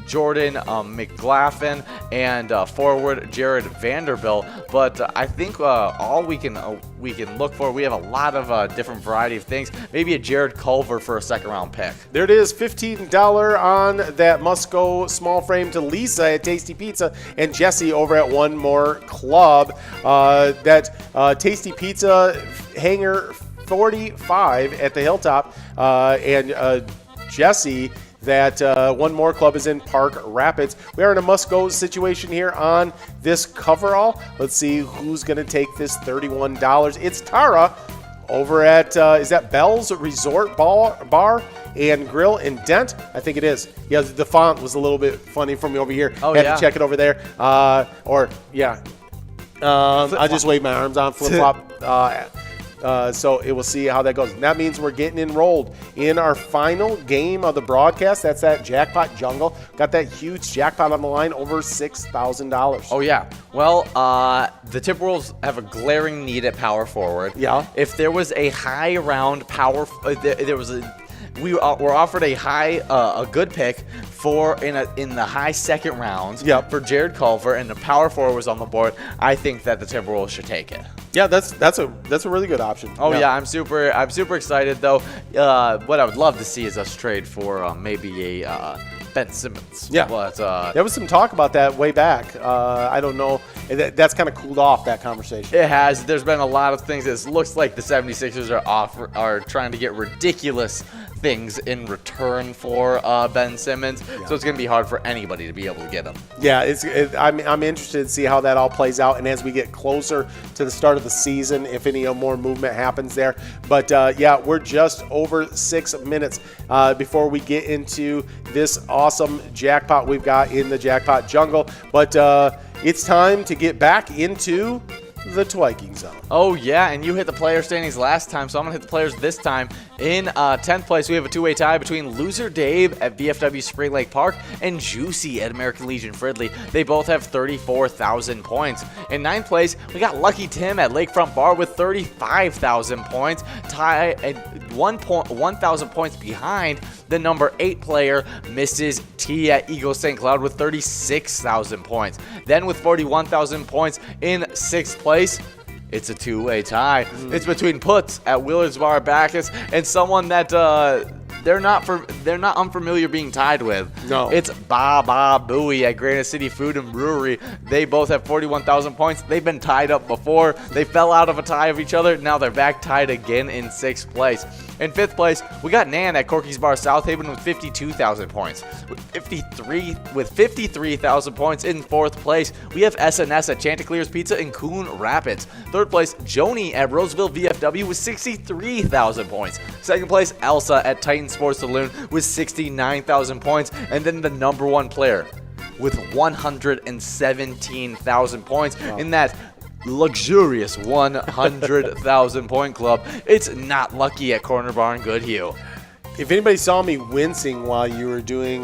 Jordan McGlaughlin and forward Jared Vanderbilt. But I think all we can look for, we have a lot of different variety of things. Maybe a Jared Culver for a second-round pick. There it is, $15 on that must-go small frame to Lisa at Tasty Pizza and Jesse over at One More Club. That Tasty Pizza hanger 45 at the Hilltop, and Jesse, that One More Club is in Park Rapids. We are in a must-go situation here on this coverall. Let's see who's going to take this $31. It's Tara over at, is that Bell's Resort Bar and Grill in Dent? I think it is. Yeah, the font was a little bit funny for me over here. Had to check it over there. I'll just wave my arms on flip-flop. So we'll see how that goes. And that means we're getting enrolled in our final game of the broadcast. That's that Jackpot Jungle. Got that huge jackpot on the line, over $6,000. Oh, yeah. Well, the Timberwolves have a glaring need at power forward. Yeah. If there was a high round power, we were offered a good pick in the high second rounds for Jared Culver, and the power forward was on the board. I think that the Timberwolves should take it. Yeah, that's a really good option. Oh yeah, I'm super excited though. What I would love to see is us trade for maybe a Ben Simmons. Yeah, but there was some talk about that way back. I don't know. That's kind of cooled off, that conversation. It has. There's been a lot of things. It looks like the 76ers are trying to get ridiculous things in return for Ben Simmons. So it's going to be hard for anybody to be able to get him. Yeah, I'm interested to see how that all plays out, and as we get closer to the start of the season, if any more movement happens there. But we're just over 6 minutes before we get into this awesome jackpot we've got in the Jackpot Jungle. But it's time to get back into the Twiking Zone. Oh, yeah, and you hit the player standings last time, so I'm going to hit the players this time. In 10th place, we have a two-way tie between Loser Dave at VFW Spring Lake Park and Juicy at American Legion Fridley. They both have 34,000 points. In 9th place, we got Lucky Tim at Lakefront Bar with 35,000 points, tie at 1,000 points behind the number 8 player, Mrs. T at Eagle St. Cloud with 36,000 points. Then with 41,000 points in 6th place, it's a two-way tie. It's between Puts at Willard's Bar Bacchus and someone that they're not unfamiliar being tied with. No. It's Ba Booey at Granite City Food and Brewery. They both have 41,000 points. They've been tied up before. They fell out of a tie of each other. Now they're back tied again in 6th place. In 5th place, we got Nan at Corky's Bar South Haven with 52,000 points. With 53,000 points in 4th place, we have SNS at Chanticleer's Pizza in Coon Rapids. 3rd place, Joni at Roseville VFW with 63,000 points. 2nd place, Elsa at Titan Sports Saloon with 69,000 points. And then the number 1 player with 117,000 points in that luxurious 100,000 point club. It's Not Lucky at Corner Bar in Goodhue. If anybody saw me wincing while you were doing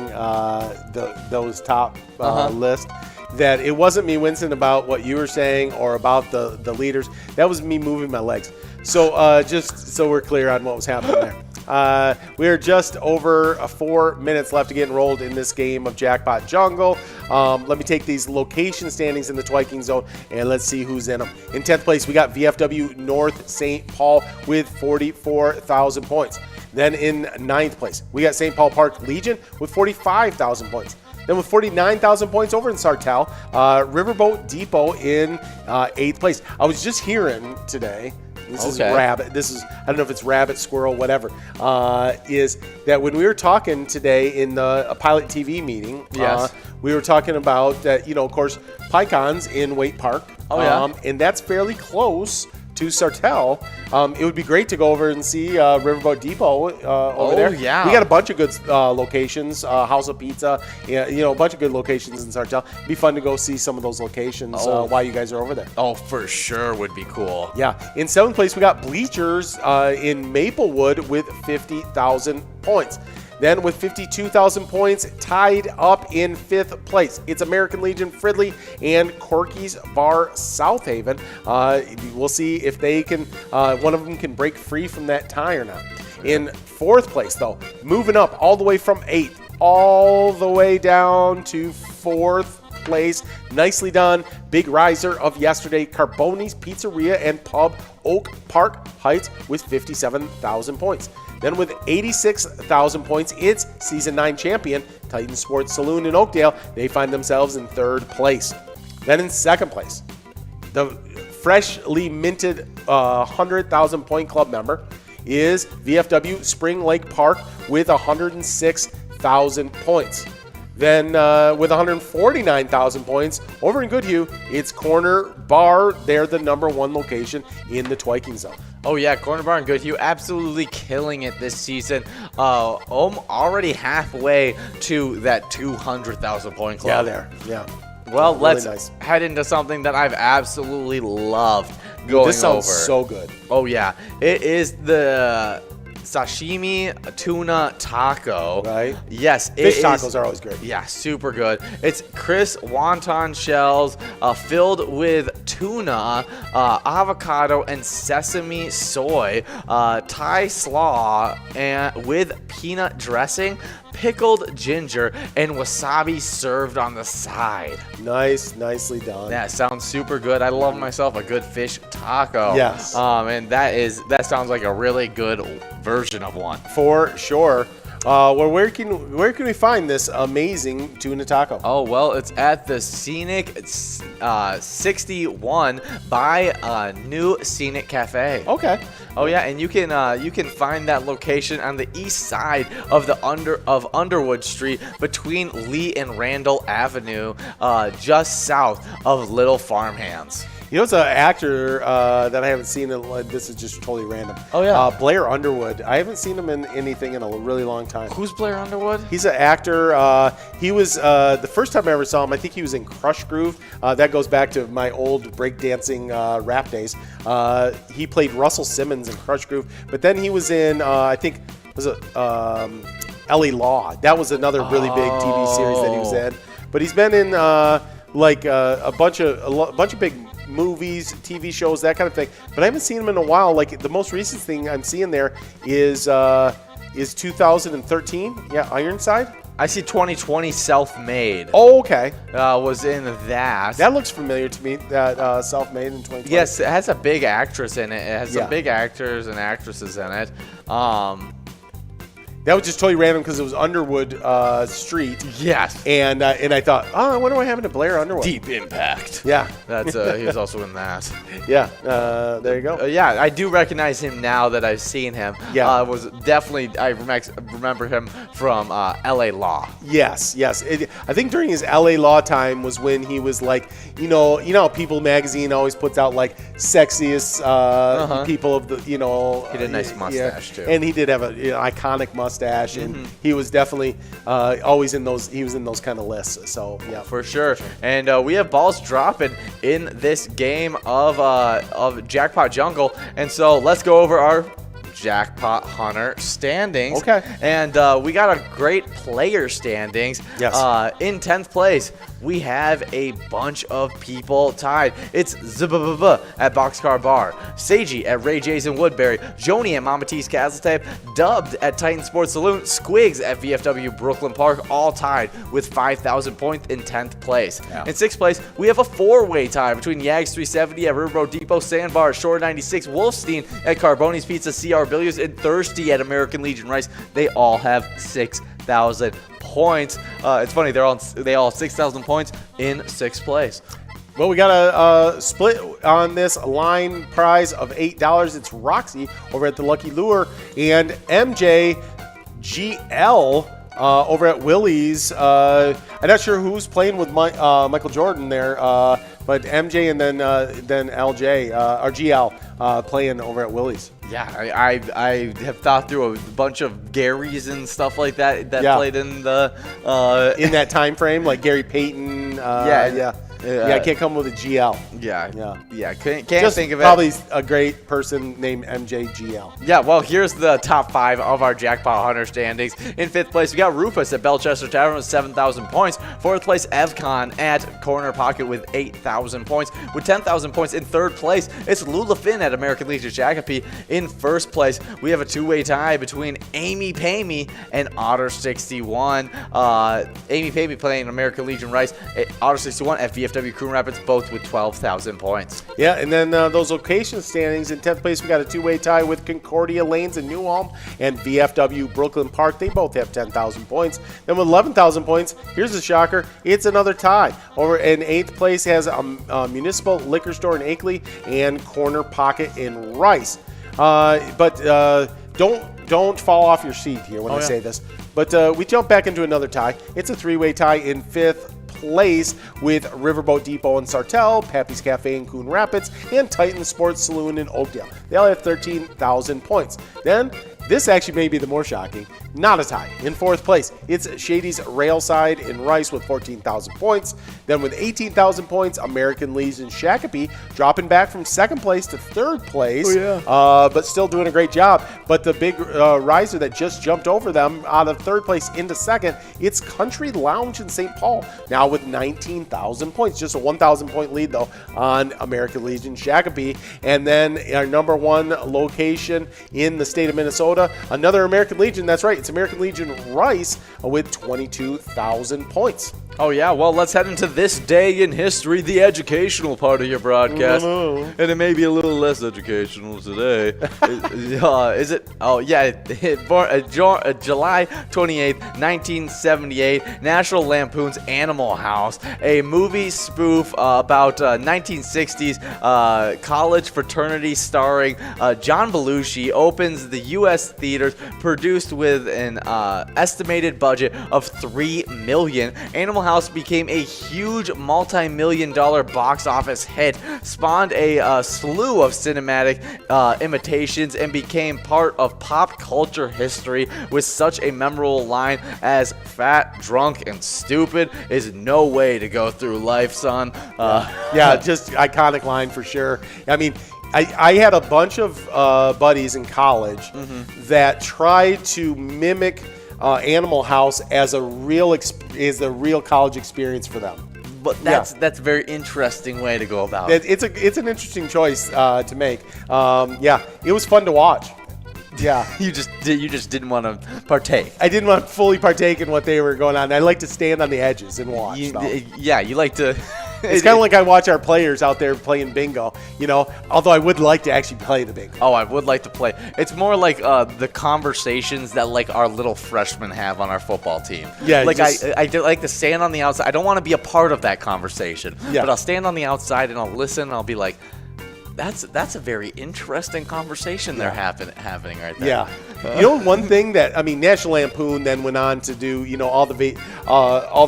those top list, that it wasn't me wincing about what you were saying or about the leaders. That was me moving my legs. So just so we're clear on what was happening there. We're just over 4 minutes left to get enrolled in this game of Jackpot Jungle. Let me take these location standings in the Twiking Zone, and let's see who's in them. In 10th place, we got VFW North St. Paul with 44,000 points. Then in 9th place, we got St. Paul Park Legion with 45,000 points. Then with 49,000 points over in Sartell, Riverboat Depot in 8th place. I was just hearing today, this is rabbit. I don't know if it's rabbit, squirrel, whatever. Is that when we were talking today in the PilotTV meeting? Yes. We were talking about that. Of course, PyCon's in Waite Park. Oh yeah. And that's fairly close to Sartell, it would be great to go over and see Riverboat Depot over there. Yeah. We got a bunch of good locations, House of Pizza, a bunch of good locations in Sartell. It'd be fun to go see some of those locations while you guys are over there. Oh, for sure would be cool. Yeah. In 7th place, we got Bleachers in Maplewood with 50,000 points. Then with 52,000 points, tied up in 5th place, it's American Legion Fridley and Corky's Bar Southaven. We'll see if they can, one of them can break free from that tie or not. In 4th place, though, moving up all the way from 8th, all the way down to 4th place. Nicely done. Big riser of yesterday, Carboni's Pizzeria and Pub, Oak Park Heights with 57,000 points. Then with 86,000 points, it's Season 9 champion, Titan Sports Saloon in Oakdale. They find themselves in 3rd place. Then in 2nd place, the freshly minted 100,000 point club member is VFW Spring Lake Park with 106,000 points. Then with 149,000 points, over in Goodhue, it's Corner Bar. They're the #1 location in the Twiking Zone. Oh, yeah, Corner Bar and Goodhue absolutely killing it this season. Already halfway to that 200,000 point club. Yeah. Well, really let's head into something that I've absolutely loved going over. This sounds so good. Oh, yeah. It is the sashimi tuna taco. Right? Yes. Fish tacos are always great. Yeah, super good. It's crisp wonton shells filled with tuna, avocado, and sesame soy, Thai slaw, and with peanut dressing, pickled ginger, and wasabi served on the side. Nicely done. That sounds super good. I love myself a good fish taco. Yes. And that sounds like a really good version of one. For sure. Well, where can we find this amazing tuna taco? Oh, well, it's at the Scenic 61 by New Scenic Cafe. Okay. Oh yeah, and you can find that location on the east side of Underwood Street between Lee and Randall Avenue, just south of Little Farmhands. You know, it's an actor that I haven't seen. This is just totally random. Oh, yeah. Blair Underwood. I haven't seen him in anything in a really long time. Who's Blair Underwood? He's an actor. He was, the first time I ever saw him, I think he was in Crush Groove. That goes back to my old breakdancing rap days. He played Russell Simmons in Crush Groove. But then he was in, I think, was it L.A. Law. That was another really big TV series that he was in. But he's been in a bunch of big movies, TV shows, that kind of thing. But I haven't seen him in a while. Like the most recent thing I'm seeing there is 2013. Yeah, Ironside. I see 2020 Self-Made. Oh, okay. Was in that. That looks familiar to me. That Self-Made in 2020. Yes, it has a big actress in it. It has some Yeah. big actors and actresses in it. That was just totally random because it was Underwood Street. Yes. And I thought, I wonder what happened to Blair Underwood. Deep Impact. Yeah. That's he was also in that. Yeah. There you go. Yeah, I do recognize him now that I've seen him. Yeah. I remember him from L.A. Law. Yes. I think during his L.A. Law time was when he was like, you know how People magazine always puts out like sexiest people of the, He did a nice mustache too. And he did have an iconic mustache, and he was definitely always in those. He was in those kind of lists. So yeah, for sure. And we have balls dropping in this game of Jackpot Jungle, and so let's go over our Jackpot Hunter standings. Okay. And we got a great player standings. Yes. In 10th place, we have a bunch of people tied. It's Zubba at Boxcar Bar, Seiji at Ray J's in Woodbury, Joni at Mama T's Castletape, Dubbed at Titan Sports Saloon, Squigs at VFW Brooklyn Park, all tied with 5,000 points in 10th place. Yeah. In 6th place, we have a 4-way tie between Yags 370 at Riverboat Depot, Sandbar, Shore 96, Wolfstein at Carboni's Pizza, CR Billiards, and Thirsty at American Legion Rice. They all have 6,000 points. It's funny, they all have 6,000 points in 6th place. Well, we got a split on this line prize of $8. It's Roxy over at the Lucky Lure and MJ GL over at Willie's. I'm not sure who's playing with Michael Jordan there, but MJ and then LJ or GL playing over at Willie's. Yeah, I have thought through a bunch of Garys and stuff like that played in the in that time frame, like Gary Payton. I can't come with a GL. Can't Just think of it. Probably a great person named MJGL. Yeah, well, here's the top 5 of our Jackpot Hunter standings. In 5th place, we got Rufus at Belchester Tavern with 7,000 points. 4th place, Evcon at Corner Pocket with 8,000 points. With 10,000 points in 3rd place, it's Lula Finn at American Legion Shakopee. In 1st place, we have a 2-way tie between Amy Pamey and Otter61. Amy Pamey playing American Legion Rice, Otter61 at VFW Coon Rapids, both with 12,000 points. Yeah, and then those location standings, in 10th place, we got a 2-way tie with Concordia Lanes in New Ulm and VFW Brooklyn Park. They both have 10,000 points. Then with 11,000 points, here's a shocker, it's another tie. Over in 8th place has a Municipal Liquor Store in Akeley and Corner Pocket in Rice. But don't fall off your seat here when I say this. But we jump back into another tie. It's a 3-way tie in 5th place with Riverboat Depot in Sartell, Pappy's Cafe in Coon Rapids, and Titan Sports Saloon in Oakdale. They all have 13,000 points. Then, this actually may be the more shocking. Not a tie. In 4th place, it's Shady's Railside in Rice with 14,000 points. Then with 18,000 points, American Legion Shakopee dropping back from 2nd place to 3rd place. But still doing a great job. But the big riser that just jumped over them out of 3rd place into 2nd, it's Country Lounge in St. Paul. Now with 19,000 points. Just a 1,000 point lead though on American Legion Shakopee. And then our number 1 location in the state of Minnesota, another American Legion. That's right. It's American Legion Rice with 22,000 points. Oh, yeah. Well, let's head into this day in history, the educational part of your broadcast. And it may be a little less educational today. Is it? Oh, yeah. July 28th, 1978, National Lampoon's Animal House, a movie spoof about 1960s college fraternity starring John Belushi, opens the U.S. theaters, produced with an estimated budget of $3 million. Animal House became a huge multi-million-dollar box office hit, spawned a slew of cinematic imitations, and became part of pop culture history with such a memorable line as "fat, drunk, and stupid is no way to go through life, son." Just iconic line for sure. I mean, I had a bunch of buddies in college that tried to mimic Animal House as a real college experience for them. But that's a very interesting way to go about it. It's an interesting choice to make. It was fun to watch. Yeah, you just didn't want to partake. I didn't want to fully partake in what they were going on. I like to stand on the edges and watch. You like to. It's kind of like I watch our players out there playing bingo, although I would like to actually play the bingo. Oh, I would like to play. It's more like the conversations that like our little freshmen have on our football team. Yeah, like I do like to stand on the outside. I don't want to be a part of that conversation. Yeah. But I'll stand on the outside and I'll listen and I'll be like, that's a very interesting conversation they're happening right there. Yeah. One thing that National Lampoon then went on to do, all the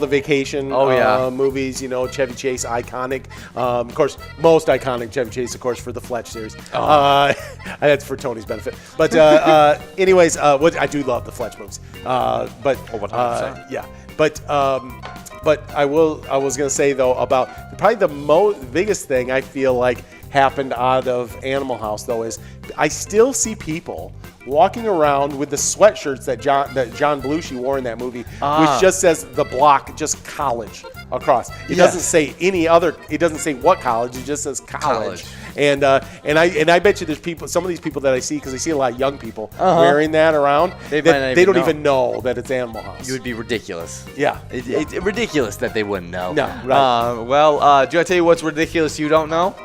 vacation movies. Chevy Chase, iconic. Of course, most iconic Chevy Chase, of course, for the Fletch series. That's for Tony's benefit. But anyways, I do love the Fletch movies. But 100%. But I was gonna say though about probably the biggest thing I feel like happened out of Animal House though is I still see people walking around with the sweatshirts that John Belushi wore in that movie, which just says the block, just college across. It doesn't say it doesn't say what college. It just says college. And I bet you there's some of these people that I see, because I see a lot of young people wearing that around. They don't even know that it's Animal House. You would be ridiculous. Yeah. It's ridiculous that they wouldn't know. No, right. Do I tell you what's ridiculous you don't know?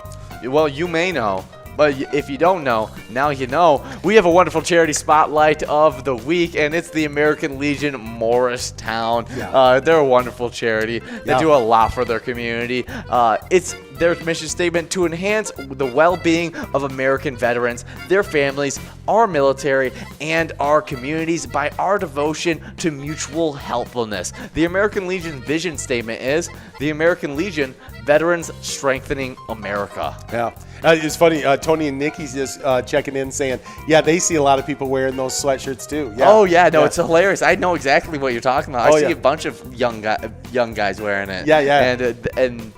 Well, you may know. But if you don't know, now you know. We have a wonderful charity spotlight of the week, and it's the American Legion Morristown. They're a wonderful charity. They do a lot for their community. It's their mission statement to enhance the well-being of American veterans, their families, our military, and our communities by our devotion to mutual helpfulness. The American Legion vision statement is the American Legion, veterans strengthening America. Yeah. It's funny. Tony and Nikki's just checking in saying, yeah, they see a lot of people wearing those sweatshirts too. Yeah. Oh, yeah. No, it's hilarious. I know exactly what you're talking about. I see yeah. a bunch of young guys wearing it. Yeah, yeah. And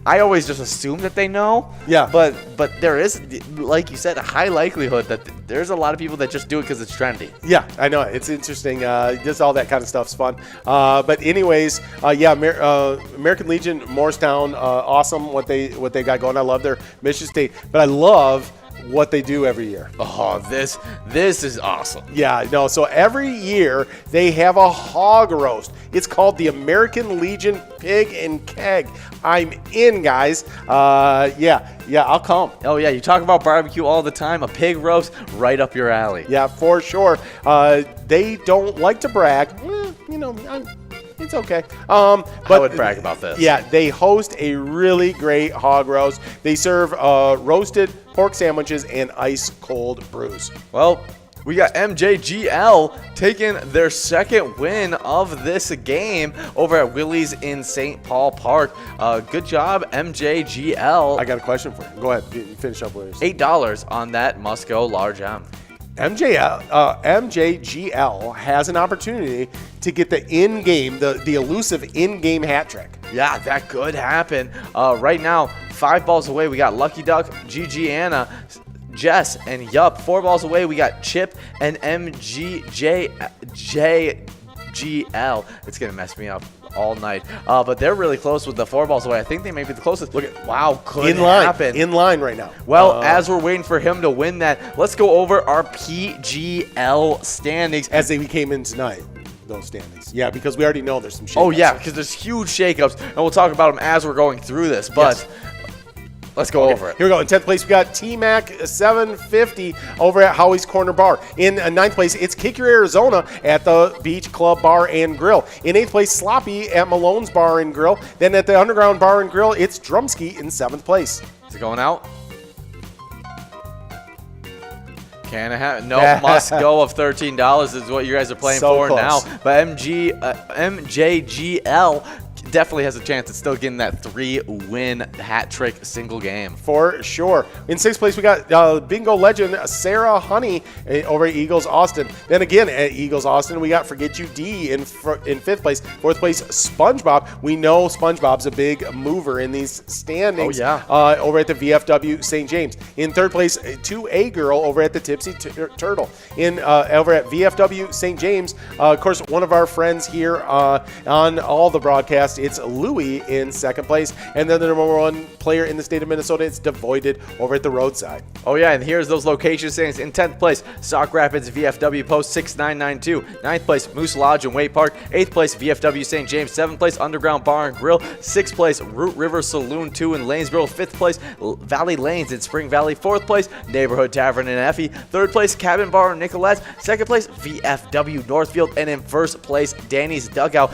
I always just assume that they know. Yeah. But there is, like you said, a high likelihood that there's a lot of people that just do it because it's trendy. Yeah, I know. It's interesting. Just all that kind of stuff's fun. But anyways, yeah, American Legion, Morristown, awesome what they got going. I love their mission state, but I love what they do every year. Oh, this is awesome. Yeah, no. So every year they have a hog roast. It's called the American Legion Pig and Keg. I'm in, guys. Yeah, I'll come. Oh yeah, you talk about barbecue all the time. A pig roast, right up your alley. Yeah, for sure. They don't like to brag. It's okay. But I would brag about this. Yeah, they host a really great hog roast. They serve roasted pork sandwiches and ice cold brews. Well, we got MJGL taking their second win of this game over at Willie's in St. Paul Park. Good job, MJGL. I got a question for you. Go ahead. Finish up with yours. $8 on that must-go large M. MJGL has an opportunity to get the in-game, the elusive in-game hat trick. Yeah, that could happen. Right now, 5 balls away, we got Lucky Duck, Gigi Anna, Jess, and Yup. 4 balls away, we got Chip and MGJGL. It's going to mess me up all night. But they're really close with the 4 balls away. I think they may be the closest. Look at, wow, could happen. In line right now. Well, as we're waiting for him to win that, let's go over our PGL standings. As they came in tonight, those standings. Yeah, because we already know there's some shakeups. Oh, yeah, because there's huge shakeups, and we'll talk about them as we're going through this. But yes. Let's go over it. Here we go. In 10th place, we got T-Mac 750 over at Howie's Corner Bar. In 9th place, it's Kick Your Arizona at the Beach Club Bar and Grill. In 8th place, Sloppy at Malone's Bar and Grill. Then at the Underground Bar and Grill, it's Drumski in 7th place. Is it going out? Can I have no must go of $13 is what you guys are playing for close. now. But MJGL definitely has a chance at still getting that 3-win hat trick single game. For sure. In 6th place, we got bingo legend Sarah Honey over at Eagles Austin. Then again at Eagles Austin, we got Forget You D in 5th place. 4th place, SpongeBob. We know SpongeBob's a big mover in these standings. Oh, yeah. Over at the VFW St. James. In 3rd place, 2A Girl over at the Tipsy Turtle. Over at VFW St. James, of course, one of our friends here on all the broadcasts, it's Louie in 2nd place. And then the number 1 player in the state of Minnesota, it's Devoided over at the Roadside. Oh, yeah, and here's those location standings. In 10th place, Sauk Rapids VFW Post 6992. 9th place, Moose Lodge and Wake Park. 8th place, VFW St. James. 7th place, Underground Bar and Grill. 6th place, Root River Saloon 2 in Lanesboro. 5th place, Valley Lanes in Spring Valley. 4th place, Neighborhood Tavern in Effie. 3rd place, Cabin Bar in Nicolette's. 2nd place, VFW Northfield. And in 1st place, Danny's Dugout.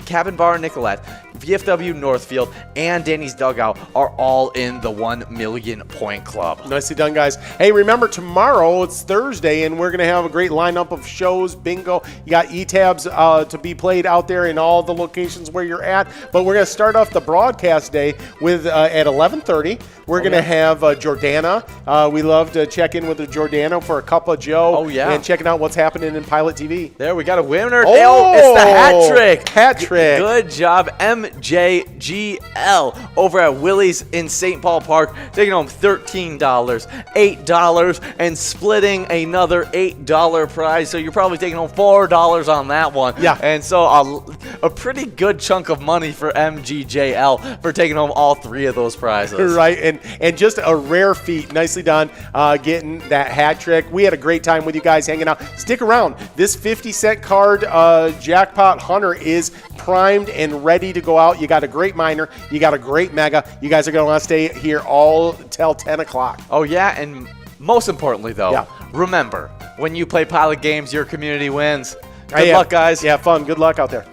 Cabin Bar in Nicolette, VFW Northfield, and Danny's Dugout are all in the 1 million point club. Nicely done, guys. Hey, remember, tomorrow, it's Thursday, and we're going to have a great lineup of shows, bingo. You got E-tabs to be played out there in all the locations where you're at. But we're going to start off the broadcast day with at 11:30. We're going to have Jordana. We love to check in with the Jordana for a cup of Joe. Oh, yeah. And checking out what's happening in Pilot TV. There, we got a winner. Oh, it's the hat trick. Hat trick. Good job, MJGL over at Willie's in St. Paul Park, taking home $13, $8, and splitting another $8 prize. So you're probably taking home $4 on that one. Yeah. And so a pretty good chunk of money for MGJL for taking home all 3 of those prizes. Right, and just a rare feat. Nicely done getting that hat trick. We had a great time with you guys hanging out. Stick around. This 50-cent card jackpot hunter is primed and ready to go out. You got a great minor. You got a great mega. You guys are going to want to stay here all till 10 o'clock. Oh, yeah, and most importantly, though, remember, when you play Pilot games, your community wins. Good luck, guys. Yeah, fun. Good luck out there.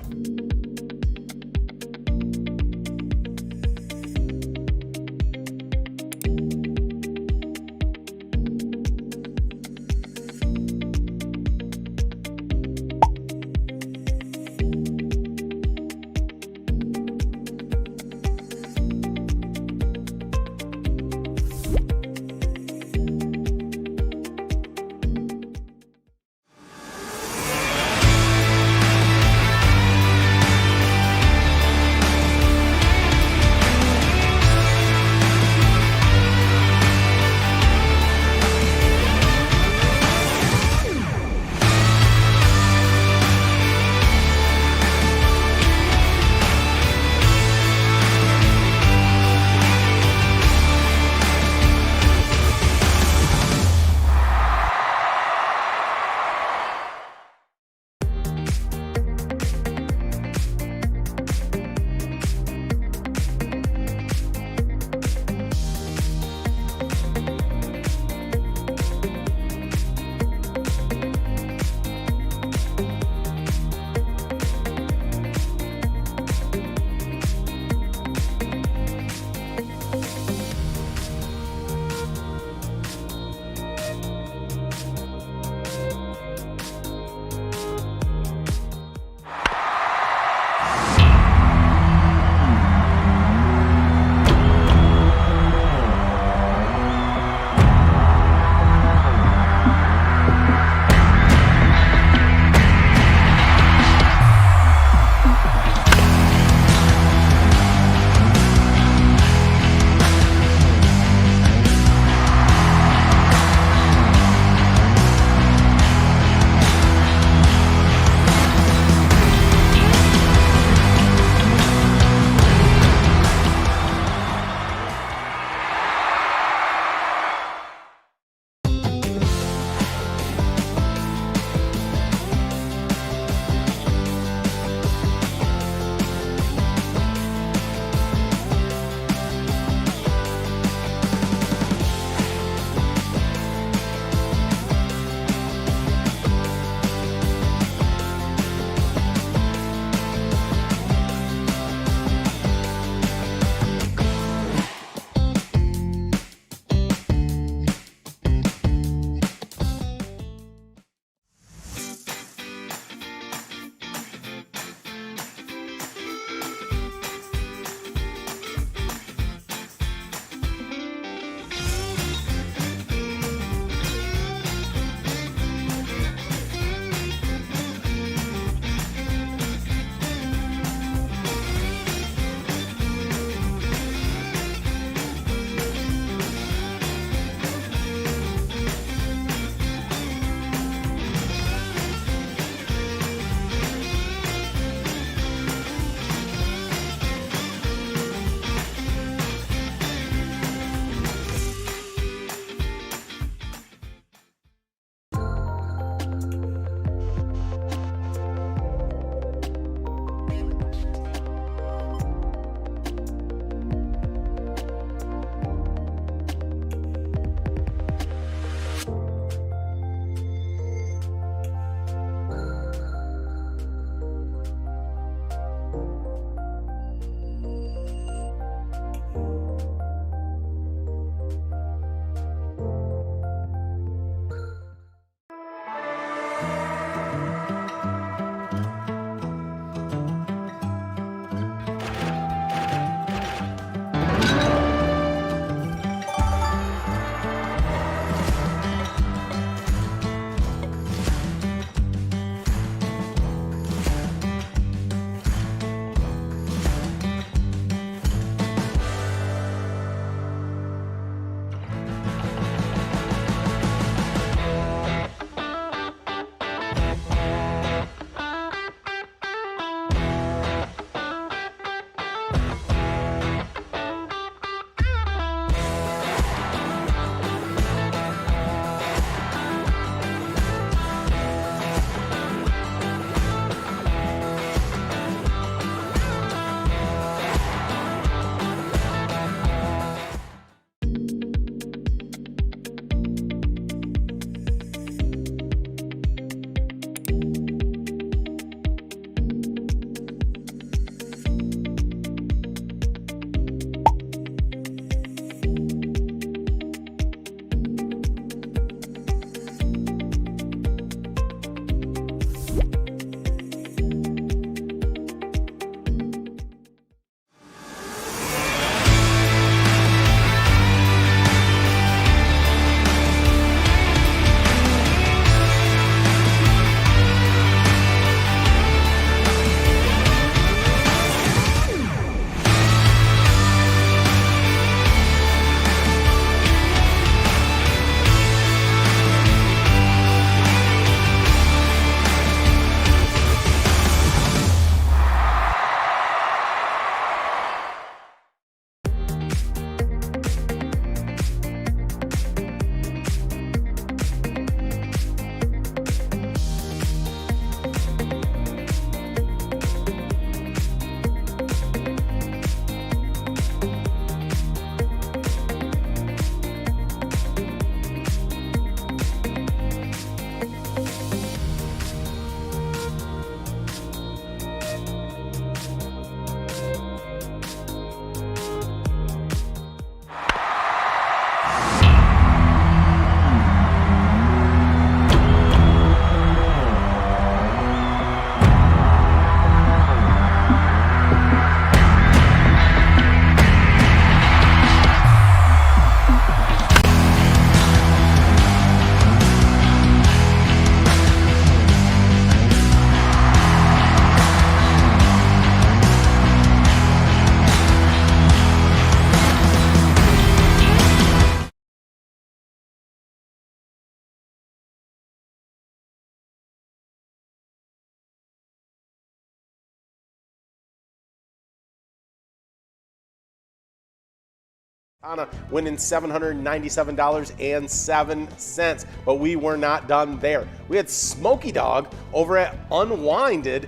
winning $797.07, but we were not done there. We had Smokey Dog over at Unwinded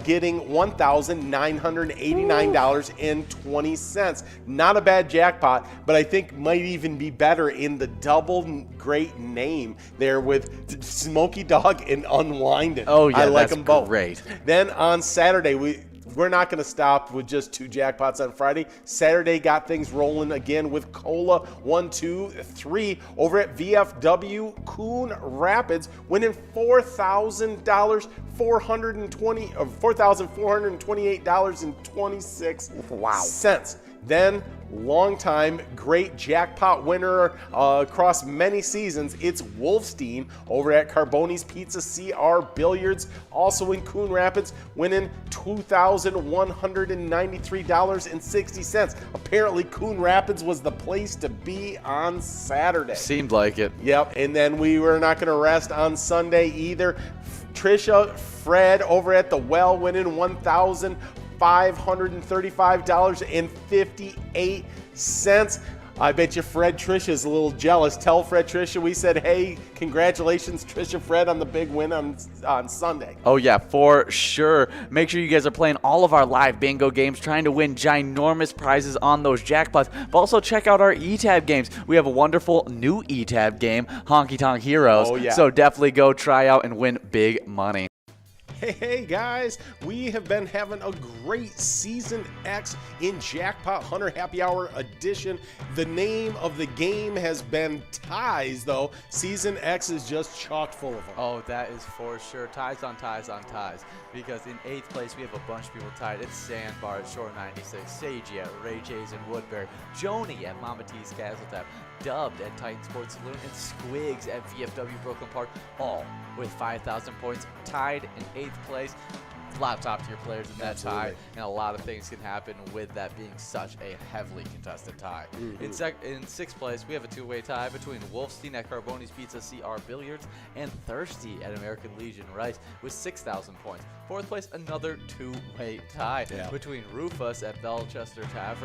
getting $1,989.20. Not a bad jackpot, but I think might even be better in the double great name there with Smokey Dog and Unwinded. Oh yeah, I like that's them both. great. Then on Saturday, we're not going to stop with just 2 jackpots on Friday. Saturday got things rolling again with Cola 1, 2, 3 over at VFW Coon Rapids, winning $4,428.26. Wow. Then, longtime great jackpot winner across many seasons, it's Wolfstein over at Carboni's Pizza CR Billiards, also in Coon Rapids, winning $2,193.60. Apparently, Coon Rapids was the place to be on Saturday. Seemed like it. Yep, and then we were not going to rest on Sunday either. Trisha Fred over at The Well winning $1,535.58. I bet you Fred Trisha is a little jealous. Tell Fred Trisha we said, hey, congratulations, Trisha Fred, on the big win on Sunday. Oh, yeah, for sure. Make sure you guys are playing all of our live bingo games, trying to win ginormous prizes on those jackpots. But also check out our ETAB games. We have a wonderful new ETAB game, Honky Tonk Heroes. Oh, yeah. So definitely go try out and win big money. Hey guys, we have been having a great Season X in Jackpot Hunter Happy Hour edition. The name of the game has been ties, though. Season X is just chock full of them. Oh, that is for sure. Ties on ties on ties. Because in 8th place, we have a bunch of people tied. It's Sandbar at Shore 96, Sagey at Ray J's in Woodbury, Joni at Mama T's Castle Tap, Dubbed at Titan Sports Saloon, and Squigs at VFW Brooklyn Park, all with 5,000 points, tied in 8th place. A lot of top-tier players in that Absolutely. tie, and a lot of things can happen with that being such a heavily contested tie. Mm-hmm. In 6th place, we have a two-way tie between Wolfstein at Carboni's Pizza CR Billiards and Thirsty at American Legion Rice with 6,000 points. 4th place, another two-way tie between Rufus at Belchester Tavern